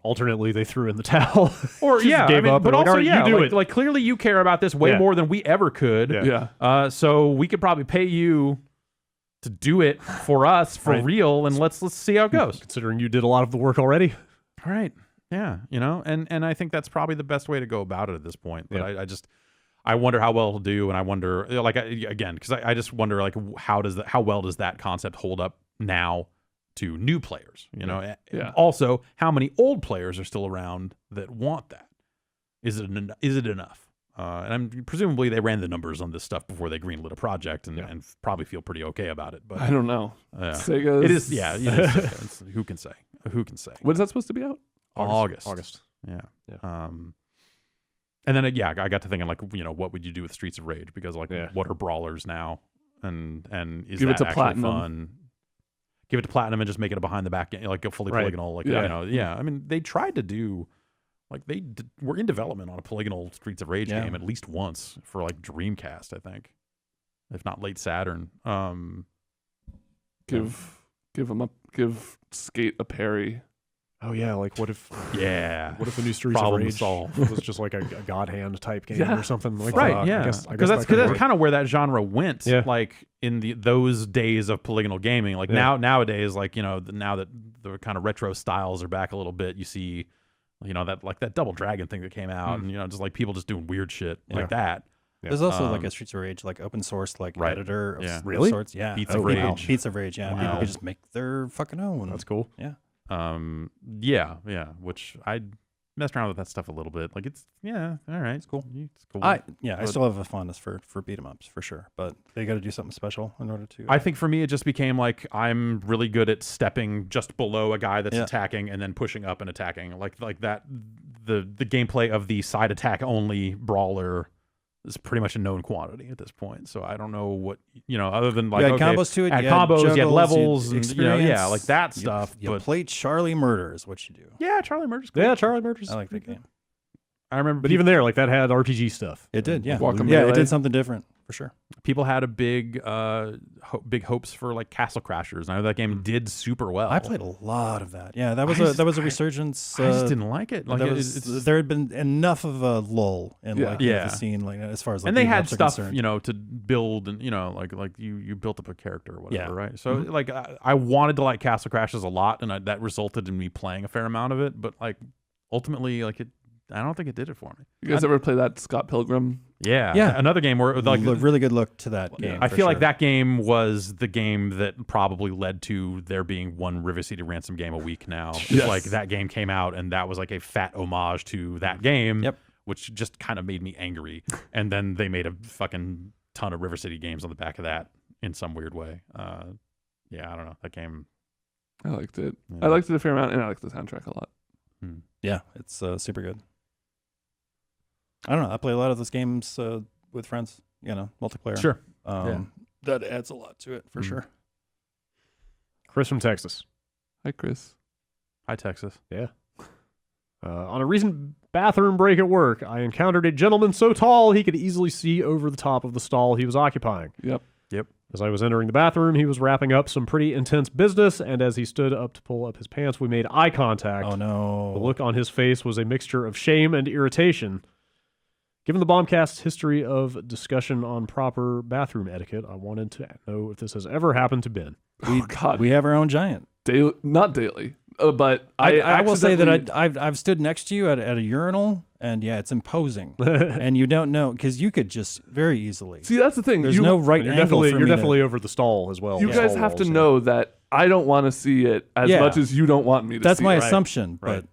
alternately they threw in the towel
or
gave up.
But also,
you do it.
Like clearly you care about this way more than we ever could. So we could probably pay you to do it for us for real, and let's see how it goes.
Considering you did a lot of the work already.
All right. Yeah. And I think that's probably the best way to go about it at this point. But I wonder how well it'll do, and I wonder, like, again, because I just wonder, like, how well does that concept hold up now to new players? Also, how many old players are still around that want that? Is it enough? And presumably they ran the numbers on this stuff before they greenlit a project and probably feel pretty okay about it. But
I don't know. Sega.
It is. Yeah. Sega. Who can say?
When is that supposed to be out?
August. Yeah. And then I got to thinking, like, what would you do with Streets of Rage? Because what are brawlers now? And is that actually
Platinum.
fun? Give it to Platinum and just make it a behind the back game, like a fully polygonal. I mean, they tried to do. Like we're in development on a polygonal Streets of Rage game at least once for like Dreamcast, I think, if not late Saturn.
Give Skate a parry.
Oh yeah, like what if a new Streets
Problem
of Rage
solved.
was just like a God Hand type game or something like
right?
that?
Yeah, because that's kind of where that genre went.
Yeah.
Like in those days of polygonal gaming. Like nowadays, like now that the kind of retro styles are back a little bit, you see. That Double Dragon thing that came out, and just like people just doing weird shit like that.
Yeah. There's also like a Streets of Rage, like open source, like editor of sorts. Yeah,
Beats of Rage.
Beats of Rage. Yeah, people can just make their fucking own.
That's cool.
Yeah.
Which I messed around with that stuff a little bit. Like it's all right. It's cool. It's cool.
I still have a fondness for beat 'em ups for sure, but they got to do something special in order to.
I think for me it just became like I'm really good at stepping just below a guy that's attacking and then pushing up and attacking. Like that. The gameplay of the side attack only brawler is pretty much a known quantity at this point. So I don't know what other than like
combos to it.
Add combos, you had levels, and like that stuff.
You
but
play Charlie Murder is what you do.
Yeah, Charlie Murder's cool.
Yeah, Charlie Murder's.
I like that game.
I remember,
but even there, like that had RPG stuff.
It did, yeah.
Guacamelee.
It did something different for sure.
People had a big hopes for like Castle Crashers. I know that game did super well.
I played a lot of that. Yeah, that was a resurgence.
I just didn't like it. Like
there had been enough of a lull in the scene, like as far as like,
and they had stuff
concerned.
to build and like you built up a character or whatever, right? So like I wanted to like Castle Crashers a lot, and that resulted in me playing a fair amount of it. But like ultimately, like I don't think it did it for me.
You guys ever play that Scott Pilgrim?
Yeah. Another game where like
really good look to that game.
I feel like that game was the game that probably led to there being one River City Ransom game a week now.
Yes.
Like that game came out and that was like a fat homage to that game, which just kind of made me angry. And then they made a fucking ton of River City games on the back of that in some weird way. I don't know. That game.
I liked it.
Yeah.
I liked it a fair amount, and I liked the soundtrack a lot.
Yeah, it's super good. I don't know. I play a lot of those games with friends, multiplayer.
Sure.
That adds a lot to it for sure.
Chris from Texas.
Hi, Chris.
Hi, Texas.
Yeah. On a recent bathroom break at work, I encountered a gentleman so tall he could easily see over the top of the stall he was occupying.
Yep.
As I was entering the bathroom, he was wrapping up some pretty intense business, and as he stood up to pull up his pants, we made eye contact.
Oh, no.
The look on his face was a mixture of shame and irritation. Given the Bombcast's history of discussion on proper bathroom etiquette, I wanted to know if this has ever happened to Ben.
We have our own giant.
Daily, not daily, but
I will say that I've stood next to you at a urinal, and yeah, it's imposing, and you don't know because you could just very easily.
See, that's the thing.
There's no right angle.
You're definitely over the stall as well.
You guys have to know that I don't want to see it as much as you don't want me to.
That's
see
my
it.
assumption, but.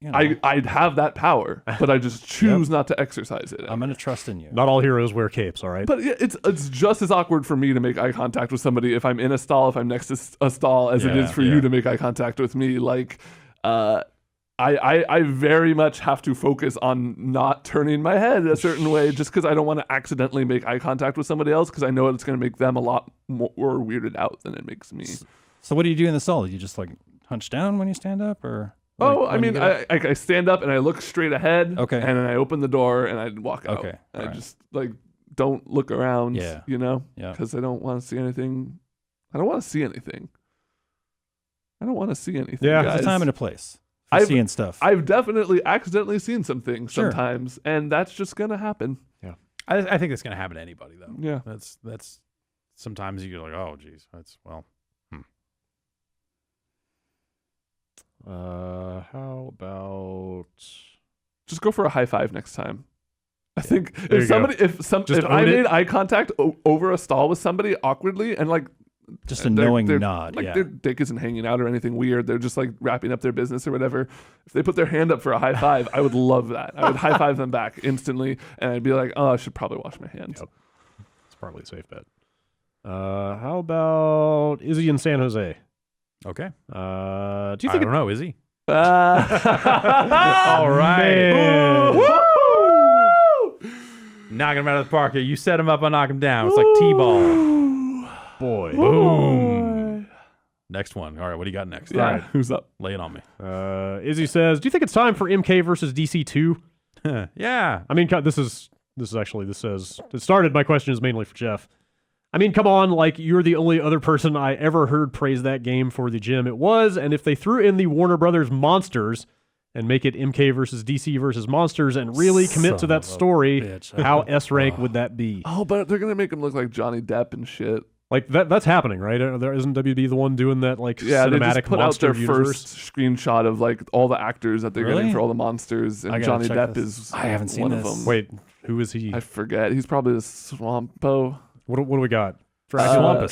You know.
I'd have that power, but I just choose not to exercise it.
I'm going to trust in you.
Not all heroes wear capes, all right?
But it's just as awkward for me to make eye contact with somebody if I'm in a stall, if I'm next to a stall, as it is for you to make eye contact with me. Like, I very much have to focus on not turning my head a certain way just because I don't want to accidentally make eye contact with somebody else because I know it's going to make them a lot more weirded out than it makes me.
So what do you do in the stall? Do you just like hunch down when you stand up or...
Oh, I mean, I stand up and I look straight ahead.
Okay.
And then I open the door and I walk out.
Okay.
And I just like don't look around.
Yeah.
You know.
Yeah.
Because I don't want to see anything. I don't want to see anything.
Yeah.
Guys.
There's a time and a place for seeing stuff.
I've definitely accidentally seen some things
Sure.
sometimes, and that's just gonna happen.
Yeah.
I think it's going to happen to anybody, though.
Yeah.
That's sometimes you're like, oh, geez, that's, well.
How about
Just go for a high five next time. I think
There you go.
if I made eye contact over a stall with somebody awkwardly and like
just a knowing nod.
like
Yeah.
their dick isn't hanging out or anything weird, they're just like wrapping up their business or whatever. If they put their hand up for a high five, I would love that. I would high five them back instantly, and I'd be like, oh, I should probably wash my hands.
Yep. It's probably a safe bet. How about Izzy in San Jose?
Okay.
Do you
I
think
don't know, is he?
All
right.
Woo!
Knocking him out of the park here. You set him up, I knock him down. It's like T-ball.
Boy.
Boom. Next one. All right, what do you got next?
Yeah,
All right,
who's up?
lay it on me.
Izzy says, do you think it's time for MK versus DC2?
Yeah.
I mean, this says, it started, my question is mainly for Jeff. I mean, come on, like, you're the only other person I ever heard praise that game for the gem it was, and if they threw in the Warner Brothers monsters and make it MK versus DC versus monsters and really commit to that story, how S-rank would that be?
Oh, but they're gonna make him look like Johnny Depp and shit.
Like, that's happening, right? Isn't WB the one doing that, like,
Yeah, they
cinematic
just put out
monster
their
universe?
first screenshot of like all the actors that they're
Really?
getting for all the monsters, and
I gotta
Johnny
check
Depp
this.
is
I haven't seen
one
this.
of them.
Wait, who is he?
I forget. He's probably the Swampo.
What do we got? Dracula,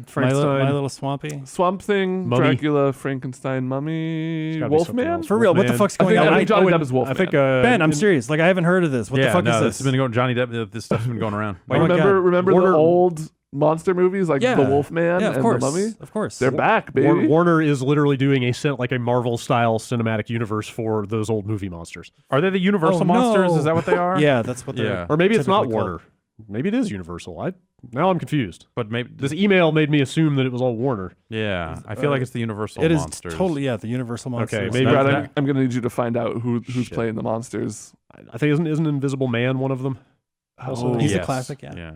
Frankenstein.
My little swampy.
Swamp Thing,
Mummy.
Dracula, Frankenstein, Mummy,
It's gotta be something
Wolfman.
else.
For real, what the
Wolfman.
fuck's
I
going
think,
on?
I think Johnny Depp is Wolfman.
I think
Ben, I'm serious. Like, I haven't heard of this. What the fuck is
this
this?
has been going. Johnny Depp. This stuff's been going around.
Oh my God.
remember
Warner-
the old monster movies like
Yeah.
the Wolfman
Yeah, of
and
course.
the Mummy?
Of course.
They're back, baby.
Warner is literally doing a Marvel style cinematic universe for those old movie monsters.
Are they the Universal
Oh,
monsters?
no.
Is that what they are?
Yeah, that's what they're.
Yeah.
Or maybe it's not
typically called.
Warner. Maybe it is Universal. Now I'm confused.
But maybe
This email made me assume that it was all Warner.
Yeah, I feel like it's the Universal
It is
monsters.
totally, yeah, the Universal monsters.
Okay, maybe
Brad,
that-
I'm gonna need you to find out who's
Shit.
playing the monsters.
I think isn't Invisible Man one of the Also,
He's a
Yes.
classic, yeah.
Yeah.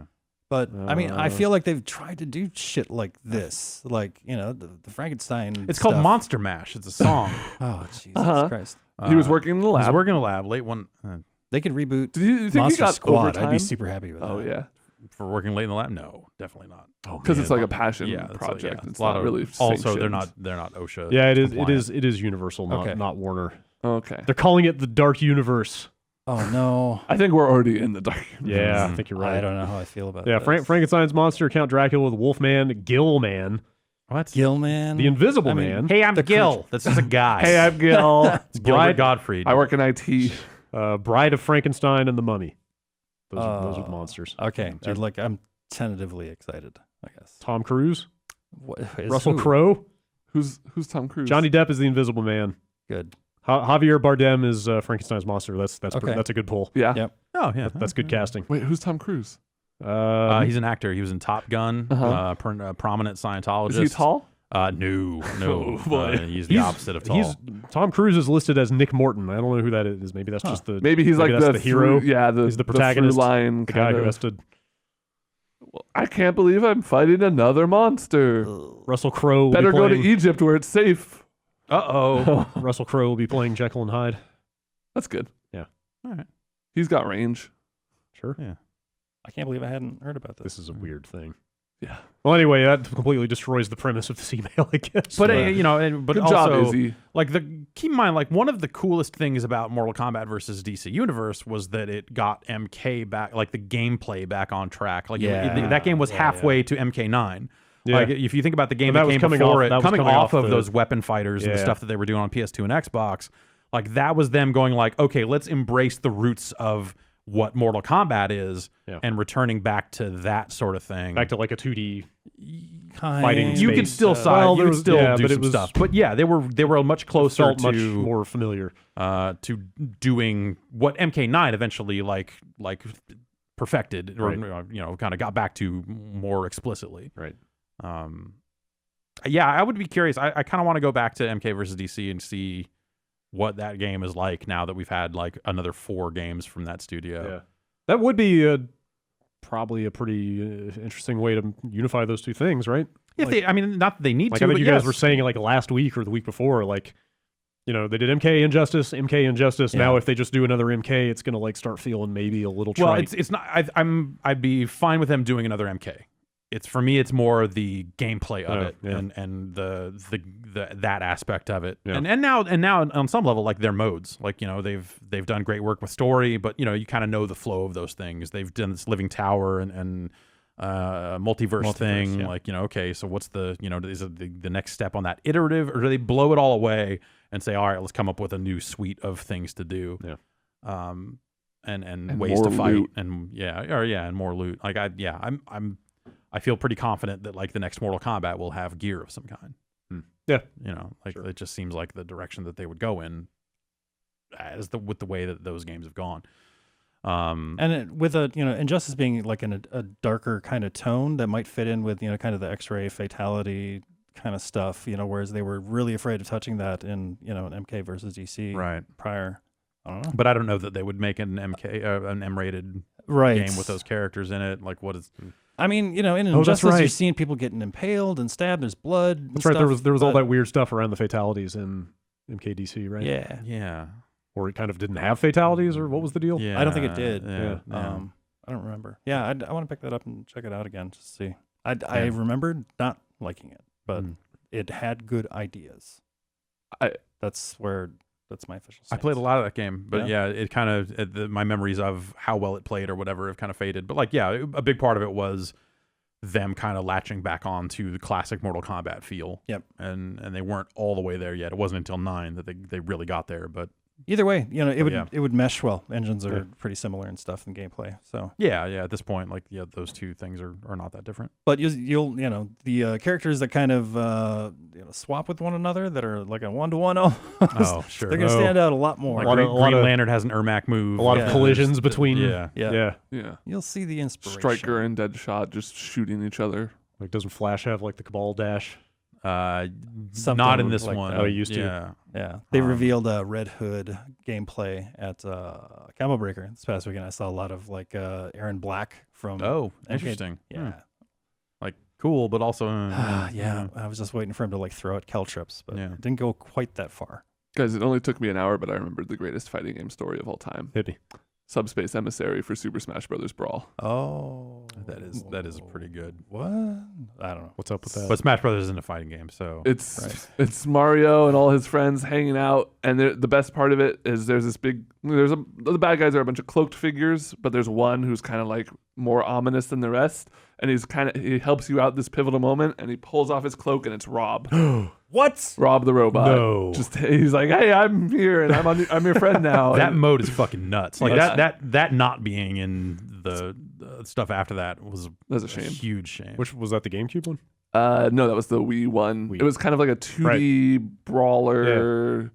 But I mean, I feel like they've tried to do shit like this, like the Frankenstein.
It's called
stuff.
Monster Mash. It's a song.
Oh Jesus
Uh-huh.
Christ!
He was working in the lab.
He's working in a lab. Late one
They could reboot
Do you think
Monster
he got
Squad.
overtime?
I'd be super happy with that.
Oh yeah,
for working late in the lab. No, definitely not.
because it's like a passion
Yeah, it's
project.
yeah,
It's
a lot
not
of
really.
Also, they're
sanctioned.
not OSHA.
yeah, it is.
compliant.
It is Universal,
Okay.
not Warner.
Okay,
They're calling it the Dark Universe.
Oh no!
I think we're already in the dark.
Yeah, I think you're right.
I don't know how I feel about
Yeah,
that.
Frankenstein's monster, Count Dracula with Wolfman, Gillman,
What?
Gilman,
the Invisible
I mean,
Man,
Hey, I'm
The
Gil. That's just a guy.
Hey, I'm Gil.
It's Gilbert
Bride-
Gottfried.
I work in IT.
Bride of Frankenstein, and the Mummy. Those are the monsters.
Okay, I'm tentatively excited. I guess.
Tom Cruise,
What, is
Russell
who?
Crowe,
Who's Tom Cruise?
Johnny Depp is the Invisible Man.
Good.
Javier Bardem is Frankenstein's monster. That's
Okay.
that's a good pull.
Yeah.
Yep.
Oh yeah,
That's good casting.
Wait, who's Tom Cruise?
He's an actor. He was in Top Gun.
Uh-huh.
Prominent Scientologist.
Is he tall?
No.
Oh, boy.
He's the opposite of tall.
Tom Cruise is listed as Nick Morton. I don't know who that is. Maybe that's just the
Maybe he's like
that's
the
the hero.
through- yeah,
He's the protagonist,
through line,
the guy
kind
who
of.
has to.
I can't believe I'm fighting another monster.
Russell Crowe. will
Better
be
go to
playing,
Egypt where it's safe.
Uh-oh.
Russell Crowe will be playing Jekyll and Hyde.
That's good.
Yeah.
All right.
He's got range.
Sure.
Yeah.
I can't believe I hadn't heard about this.
This is a weird thing.
Yeah.
Well, anyway, that completely destroys the premise of this email, I guess.
But but
Good
also,
job, Izzy.
like keep in mind, like one of the coolest things about Mortal Kombat versus DC Universe was that it got MK back, like the gameplay back on track. Like that game was halfway to MK9.
Yeah.
Like if you think about the game
that
that came
coming
before
off,
it, coming off of
the,
those weapon fighters and the stuff that they were doing on PS2 and Xbox, like that was them going like, okay, let's embrace the roots of what Mortal Kombat is and returning back to that sort of thing.
Back to like a 2D fighting
You
space.
could still do some stuff. But yeah, they were much closer
felt
to
much more familiar
to doing what MK9 eventually like perfected or kind of got back to more explicitly.
Right.
Yeah, I would be curious. I kind of want to go back to MK versus DC and see what that game is like now that we've had like another 4 games from that studio.
Yeah. That would be probably a pretty interesting way to unify those two things, right?
If not that they need
like
to.
I think
but
you guys were saying like last week or the week before, like, they did MK Injustice. Yeah. Now if they just do another MK, it's gonna like start feeling maybe a little trite.
Well, it's not. I'd be fine with them doing another MK. For me, it's more the gameplay of it and that aspect of it. Yeah. And now on some level, like their modes, like they've done great work with story, but you kind of know the flow of those things. They've done this Living Tower and multiverse thing. Yeah. Like okay, so what's the is it the next step on that iterative, or do they blow it all away and say, all right, let's come up with a new suite of things to do?
Yeah.
And ways to fight loot. And more loot. Like I feel pretty confident that like the next Mortal Kombat will have gear of some kind.
Yeah,
it just seems like the direction that they would go in, with the way that those games have gone.
And with Injustice being like in a darker kind of tone that might fit in with kind of the X-ray fatality kind of stuff. Whereas they were really afraid of touching that in an MK versus DC prior. I don't know,
but I don't know that they would make an MK an M-rated game with those characters in it. Like what is?
I mean, in Injustice, you're seeing people getting impaled and stabbed. There's blood.
That's right. There was all that weird stuff around the fatalities in MKDC, right?
Yeah.
Or it kind of didn't have fatalities, or what was the deal?
Yeah, I don't think it did.
Yeah.
I don't remember. Yeah, I want to pick that up and check it out again just to see. I remembered not liking it, but it had good ideas. That's my official stance.
I played a lot of that game, but it kind of my memories of how well it played or whatever have kind of faded. But like, a big part of it was them kind of latching back on to the classic Mortal Kombat feel.
Yep.
And they weren't all the way there yet. It wasn't until 9 that they really got there. But
either way, it would mesh well. Engines are pretty similar and stuff in gameplay. So
at this point, like those two things are not that different.
But you'll the characters that kind of swap with one another that are like a 1-to-1 almost.
Oh, sure.
They're gonna stand out a lot more.
Like Green Lantern has an Ermac move.
A lot of collisions between.
Yeah. You'll see the inspiration.
Striker and Deadshot just shooting each other.
Like, doesn't Flash have like the Cabal dash?
Not in this
like
one.
Oh, he used to.
Yeah. They revealed Red Hood gameplay at Combo Breaker this past weekend. I saw a lot of like Aaron Black from.
Oh, interesting.
Yeah.
Like cool, but also.
I was just waiting for him to like throw at Caltrips, but it didn't go quite that far.
Guys, it only took me an hour, but I remembered the greatest fighting game story of all time.
Hit me.
Subspace Emissary for Super Smash Bros. Brawl.
Oh,
that is pretty good.
What? I don't know.
What's up with that?
But Smash Brothers isn't a fighting game, so
it's Mario and all his friends hanging out, and the best part of it is the bad guys are a bunch of cloaked figures, but there's one who's kind of like more ominous than the rest, and he helps you out this pivotal moment, and he pulls off his cloak, and it's Rob.
What?
Rob the robot.
No.
He's like, hey, I'm here, and I'm your friend now.
That mode is fucking nuts. Like that not being in the stuff after that
that's a shame.
Huge shame.
Which was that, the GameCube one?
No, that was the Wii one. It was kind of like a 2D brawler. Yeah.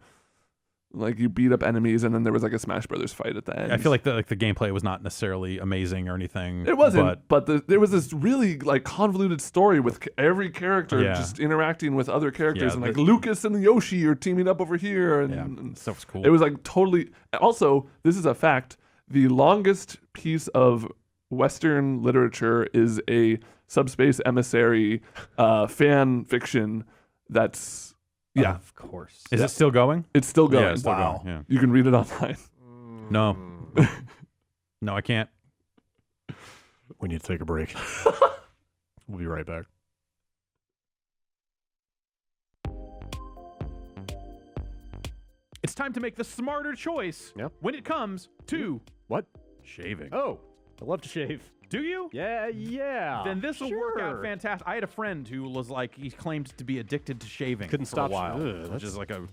Like you beat up enemies, and then there was like a Smash Brothers fight at the end.
I feel like the gameplay was not necessarily amazing or anything.
It wasn't, but there was this really like convoluted story with every character just interacting with other characters, and like Lucas and Yoshi are teaming up over here, and
stuff's cool.
It was like totally. Also, this is a fact: the longest piece of Western literature is a Subspace Emissary fan fiction. That's. Yeah,
of course.
Is it still going?
It's still going.
Yeah, it's still going. Yeah.
You can read it online.
No, no, I can't.
We need to take a break. We'll be right back.
It's time to make the smarter choice when it comes to
what?
Shaving.
Oh, I love to shave.
Do you?
Yeah.
Then this will work out fantastic. I had a friend who was like, he claimed to be addicted to shaving.
Couldn't
for
stop
a while,
Ugh,
which is like a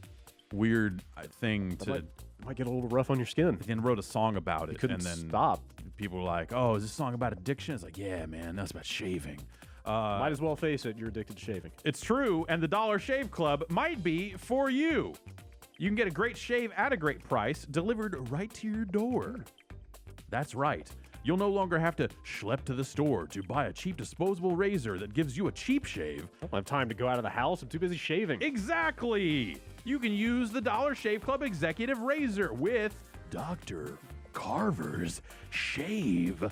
weird thing to.
Might get a little rough on your skin.
Then wrote a song about it,
couldn't
and then
stop.
People were like, "Oh, is this song about addiction?" It's like, "Yeah, man, that's about shaving."
Might as well face it, you're addicted to shaving.
It's true, and the Dollar Shave Club might be for you. You can get a great shave at a great price delivered right to your door. That's right. You'll no longer have to schlep to the store to buy a cheap disposable razor that gives you a cheap shave.
I don't have time to go out of the house. I'm too busy shaving.
Exactly. You can use the Dollar Shave Club Executive Razor with Dr. Carver's Shave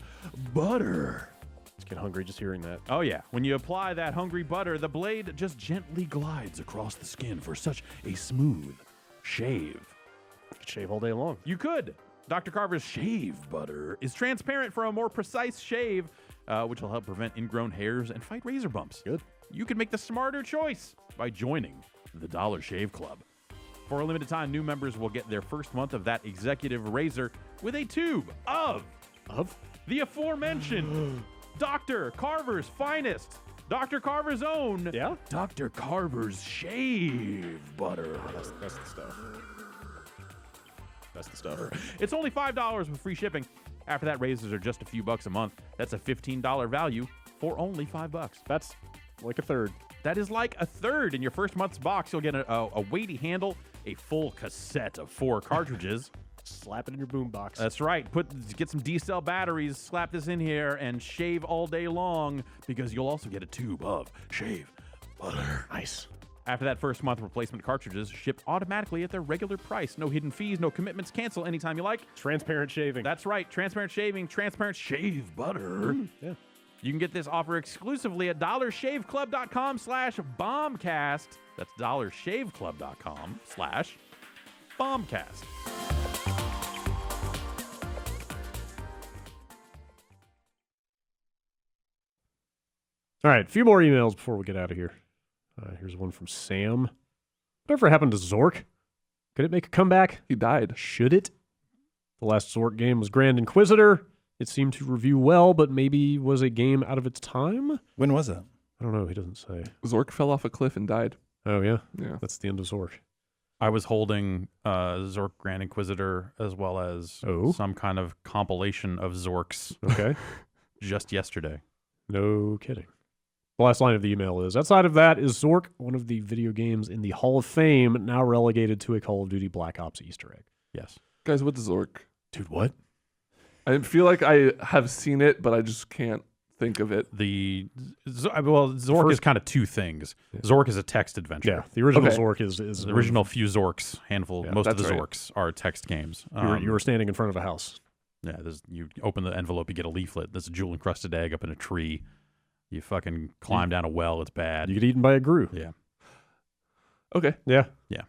Butter.
Just get hungry just hearing that.
Oh, yeah. When you apply that hungry butter, the blade just gently glides across the skin for such a smooth shave.
You could shave all day long.
You could. Dr. Carver's Shave Butter is transparent for a more precise shave, which will help prevent ingrown hairs and fight razor bumps.
Good.
You can make the smarter choice by joining the Dollar Shave Club. For a limited time, new members will get their first month of that executive razor with a tube of the aforementioned Dr. Carver's finest, Dr. Carver's own, Dr. Carver's Shave Butter.
That's the stuff. That's the stuff.
It's only $5 with free shipping. After that, razors are just a few bucks a month. That's a $15 value for only $5.
That's like a third.
That is like a third. In your first month's box, you'll get a weighty handle, a full cassette of 4 cartridges.
Slap it in your boombox.
That's right. Get some D-cell batteries, slap this in here, and shave all day long, because you'll also get a tube of shave butter.
Nice.
After that first month, replacement cartridges shipped automatically at their regular price. No hidden fees, no commitments. Cancel anytime you like.
Transparent shaving.
That's right. Transparent shaving, transparent shave butter.
Yeah.
You can get this offer exclusively at dollarshaveclub.com/bombcast. That's dollarshaveclub.com/bombcast.
All right, a few more emails before we get out of here. Here's one from Sam. Whatever happened to Zork? Could it make a comeback?
He died.
Should it? The last Zork game was Grand Inquisitor. It seemed to review well, but maybe was a game out of its time?
When was it?
I don't know. He doesn't say.
Zork fell off a cliff and died.
Oh, yeah?
Yeah.
That's the end of Zork.
I was holding Zork Grand Inquisitor as well as some kind of compilation of Zorks
Okay.
just yesterday.
No kidding. The last line of the email is, outside of that, is Zork one of the video games in the Hall of Fame, now relegated to a Call of Duty Black Ops Easter egg?
Yes.
Guys, what's Zork?
Dude, what?
I feel like I have seen it, but I just can't think of it.
Zork is kind of two things. Yeah. Zork is a text adventure.
Yeah, the original Zork is
the original few Zorks, handful.
Yeah,
most of the Zorks are text games.
You were standing in front of a house.
Yeah, you open the envelope, you get a leaflet. There's a jewel-encrusted egg up in a tree. You fucking climb down a well. It's bad.
You get eaten by a grue.
Yeah.
Okay.
Yeah.
Yeah.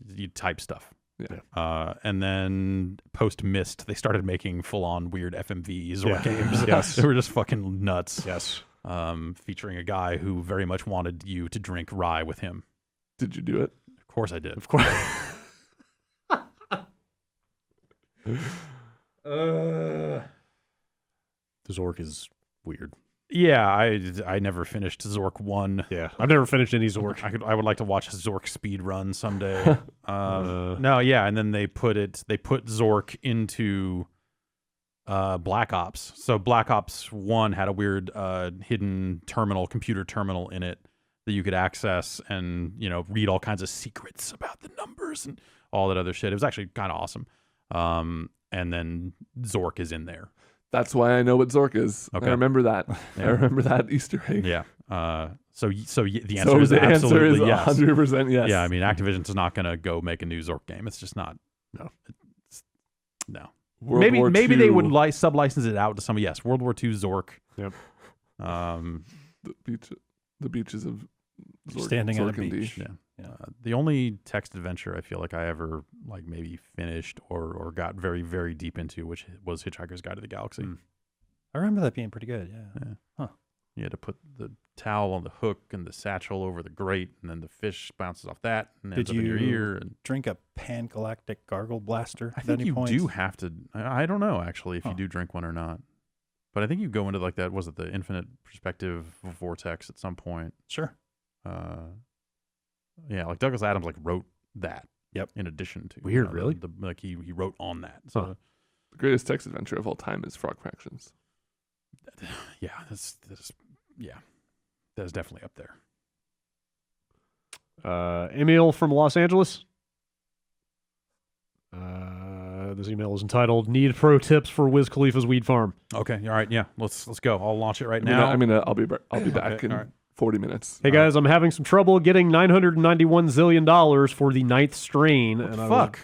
You type stuff.
Yeah.
And then post Myst, they started making full-on weird FMV Zork games.
Yes.
They were just fucking nuts.
Yes.
Featuring a guy who very much wanted you to drink rye with him.
Did you do it?
Of course I did.
Of course. The Zork is weird.
Yeah, I never finished Zork 1.
Yeah, I've never finished any Zork.
I would like to watch a Zork speed run someday. No, yeah, and then they put Zork into Black Ops. So Black Ops 1 had a weird hidden computer terminal in it that you could access and, read all kinds of secrets about the numbers and all that other shit. It was actually kind of awesome. And then Zork is in there.
That's why I know what Zork is.
Okay.
I remember that.
Yeah.
I remember that Easter egg.
Yeah. So the answer is absolutely yes.
100% yes.
Yeah, I mean, Activision's not going to go make a new Zork game. It's just not. No. Maybe they would sub-license it out to somebody. Yes, World War II Zork.
Yep.
The beaches of Zork,
standing on a
Zork
beach.
Yeah. The only text adventure I feel like I ever maybe finished or got very, very deep into, which was Hitchhiker's Guide to the Galaxy.
I remember that being pretty good. Yeah. Huh.
You had to put the towel on the hook and the satchel over the grate, and then the fish bounces off that and ends up in your ear. And
drink a pan-galactic gargle blaster?
I think you do have to. I don't know actually if you do drink one or not, but I think you go into like that. Was it the infinite perspective vortex at some point?
Sure.
Yeah, like Douglas Adams like wrote that.
Yep.
In addition to
weird, really,
like he wrote on that. So
the greatest text adventure of all time is Frog Fractions.
Yeah, that's definitely up there.
Emil from Los Angeles. This email is entitled "Need Pro Tips for Wiz Khalifa's Weed Farm."
Okay, all right, yeah, let's go. I'll launch it right now.
I'll be back in 40 minutes.
Hey guys, I'm having some trouble getting $991 zillion for the 9th strain.
What the fuck?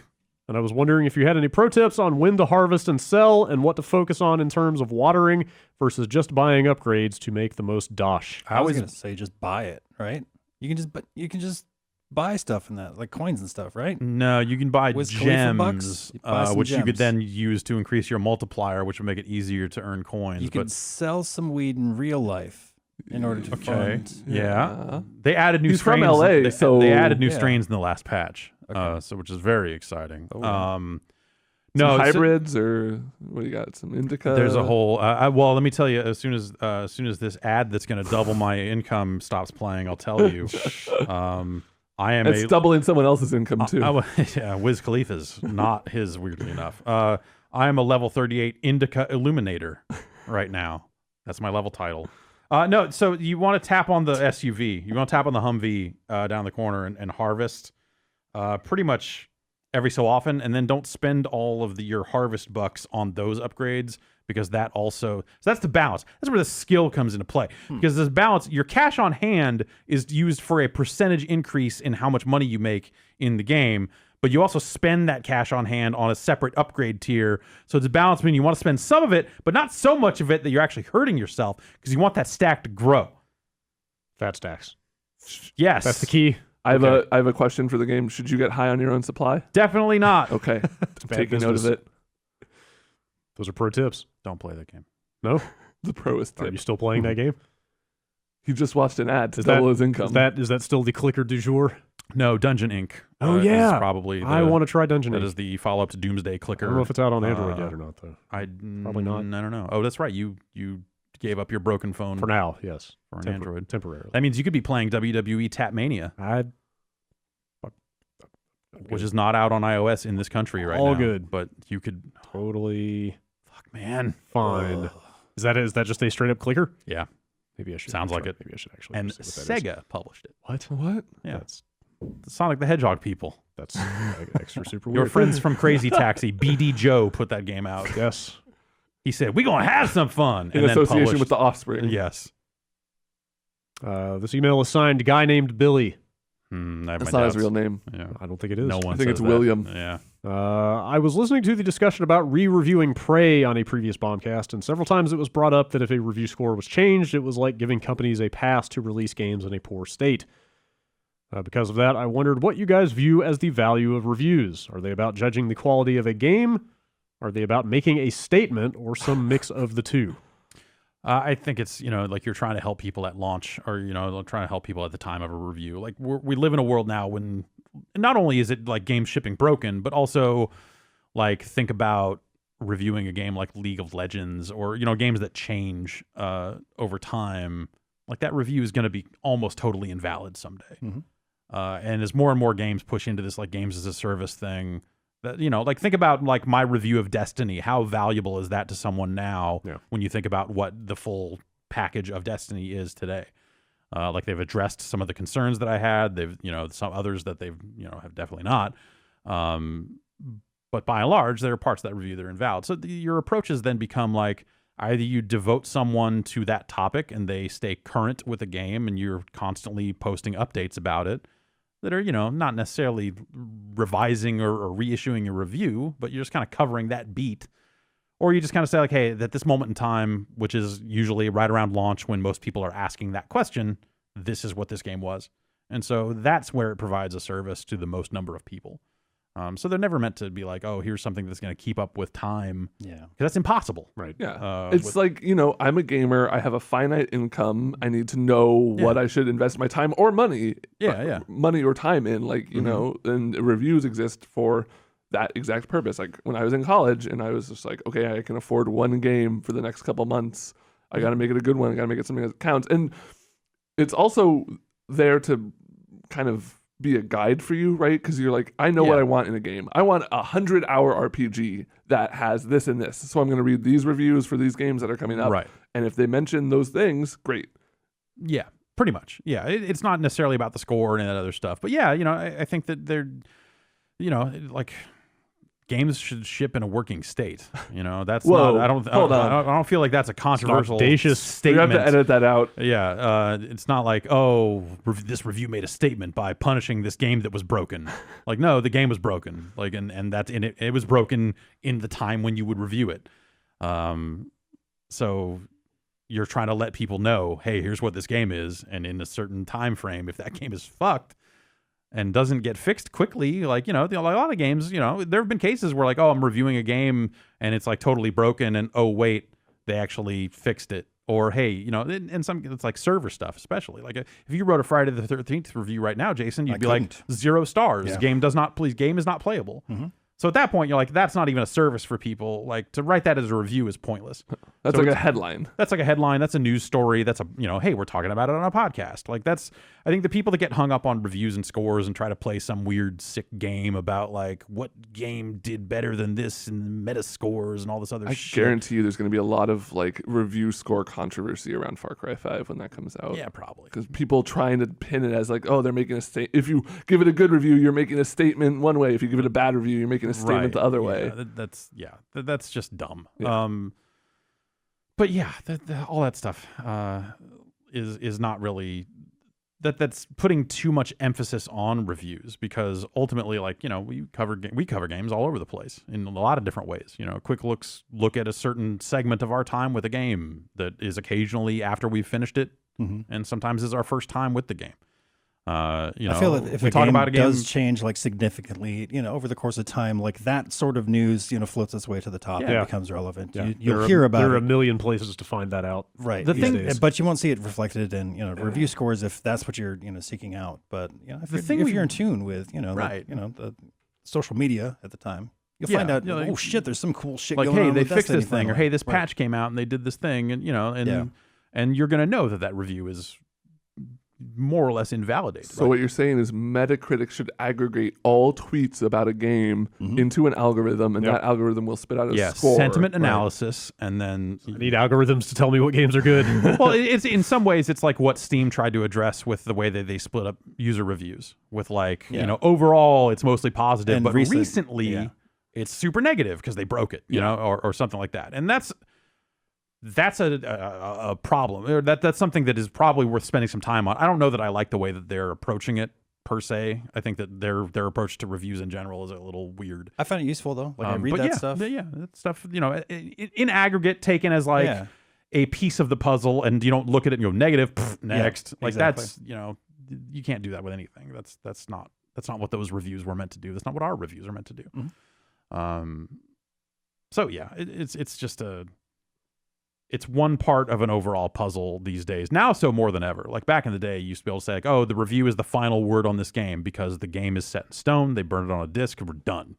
And I was wondering if you had any pro tips on when to harvest and sell, and what to focus on in terms of watering versus just buying upgrades to make the most dosh.
I was gonna say just buy it, right? You can just buy stuff in that, like coins and stuff, right?
No, you can buy gems, which you could then use to increase your multiplier, which would make it easier to earn coins.
You can sell some weed in real life in order to fund.
Yeah. They added new
He's
strains.
from LA,
they added new strains in the last patch, so which is very exciting.
Some hybrids or what do you got? Some indica.
There's a whole. Well, let me tell you. As soon as this ad that's going to double my income stops playing, I'll tell you. It's
doubling someone else's income too.
Wiz Khalifa's, not his. Weirdly enough, I am a level 38 indica illuminator right now. That's my level title. No, so you want to tap on the SUV. You want to tap on the Humvee down the corner and harvest pretty much every so often, and then don't spend all of your harvest bucks on those upgrades, because that also... So that's the balance. That's where the skill comes into play. Because this balance, your cash on hand is used for a percentage increase in how much money you make in the game, but you also spend that cash on hand on a separate upgrade tier. So it's a balance between you want to spend some of it, but not so much of it that you're actually hurting yourself, because you want that stack to grow.
Fat stacks.
Yes.
That's the key.
I have a question for the game. Should you get high on your own supply?
Definitely not.
Okay. Taking note of it.
Those are pro tips.
Don't play that game.
No?
The proest tip.
Are you still playing that game?
He just watched an ad to double his income.
Is that still the clicker du jour?
No, Dungeon Inc.
Oh, yeah.
Is probably
I want to try Dungeon Inc.
That is the follow-up to Doomsday Clicker.
I don't know if it's out on Android yet or not, though.
Probably not. I don't know. Oh, that's right. You gave up your broken phone.
For now, yes.
For an Android.
Temporarily.
That means you could be playing WWE Tap Mania. Which is not out on iOS in this country right now.
All good.
But you could...
Totally...
Fuck, man.
Fine. Is that just a straight-up clicker?
Yeah.
Maybe I should.
Sounds like it.
Maybe I should actually.
And Sega published it.
What?
Yeah. That's the Sonic the Hedgehog people.
That's extra super weird.
Your friends from Crazy Taxi, BD Joe, put that game out.
Yes.
He said, "We're going to have some fun."
In association with The Offspring.
Yes.
This email is signed Guy Named Billy.
That's not his real name.
Yeah. I don't think it is.
No one
I think it's
that.
William.
Yeah.
I was listening to the discussion about re-reviewing Prey on a previous Bombcast, and several times it was brought up that if a review score was changed, it was like giving companies a pass to release games in a poor state. Because of that, I wondered what you guys view as the value of reviews. Are they about judging the quality of a game? Are they about making a statement, or some mix of the two?
I think it's, like you're trying to help people at launch, or, trying to help people at the time of a review. Like we live in a world now when not only is it like games shipping broken, but also like think about reviewing a game like League of Legends, or, games that change over time. Like that review is going to be almost totally invalid someday.
Mm-hmm.
And as more and more games push into this like games as a service thing, that, like think about like my review of Destiny. How valuable is that to someone now when you think about what the full package of Destiny is today? Like they've addressed some of the concerns that I had. They've, some others that they've, have definitely not. But by and large, there are parts of that review that are invalid. So your approaches then become like either you devote someone to that topic and they stay current with the game and you're constantly posting updates about it that are, not necessarily revising or reissuing a review, but you're just kind of covering that beat. Or you just kind of say like, hey, at this moment in time, which is usually right around launch when most people are asking that question, this is what this game was. And so that's where it provides a service to the most number of people. So they're never meant to be like, oh, here's something that's going to keep up with time.
Yeah.
Because that's impossible.
Right.
Yeah. It's like, I'm a gamer. I have a finite income. I need to know what I should invest my time or money. Money or time in, and reviews exist for that exact purpose. Like when I was in college and I was just like, okay, I can afford one game for the next couple months. I got to make it a good one. I got to make it something that counts. And it's also there to kind of be a guide for you, right? Because you're like, I know what I want in a game. I want 100-hour RPG that has this and this. So I'm going to read these reviews for these games that are coming up.
Right.
And if they mention those things, great.
Yeah, pretty much. Yeah, it's not necessarily about the score and that other stuff. But yeah, I think that they're, like... games should ship in a working state. That's not. I don't feel like that's a controversial statement.
You have to edit that out.
Yeah, it's not like, this review made a statement by punishing this game that was broken. Like, no, the game was broken. Like, and that's in it. It was broken in the time when you would review it. So you're trying to let people know, hey, here's what this game is, and in a certain time frame, if that game is fucked and doesn't get fixed quickly, like, a lot of games, there have been cases where like, I'm reviewing a game and it's like totally broken and oh wait, they actually fixed it. Or hey, and some, it's like server stuff, especially like if you wrote a Friday the 13th review right now, Jason, you'd be like 0 stars.
Yeah.
Game is not playable. Mm-hmm. So at that point, you're like, that's not even a service for people. Like, to write that as a review is pointless.
That's like a headline.
That's like a headline. That's a news story. That's a, hey, we're talking about it on a podcast. Like, I think the people that get hung up on reviews and scores and try to play some weird sick game about like what game did better than this and meta scores and all this other shit.
I guarantee you there's going to be a lot of like review score controversy around Far Cry 5 when that comes out.
Yeah, probably.
Because people trying to pin it as like, they're making a statement. If you give it a good review, you're making a statement one way. If you give it a bad review, you're making a statement the other way.
That's just dumb.
Yeah.
But yeah, all that stuff is not really that's putting too much emphasis on reviews, because ultimately, like, we cover games all over the place in a lot of different ways. Quick look at a certain segment of our time with a game that is occasionally after we've finished it, and sometimes is our first time with the game. I
feel that if a game does change like significantly, over the course of time, like that sort of news, floats its way to the top and becomes relevant.
Yeah.
You'll hear about it.
There are a million places to find that out.
Right. But you won't see it reflected in, review scores if that's what you're, seeking out. But, if you're in tune with, the social media at the time, you'll find out, oh shit, there's some cool shit going on.
Like, hey, they
with
fixed this thing,
finally.
or hey, this patch came out and they did this thing, and, and you're going to know that review is more or less invalidated.
So what you're saying is Metacritic should aggregate all tweets about a game into an algorithm, and that algorithm will spit out a score.
Sentiment analysis, and then
I need algorithms to tell me what games are good.
Well, it's in some ways it's like what Steam tried to address with the way that they split up user reviews. With like, overall it's mostly positive, but recently it's super negative because they broke it, you know, or something like that. And that's a problem, or that's something that is probably worth spending some time on. I don't know that I like the way that they're approaching it per se. I think that their approach to reviews in general is a little weird.
I find it useful though. Like I read that stuff.
Yeah, that stuff, in aggregate taken as like a piece of the puzzle, and you don't look at it and go negative, next. Like that's, you can't do that with anything. That's not what those reviews were meant to do. That's not what our reviews are meant to do. So yeah, it's just it's one part of an overall puzzle these days. Now, so more than ever. Like back in the day, you used to be able to say, like, oh, the review is the final word on this game because the game is set in stone. They burn it on a disc and we're done.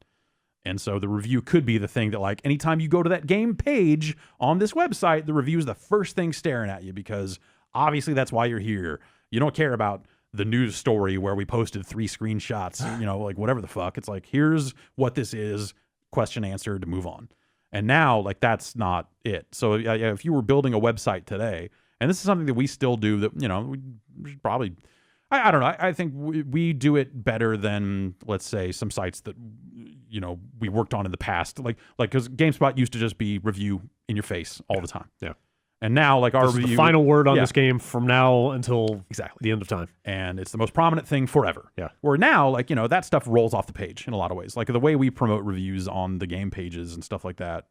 And so the review could be the thing that, like, anytime you go to that game page on this website, the review is the first thing staring at you, because obviously that's why you're here. You don't care about the news story where we posted 3 screenshots, like whatever the fuck. It's like, here's what this is, question answered, to move on. And now, like, that's not it. So if you were building a website today, and this is something that we still do, that, we should probably, I don't know, I think we do it better than, let's say, some sites that, we worked on in the past. Like, because GameSpot used to just be review in your face all the time.
Yeah.
And now, like, our review,
the final word on this game from now until the end of time.
And it's the most prominent thing forever.
Yeah.
Where now, like, that stuff rolls off the page in a lot of ways. Like the way we promote reviews on the game pages and stuff like that,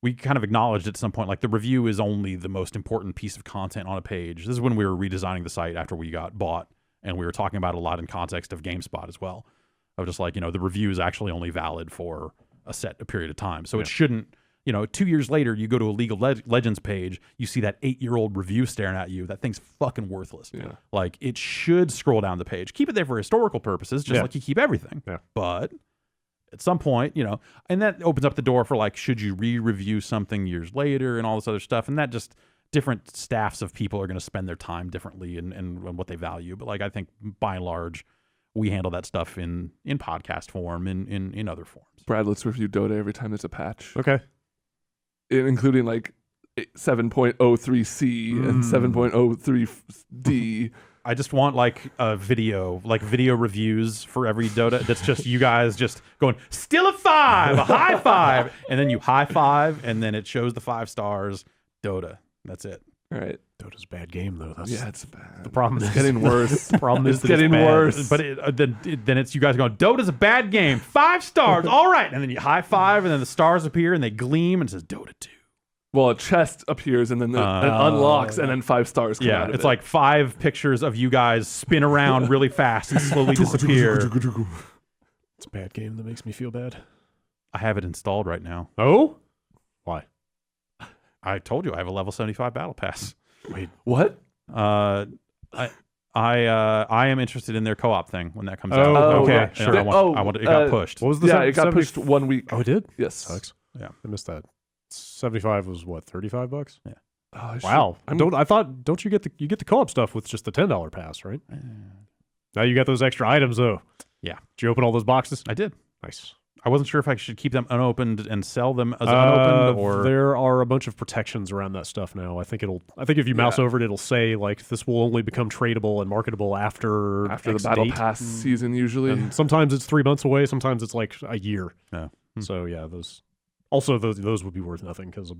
we kind of acknowledged at some point, like, the review is only the most important piece of content on a page. This is when we were redesigning the site after we got bought, and we were talking about it a lot in context of GameSpot as well. of just like, the review is actually only valid for a period of time. So it shouldn't, 2 years later, you go to a League of Legends page, you see that 8-year-old review staring at you. That thing's fucking worthless.
Yeah.
Like, it should scroll down the page. Keep it there for historical purposes, just like you keep everything.
Yeah.
But at some point, and that opens up the door for like, should you re-review something years later and all this other stuff? And that just, different staffs of people are going to spend their time differently and what they value. But like, I think by and large, we handle that stuff in podcast form, in other forms.
Brad, let's review Dota every time there's a patch.
Okay.
Including like 7.03C and 7.03D.
I just want like a video reviews for every Dota. That's just you guys just going, still a 5, a high 5. And then you high 5, and then it shows the 5 stars. Dota. That's it.
All right.
Dota's a bad game, though.
It's bad.
The problem is
getting worse.
The problem is
it's getting worse.
But then it's you guys going, Dota's a bad game. 5 stars. All right. And then you high 5, and then the stars appear, and they gleam, and it says Dota 2.
Well, a chest appears, and then it unlocks, and then 5 stars come out of
it's
it.
like 5 pictures of you guys spin around really fast and slowly disappear.
It's a bad game that makes me feel bad.
I have it installed right now.
Oh? Why?
I told you I have a level 75 battle pass.
Wait,
what?
I am interested in their co-op thing when that comes
Oh,
out.
okay,
Yeah.
sure.
I want it got pushed.
What was the
It got pushed 1 week.
Oh, it did?
Yes.
Sucks.
Yeah.
I missed that. 75 was what, $35?
Yeah.
Oh,
Wow. Don't you get the co-op stuff with just the $10 pass, right? Now you got those extra items though.
Yeah.
Did you open all those boxes?
I did.
Nice.
I wasn't sure if I should keep them unopened and sell them as unopened, or
there are a bunch of protections around that stuff now. I think if you mouse over it, it'll say like this will only become tradable and marketable after
the
X
battle
date.
pass season usually.
And sometimes it's 3 months away. Sometimes it's like a year.
Yeah.
So yeah, those would be worth nothing because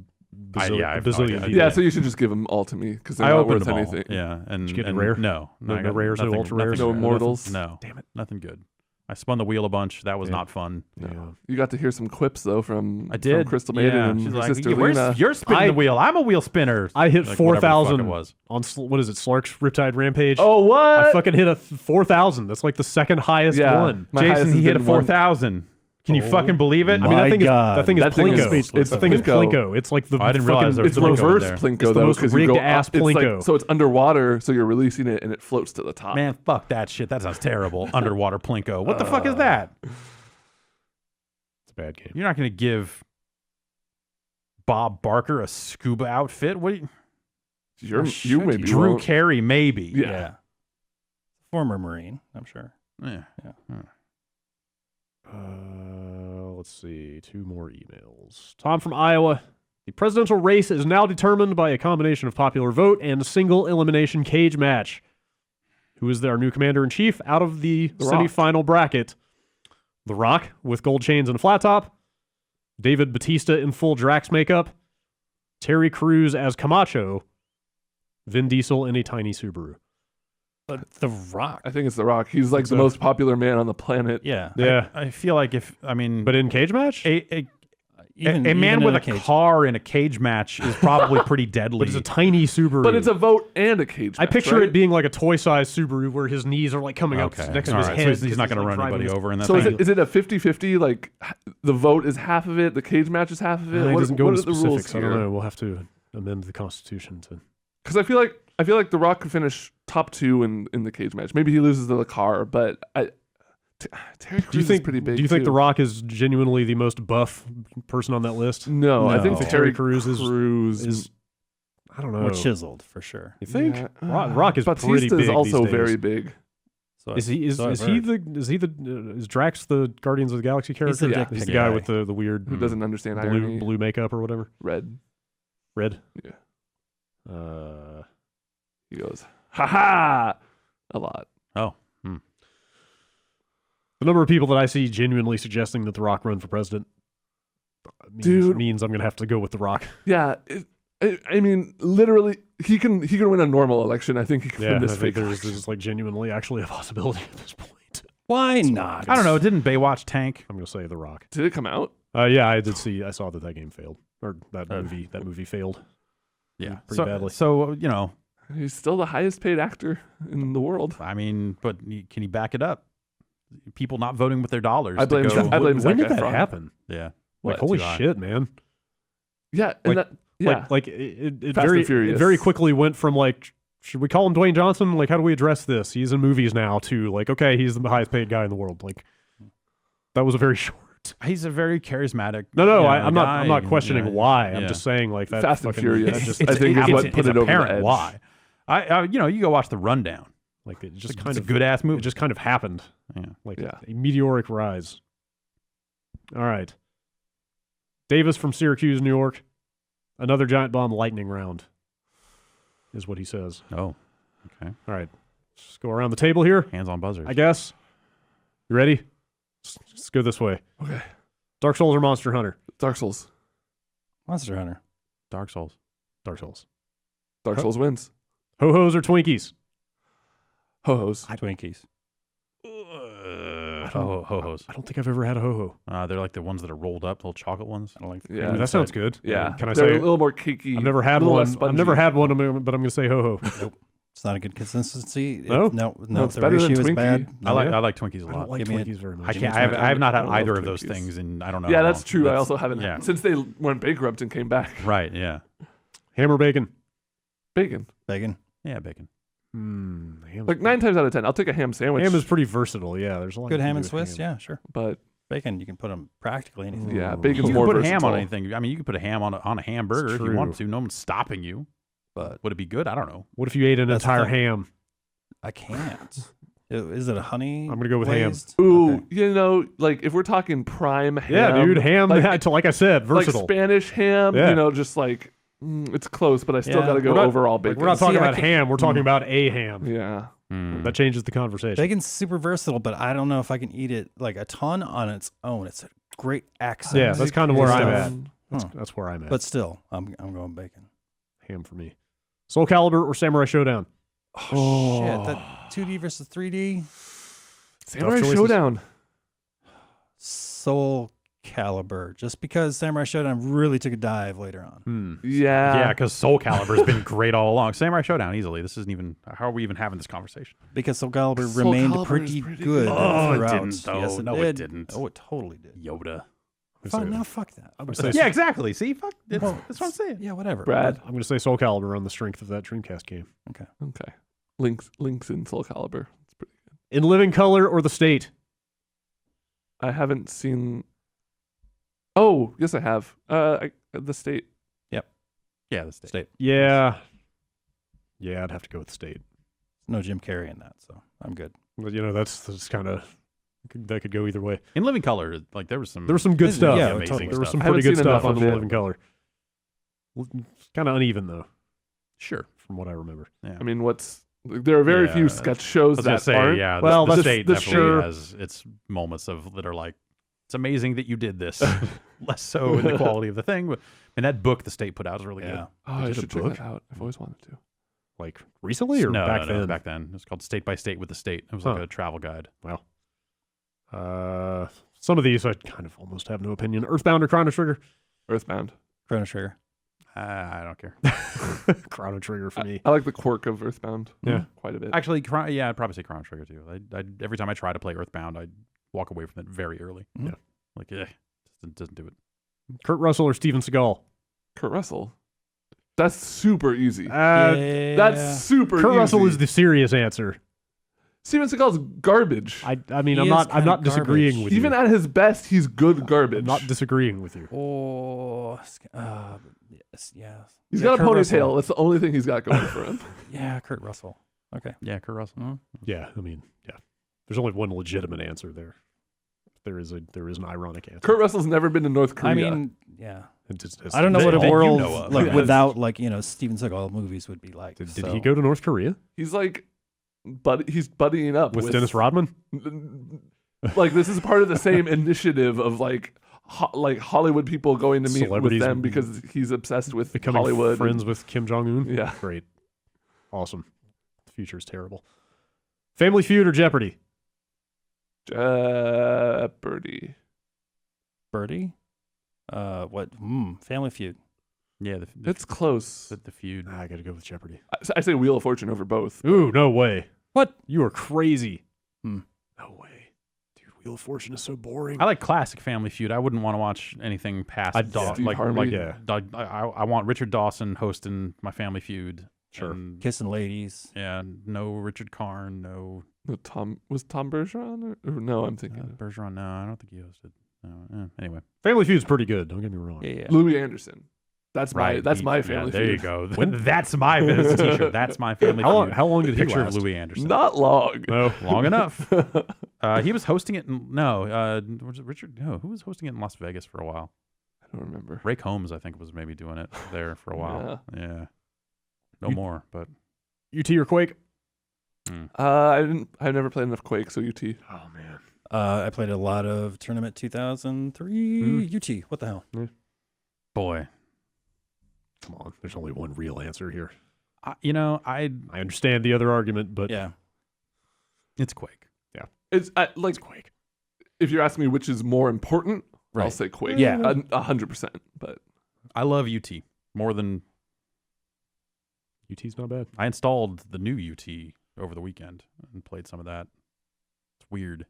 I have no
bazillion
idea.
people.
Yeah, so you should just give them all to me because they're
I
not
opened
worth
them all.
anything.
Yeah, and
Did you get
and
rare?
No,
No
I got
rares, no
nothing-
ultra rares?
No
nothing-
immortals?
No,
Damn it.
nothing good. I spun the wheel a bunch. That was not fun.
Yeah.
You got to hear some quips though from
I did.
from Crystal Maiden and
She's
her
like,
sister Lena.
You're spinning the wheel. I'm a wheel spinner.
I hit
Like, whatever the fuck
4,000
it was.
on what is it? Slark's Riptide Rampage.
Oh, what?
I fucking hit a 4,000. That's like the second highest one.
My highest
Jason,
has
he hit a
been one.
4,000. Can you fucking believe it?
I mean,
My God.
that thing is
That thing is
Plinko.
speechless.
That thing is
Plinko.
Plinko. It's like the
I didn't realize there was
It's
Plinko in
reverse
there.
Plinko
It's the
though,
most
because you go
rigged-ass
up. It's like,
Plinko.
so it's underwater, so you're releasing it and it floats to the top.
Man, fuck that shit. That sounds terrible. Underwater Plinko. What the fuck is that?
It's a bad game.
You're not going to give Bob Barker a scuba outfit? What?
You may be
Drew
wrong.
Carey, maybe.
Yeah.
Former Marine, I'm sure.
Yeah.
Let's see. 2 more emails. Tom from Iowa. The presidential race is now determined by a combination of popular vote and single elimination cage match. Who is our new commander-in-chief out of the
Rock.
semifinal bracket? The Rock with gold chains and a flat top. David Batista in full Drax makeup. Terry Crews as Camacho. Vin Diesel in a tiny Subaru.
But The Rock.
I think it's The Rock. He's like the
So-
most popular man on the planet.
Yeah.
Yeah.
I feel like
But in cage match?
a
Even
man
in
with a
cage.
car in a cage match is probably pretty deadly.
But it's a tiny Subaru.
But it's a vote and a cage
I
match,
picture
right?
it being like a toy-sized Subaru where his knees are like coming up
okay.
next to
All
his
right.
head.
So he's not going to run anybody over in that
So
thing.
is it a 50-50? Like the vote is half of it, the cage match is half of it.
It
What
doesn't go
what
into
are the rules
specifics. I don't
here?
know. We'll have to amend the Constitution to...
Because I feel like The Rock could finish top 2 in the cage match. Maybe he loses to the car, but Terry Crews is pretty big.
Do you think
too.
The Rock is genuinely the most buff person on that list?
No, I think
No.
Terry
Crews
is.
Is I don't know.
More chiseled, for sure.
You think?
Yeah.
Rock is pretty
Batista
big
is also
these days.
very big.
So
Is he
so I've
is
heard.
Drax the Guardians of the Galaxy character?
the
Yeah.
dick
He's the
pic
guy
guy.
with the weird
Who doesn't understand irony?
blue makeup or whatever.
Red.
Red.
Yeah.
Uh,
He goes, ha ha, a lot.
Oh.
the number of people that I see genuinely suggesting that The Rock run for president means I'm gonna have to go with The Rock.
Yeah. I mean, literally, he can win a normal election. I think he can
Yeah,
win
I
this
think
fake
there's
election.
like genuinely actually a possibility at this point.
Why not?
I don't know. Didn't Baywatch tank?
I'm gonna say The Rock.
Did it come out?
Yeah, I saw that game failed, or that movie failed.
Yeah.
Pretty badly.
So,
He's still the highest paid actor in the world.
I mean, but can he back it up? people not voting with their dollars.
I blame
to go,
I blame
When did
Zac
that
Efron.
happen?
Yeah.
Like,
Too
holy
high.
shit, man.
Yeah, and
Like-
that, yeah.
Like it
Fast
very
and Furious.
it very quickly went from like, should we call him Dwayne Johnson? Like, how do we address this? He's in movies now, to like, okay, he's the highest paid guy in the world. Like, that was a very short.
He's a very charismatic.
No,
you know,
I'm
guy,
not questioning
you know,
why.
yeah.
I'm just saying like that.
Fast and
fucking-
Furious.
that just-
I think is what put it over the
apparent
edge.
why. You go watch The Rundown.
like it just
It's
kind
a
of
good ass movie.
It just kind of happened.
Yeah.
Like
Yeah.
a meteoric rise. All right. Davis from Syracuse, New York. Another giant bomb lightning round is what he says.
Oh, okay.
All right. Let's go around the table here,
Hands on buzzers.
I guess. You ready? Let's go this way.
Okay.
Dark Souls or Monster Hunter?
Dark Souls.
Monster Hunter.
Dark Souls.
Dark Souls.
Dark Souls wins.
Ho-Hos or Twinkies?
Ho-Hos.
Twinkies.
Ho-hos.
I don't think I've ever had a ho-ho.
They're like the ones that are rolled up, little chocolate ones.
I don't like.
Yeah.
Ooh, that sounds good.
Yeah.
Can I
They're
say
a little more cakey.
I've never had
a little
one.
less
I've never
spongy.
had one, but I'm going to say ho-ho.
Nope. It's not a good consistency.
No?
No.
it's
The
better than
ratio is
Twinkie.
bad.
I like
yeah?
I like Twinkies a
I
lot.
don't like
Give me a-
Twinkies very much.
I can't. I have not had
I love
either of those
Twinkies.
things, and I don't know.
Yeah,
how
that's
long.
true. I also haven't.
Yeah.
Since they went bankrupt and came back.
Right. Yeah.
Ham or bacon?
Bacon.
Bacon.
Yeah. Bacon.
Ham's
Like 9 times out of 10, I'll take a ham sandwich.
Ham is pretty versatile. Yeah, there's a lot.
Good
you can
ham
do
and
with
Swiss.
ham.
Yeah, sure.
but
Bacon. You can put them practically anything.
yeah,
Ooh.
bacon's
You
more
can put
versatile.
ham on anything. I mean, you can put a ham on a hamburger if you want to. No one's stopping you.
But
Would it be good? I don't know.
What if you ate an
That's the
entire
thing.
ham?
I can't. Is it a honey?
I'm gonna go with ham.
glazed?
Ooh,
Okay.
you know, like if we're talking prime ham.
Yeah, dude, ham.
Like,
Like I said, versatile.
like Spanish ham,
Yeah.
you know, just like, it's close, but I still
Yeah.
got to go
We're not-
overall
Like,
bacon.
we're not talking
See, I
about
can't-
ham. We're talking about a ham.
Yeah.
That changes the conversation.
Bacon's super versatile, but I don't know if I can eat it like a ton on its own. It's a great accent.
Yeah, that's kind of where I'm at.
Huh.
That's where I'm at.
But still, I'm going bacon.
ham for me. Soul Calibur or Samurai Showdown?
Oh, shit! That 2D versus 3D.
Samurai
choices.
Showdown.
Soul Calibur, just because Samurai Showdown really took a dive later on.
Yeah.
Yeah, because Soul Calibur has been great all along. Samurai Showdown easily. This isn't even. How are we even having this conversation?
Because Soul Calibur
Soul
remained
Calibur is
pretty
pretty
good
good.
Oh, it
throughout.
didn't, though.
Yes, it
No, it
did.
didn't.
Oh, it totally did.
Yoda.
Fine, now fuck that.
I'm gonna say,
Yeah, exactly. See, fuck. That's what I'm saying.
Yeah, whatever.
Brad.
I'm gonna say Soul Calibur on the strength of that Dreamcast game.
Okay. Links in Soul Calibur. It's pretty good.
In Living Color or The State?
I haven't seen. Oh, yes, I have. The State.
Yeah, the state.
State.
Yeah, I'd have to go with The State.
No Jim Carrey in that, so I'm good.
But that's kind of that could go either way.
In Living Color, like there was some.
There was some good stuff.
Yeah,
amazing
totally.
There was
stuff.
some
I haven't
pretty good
seen enough
stuff
of
in
it.
Living Color. Kind of uneven though,
Sure.
from what I remember.
Yeah.
I mean, there are very
Yeah.
few sketch shows
I was gonna
that
say,
aren't.
yeah.
Well,
the
that's-
state
that's
definitely
sure.
has its moments of that are like, it's amazing that you did this. Less so in the quality of the thing, but and that book the state put out is really
Yeah.
Oh, I
did a
should check
book?
that out. I've always wanted to.
Like recently or
good. No,
back
no,
then?
back then. It's called State by State with the State. It was like
Huh.
a travel guide.
Well, some of these I kind of almost have no opinion. Earthbound or Chrono Trigger?
Earthbound.
Chrono Trigger.
I don't care.
Chrono Trigger for me.
I like the quirk of Earthbound.
Yeah.
Quite a bit.
Actually, I'd probably say Chrono Trigger too. I every time I try to play Earthbound, I walk away from it very early.
Yeah.
Like, doesn't do it.
Kurt Russell or Steven Seagal?
Kurt Russell. That's super easy.
Yeah.
That's super
Kurt
easy.
Russell is the serious answer.
Steven Seagal's garbage.
I mean,
He
I'm
is
not
kinda
disagreeing
garbage.
with
Even
you.
at his best, he's good garbage.
I'm not disagreeing with you.
Oh, yes, yeah.
He's
Yeah,
got a
Kurt
ponytail.
Russell.
That's the only thing he's got going for him.
Yeah, Kurt Russell. Okay.
Yeah, Kurt Russell.
Yeah, I mean, yeah. There's only one legitimate answer there. There is an ironic answer.
Kurt Russell's never been to North Korea.
I mean, yeah.
It's
I don't know what a
that you
world
know of.
like
Yes.
without like Steven Seagal movies would be like.
Did
so.
he go to North Korea
he's like, he's buddying up
with Dennis Rodman?
Like this is part of the same initiative of like Hollywood people going to meet with
Celebrities
them because he's obsessed with
Becoming
Hollywood.
friends with Kim Jong Un?
Yeah.
Great. Awesome. The future's terrible. Family Feud or Jeopardy?
Jeopardy.
Birdie? What? Family Feud.
Yeah,
It's close.
the feud.
I gotta go with Jeopardy.
I say Wheel of Fortune over both.
Ooh, no way.
What?
You are crazy.
Hmm.
No way. Wheel of Fortune is so boring.
I like classic Family Feud. I wouldn't want to watch anything past I want Richard Dawson hosting my Family Feud.
Sure.
Kissing ladies.
Yeah, no Richard Karn, no
Tom Bergeron or no? I'm thinking
Bergeron. No, I don't think he hosted. No, anyway,
Family Feud's pretty good. Don't get me wrong.
Yeah.
Louis Anderson. That's
right.
my Family
There
Feud.
you go. That's my business T-shirt. That's my Family Feud.
How long did he
Picture
last?
of Louis Anderson.
Not long.
No, long enough. He was hosting it. Was it Richard? No, who was hosting it in Las Vegas for a while?
I don't remember.
Ray Combs, I think, was maybe doing it there for a while. Yeah. No more, but
UT or Quake?
I've never played enough Quake, so UT.
Oh man.
I played a lot of Tournament 2003 UT. What the hell?
boy,
come on. There's only one real answer here.
I
understand the other argument, but
Yeah.
it's Quake.
It's
it's Quake.
If you're asking me which is more important, I'll
Right.
say Quake.
Yeah.
100%. But
I love UT more than
UT's not bad.
I installed the new UT over the weekend and played some of that. It's weird.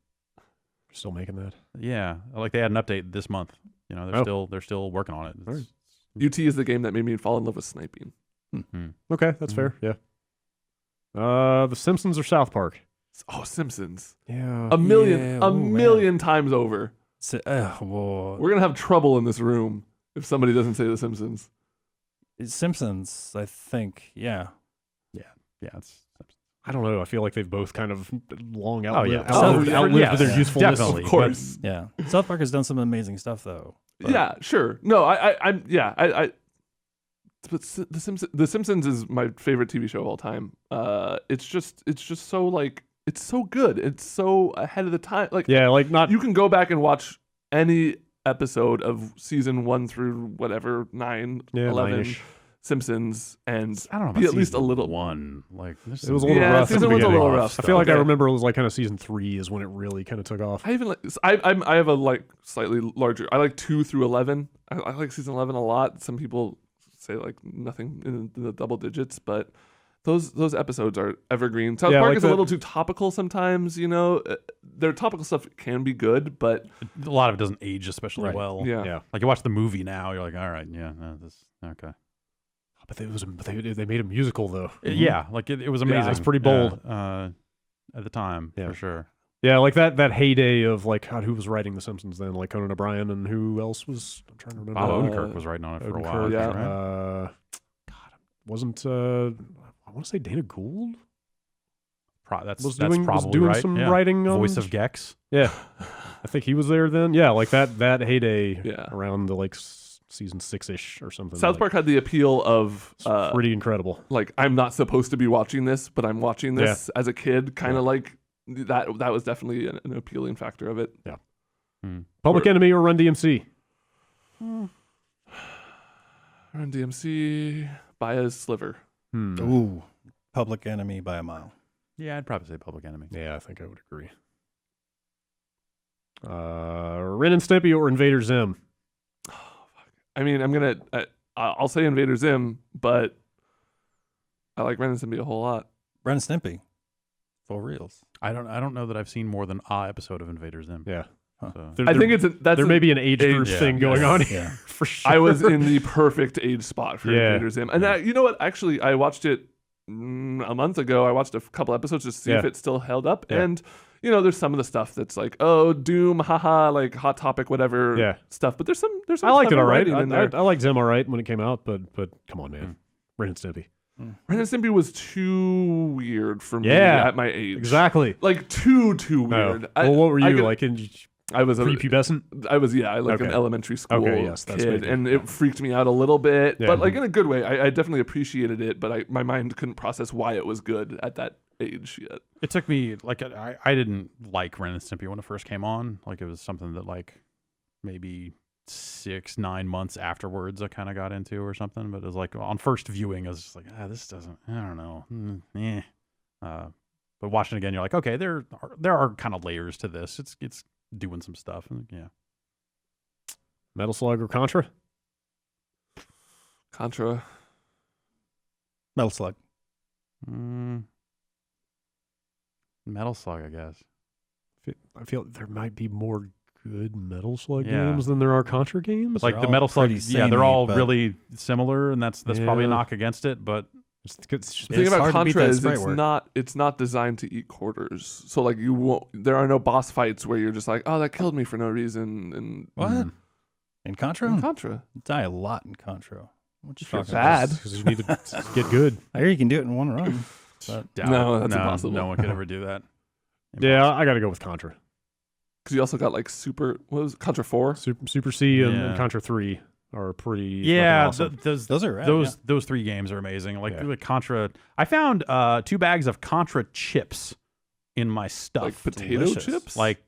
Still making that.
Yeah, like they had an update this month. You know, they're still working on it. It's,
UT is the game that made me fall in love with sniping.
Okay, that's fair. Yeah. The Simpsons or South Park?
Oh, Simpsons.
Yeah.
A million times over.
Whoa.
We're going to have trouble in this room if somebody doesn't say The Simpsons.
It's Simpsons, I think. Yeah.
yeah, it's
I don't know. I feel like they've both kind of long
yeah.
outlived
Yes,
their usefulness.
definitely.
Of course.
Yeah. South Park has done some amazing stuff, though. But
Yeah, sure. No, but The Simpsons is my favorite TV show of all time. It's just so like it's so good. It's so ahead of the time. Like
Yeah, like not.
you can go back and watch any episode of season 1 through whatever 9, 11
9-ish.
Simpsons and
I don't know.
be
About
at least a
season
little
one. Like
It was a little rough. at
season
the
one's a
beginning.
little rough.
I feel like I
Okay.
remember it was like kind of season 3 is when it really kind of took off.
I even like I have a like slightly larger. I like 2 through 11. I like season 11 a lot. Some people say like nothing in the double digits, but those episodes are evergreen. South Park
like
is a little too topical sometimes. You know, their topical stuff can be good, but
a lot of it doesn't age especially
Right.
well.
Yeah.
Like you watch the movie now, you're like, all right, yeah, no, this okay.
But they made a musical though.
Yeah, like it was amazing.
it was pretty bold.
At the time,
Yeah.
for sure.
Yeah, like that heyday of like who was writing The Simpsons then? Like Conan O'Brien and who else was? I'm trying to remember.
Bob Odenkirk was writing on it for a while.
Odenkirk,
yeah.
Right?
God, wasn't I want to say Dana Gould
That's
was
that's
doing
probably right.
some
Yeah.
writing on
Voice of Gex.
Yeah, I think he was there then. Yeah, like that heyday
Yeah.
around the like season 6-ish or something.
South
like,
Park had the appeal of
it's pretty incredible.
like I'm not supposed to be watching this, but I'm watching this as a kid. Kind of like that. That was definitely an appealing factor of it.
Public Enemy or Run DMC?
Run DMC by a sliver.
Ooh. Public Enemy by a mile.
Yeah, I'd probably say Public Enemy.
Yeah, I think I would agree. Ren and Stimpy or Invader Zim?
I mean, I'll say Invader Zim, but I like Ren and Stimpy a whole lot.
Ren and Stimpy. For reals.
I don't know that I've seen more than a episode of Invader Zim.
Yeah.
So.
I think there
may be an age group
Yeah.
thing going on here
Yeah.
for sure.
I was in the perfect age spot for
Yeah.
Invader Zim, and you know what? Actually, I watched it a month ago. I watched a couple episodes just to see if it still held up, and you know, there's some of the stuff that's like, oh, Doom, haha, like Hot Topic, whatever stuff. But there's some.
I liked it all right.
in there.
I liked Zim all right when it came out, but come on, man. Ren and Stimpy.
Ren and Stimpy was too weird for me
Yeah.
at my age.
Exactly.
Like too
No.
weird.
Well, what were you
could-
like in
I was
prepubescent?
I was an
Okay.
elementary school
Okay, yes, that's
kid,
maybe,
and it freaked me out a little bit,
Yeah.
but like in a good way. I definitely appreciated it, but my mind couldn't process why it was good at that age yet.
It took me like I didn't like Ren and Stimpy when it first came on. Like it was something that like maybe 6-9 months afterwards I kind of got into or something. But it was like on first viewing, I was just like, this doesn't. I don't know. But watching it again, you're like, okay, there are kind of layers to this. It's doing some stuff. And, yeah.
Metal Slug or Contra?
Contra.
Metal Slug.
Metal Slug, I guess.
I I feel there might be more good Metal Slug games than there are Contra games.
Like the Metal Slug, they're all really similar, and that's probably a knock against it. But
the thing about Contra is it's not designed to eat quarters. So like there are no boss fights where you're just like, oh, that killed me for no reason. And
what in Contra?
In Contra,
you die a lot in Contra.
Which is bad
because you need to get good.
I hear you can do it in one run. But
no, that's impossible.
No one could ever do that.
Yeah, I got to go with Contra.
Because you also got like Contra 4?
Super C and Contra 3 are pretty awesome.
Those are rad,
those 3 games are amazing. Like Contra, I found 2 bags of Contra chips in my stuff.
Like potato chips?
Like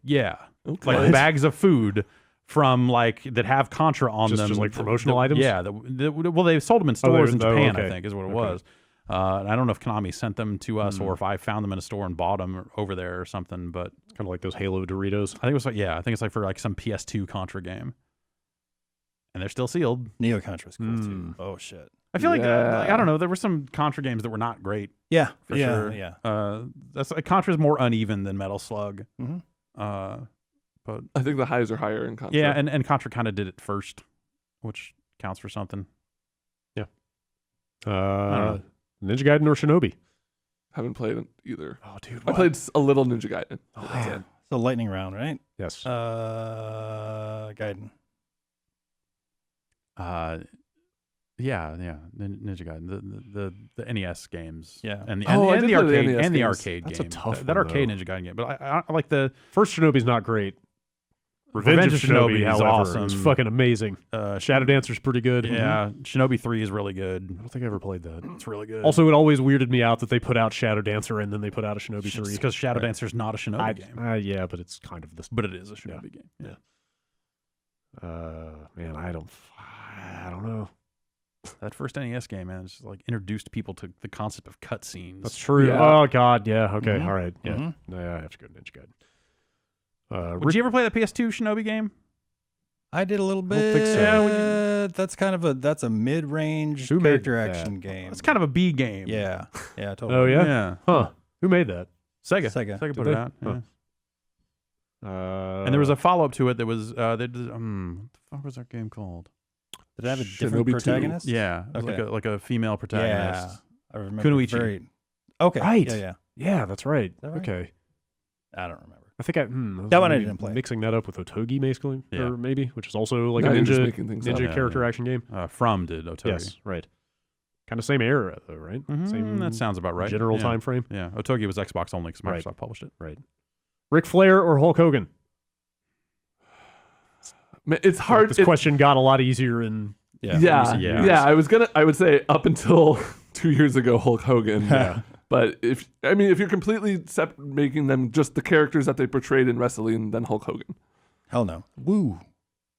like bags of food from that have Contra on them.
Just like promotional items?
Yeah. Well, they sold them in stores in Japan, I think, is what it was. And I don't know if Konami sent them to us or if I found them in a store and bought them over there or something. But
it's kind of like those Halo Doritos.
I think it was I think it's like for like some PS2 Contra game, and they're still sealed.
Neo Contra's cool too. Oh shit!
I feel like I don't know. There were some Contra games that were not great.
Yeah,
for sure.
Yeah.
That's Contra's more uneven than Metal Slug. But
I think the highs are higher in Contra.
Yeah, and Contra kind of did it first, which counts for something.
Yeah. Ninja Gaiden or Shinobi?
Haven't played it either.
Oh, dude.
I played a little Ninja Gaiden.
Oh, that's it.
So lightning round, right?
Yes.
Gaiden.
Yeah. Ninja Gaiden, the NES games.
Yeah.
And the arcade
NES
and the
games.
arcade
That's
game.
a tough
that
one,
arcade
though.
Ninja Gaiden game. But I like the
first Shinobi's not great. Revenge of Shinobi,
is
however,
awesome.
is fucking amazing. Shadow Dancer's pretty good.
Yeah, Shinobi 3 is really good.
I don't think I ever played that.
It's really good.
Also, it always weirded me out that they put out Shadow Dancer and then they put out a Shinobi 3.
Because Shadow Dancer's not a Shinobi game.
Yeah, but it's kind of this.
But it is a Shinobi game.
Yeah. Man, I don't know.
That first NES game, man, it's just like introduced people to the concept of cutscenes.
That's true.
Yeah.
Oh God, yeah. Okay, all right. Yeah, yeah. I have to go to Ninja Gaiden.
Did you ever play the PS2 Shinobi game?
I did a little bit.
I don't think so.
Yeah, that's kind of that's a mid-range
Who made
character
that?
action game.
It's kind of a B game.
Yeah, totally.
Oh yeah?
Yeah.
Huh? Who made that?
Sega.
Sega.
put
Did
it
they?
out.
Huh.
Yeah. And there was a follow-up to it that was what the fuck was that game called?
Did it have a different
Shinobi 2.
protagonist?
Yeah, it was like a female protagonist.
Yeah, I remember.
Kunoichi.
Okay.
Right.
Yeah.
Yeah, that's right.
that right?
Okay.
I don't remember.
I think
That one I didn't play.
Mixing that up with Otogi, basically,
Yeah.
or maybe, which is also like
No,
a
you're just
ninja
making things up.
character action game.
From did Otogi.
Yes, right. Kind of same era, though, right? Same
That sounds about right.
general
yeah.
time frame.
Yeah, Otogi was Xbox only because Microsoft
Right.
published it.
Right. Ric Flair or Hulk Hogan?
It's hard.
This question got a lot easier in
Yeah. I would say up until 2 years ago, Hulk Hogan.
Yeah.
But if you're completely making them just the characters that they portrayed in wrestling, then Hulk Hogan.
Hell no. Woo.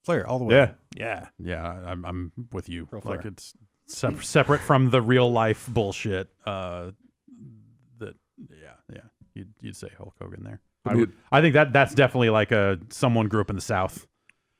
Flair all the way.
Yeah.
Yeah.
Yeah, I'm with you.
Real
Like
Flair.
it's separate from the real life bullshit. You'd say Hulk Hogan there. I think that's definitely like someone grew up in the South.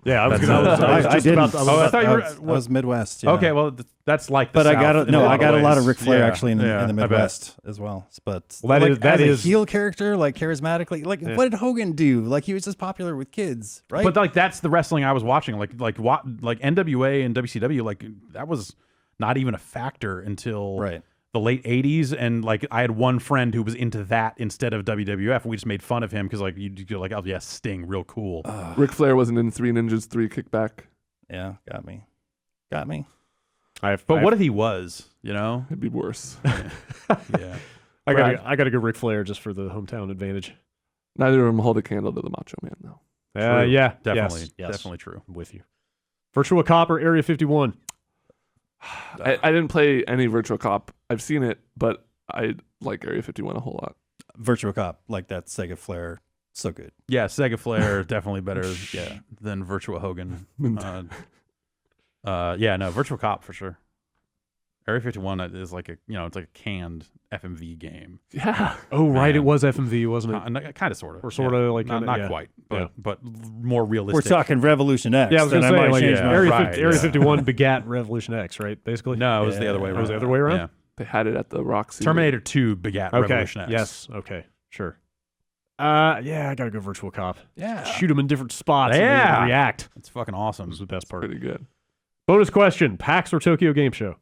Yeah, I was
I
just
didn't.
about.
I thought you were.
I was Midwest. Yeah.
Okay, well that's like. The
But I got
South
a, no,
in
I got a lot of
ways.
Ric Flair
Yeah,
actually in
yeah,
the
I bet.
Midwest as well. But
Well, that
like,
is- that
as
is-
a heel character, like charismatically, like what did Hogan do? Like he was just popular with kids, right?
But like that's the wrestling I was watching. Like NWA and WCW. Like that was not even a factor until
right.
the late 80s, and like I had one friend who was into that instead of WWF. We just made fun of him because like you'd go like, oh yeah, Sting, real cool.
Ric Flair wasn't in 3 Ninjas 3 Kickback.
Yeah, got me.
But what if he was? You know,
It'd be worse.
yeah.
I gotta go Ric Flair just for the hometown advantage.
Neither of them hold a candle to the Macho Man, though.
Yeah,
Definitely,
yes.
definitely true.
I'm with you. Virtua Cop or Area 51?
I didn't play any Virtua Cop. I've seen it, but I like Area 51 a whole lot.
Virtua Cop, like that Sega Flair, so good.
Yeah, Sega Flair definitely better. Than Virtua Hogan. Virtua Cop for sure. Area 51 is like it's like a canned FMV game.
Yeah.
Oh, right,
Man.
it was FMV, wasn't it?
Kind of, sort of,
Or sort of like
not
yeah.
quite,
Yeah.
but more realistic.
We're talking Revolution X.
Yeah, I was
then
gonna say
might
like
change my
Area,
mind.
50, Area 51 begat Revolution X, right? Basically.
No, it was the other way around.
It was the other way around?
Yeah.
They had it at the Roxy.
Terminator 2 begat
Okay.
Revolution X.
Yes. Okay. Sure. Yeah, I gotta go Virtua Cop.
Yeah.
Shoot them in different spots.
Yeah.
And they react.
It's fucking awesome.
This is the best part.
Pretty good.
Bonus question: PAX or Tokyo Game Show?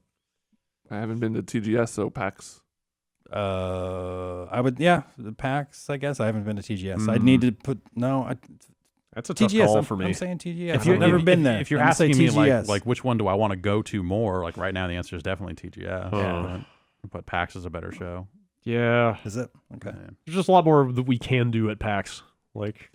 I haven't been to TGS, so PAX.
I would, the PAX, I guess. I haven't been to TGS. I'd need to put,
That's a tough
TGS.
call for me.
I'm saying TGS.
If you've
never been there.
If you're
I'm gonna
asking
say
me
TGS.
like which one do I want to go to more, like right now the answer is definitely TGS.
Yeah.
But PAX is a better show.
Yeah,
Is it? Okay.
there's just a lot more that we can do at PAX. Like,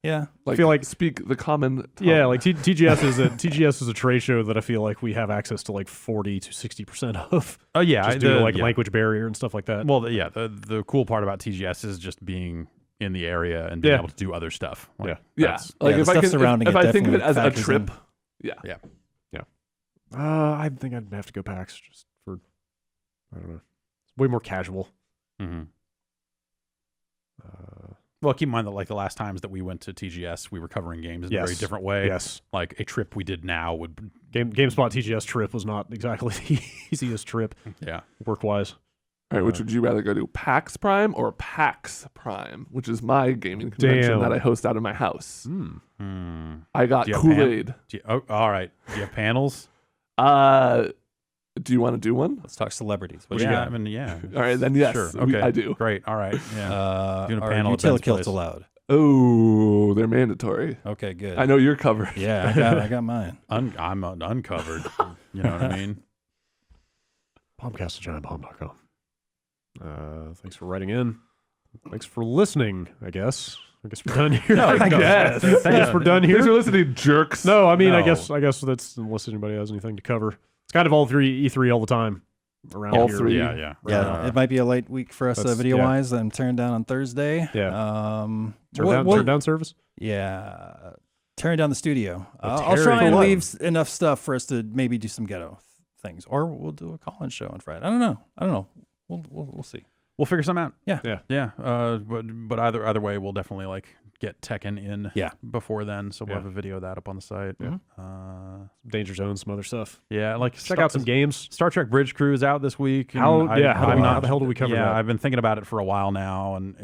Yeah.
Like,
feel like-
speak the common tongue.
yeah, like TGS is a trade show that I feel like we have access to like 40 to 60% of.
Oh yeah,
Just due to like language barrier and stuff like that.
Well, the cool part about TGS is just being in the area and being able to do other stuff. Like,
Yeah.
that's-
Like
the
if I
stuff
can,
surrounding
if
it
I think of it
definitely
as a
factors
trip,
in.
I think I'd have to go PAX just for, I don't know, it's way more casual.
Mhm. Well, keep in mind that like the last times that we went to TGS, we were covering games in a very
Yes.
different way.
Yes,
Like a trip we did now would,
GameSpot TGS trip was not exactly the easiest trip
yeah.
work wise.
all right, which would you rather go to, PAX Prime or PAX Prime, which is my gaming convention
Damn.
that I host out of my house?
Hmm.
I got
Do you have
Kool-Aid.
All right. Do you have panels?
Do you want to do one?
Let's talk celebrities. What
yeah,
you got?
I mean, yeah.
All right, then yes,
Sure. Okay.
I do.
Great. All right. Yeah. Doing a
Are
panel at
utility
Ben's
kilts
place.
allowed?
Oh, they're mandatory.
Okay, good.
I know you're covered.
Yeah, I got mine.
I'm uncovered. You know what I mean?
Bombcast@giantbomb.com. Thanks for writing in. Thanks for listening, I guess. I guess we're done here.
I guess.
Thanks for done here.
Thanks for listening, jerks.
No, I mean, I
No.
guess that's unless anybody has anything to cover. It's kind of all E3 all the time around
All
here.
three.
Yeah.
Yeah, it might be a late week for us
that's-
video-wise. I'm turned down on Thursday.
Yeah.
Turn
Turn down service.
Yeah, tearing down the studio. I'll
tearing
try and
down.
leave enough stuff for us to maybe do some ghetto things, or we'll do a call-in show on Friday. I don't know. We'll see.
We'll figure something out.
Yeah.
But either way, we'll definitely like get Tekken in.
Yeah.
Before then, so we'll
Yeah.
have a video of that up on the site.
Yeah. Danger Zone, some other stuff.
Yeah. Like
Check out some games.
Star Trek Bridge Crew is out this week. and
How
I'm
the
not.
hell do we cover
yeah,
that?
I've been thinking about it for a while now, and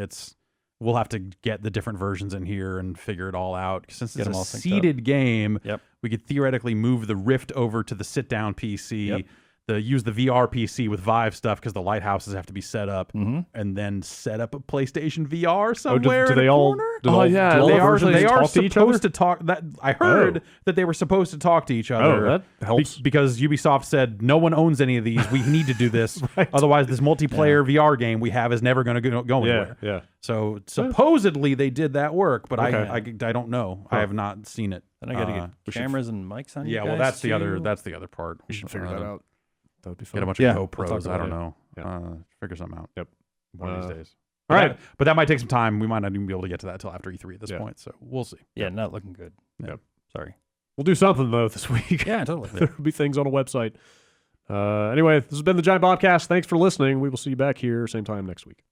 we'll have to get the different versions in here and figure it all out. Since
Get
it's
them
a
all synced up.
seated game,
Yep.
we could theoretically move the Rift over to the sit-down PC.
Yep.
Use the VR PC with Vive stuff because the lighthouses have to be set up,
Mm-hmm.
and then set up a PlayStation VR somewhere.
do
in
they
a
all?
corner?
Do
Oh,
all-
yeah,
do all
they
the
are-
versions
They are
talk to each other?
supposed to talk. That I heard that they were supposed to talk to each other.
Oh, that helps.
Because Ubisoft said no one owns any of these. We need to do this.
Right.
Otherwise, this multiplayer VR game we have is never going to go anywhere.
Yeah.
So supposedly they did that work, but
Okay.
I don't know. I have not seen it.
Then I got to get cameras and mics on.
Yeah,
you
well,
guys
that's the other.
too.
That's the other part.
We should figure that out. That would be fun.
Get a bunch
Yeah,
of
we'll
GoPros.
talk
I
about
don't
it.
know.
Yeah.
Figure something out.
Yep.
One of these days.
All right.
But that might take some time. We might not even be able to get to that until after E3 at this
Yeah.
point. So we'll see.
Yeah, not looking good.
Yep.
Sorry.
We'll do something though this week.
Yeah, totally.
There'll be things on a website. Anyway, this has been the Giant Bombcast. Thanks for listening. We will see you back here same time next week.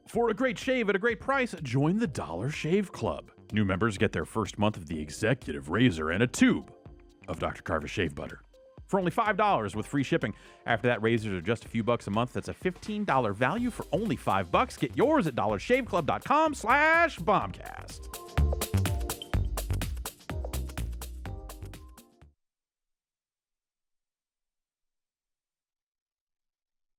For a great shave at a great price, join the Dollar Shave Club. New members get their first month of the executive razor and a tube of Dr. Carver's shave butter for only $5 with free shipping. After that, razors are just a few bucks a month. That's a $15 value for only $5. Get yours at dollarshaveclub.com/bombcast.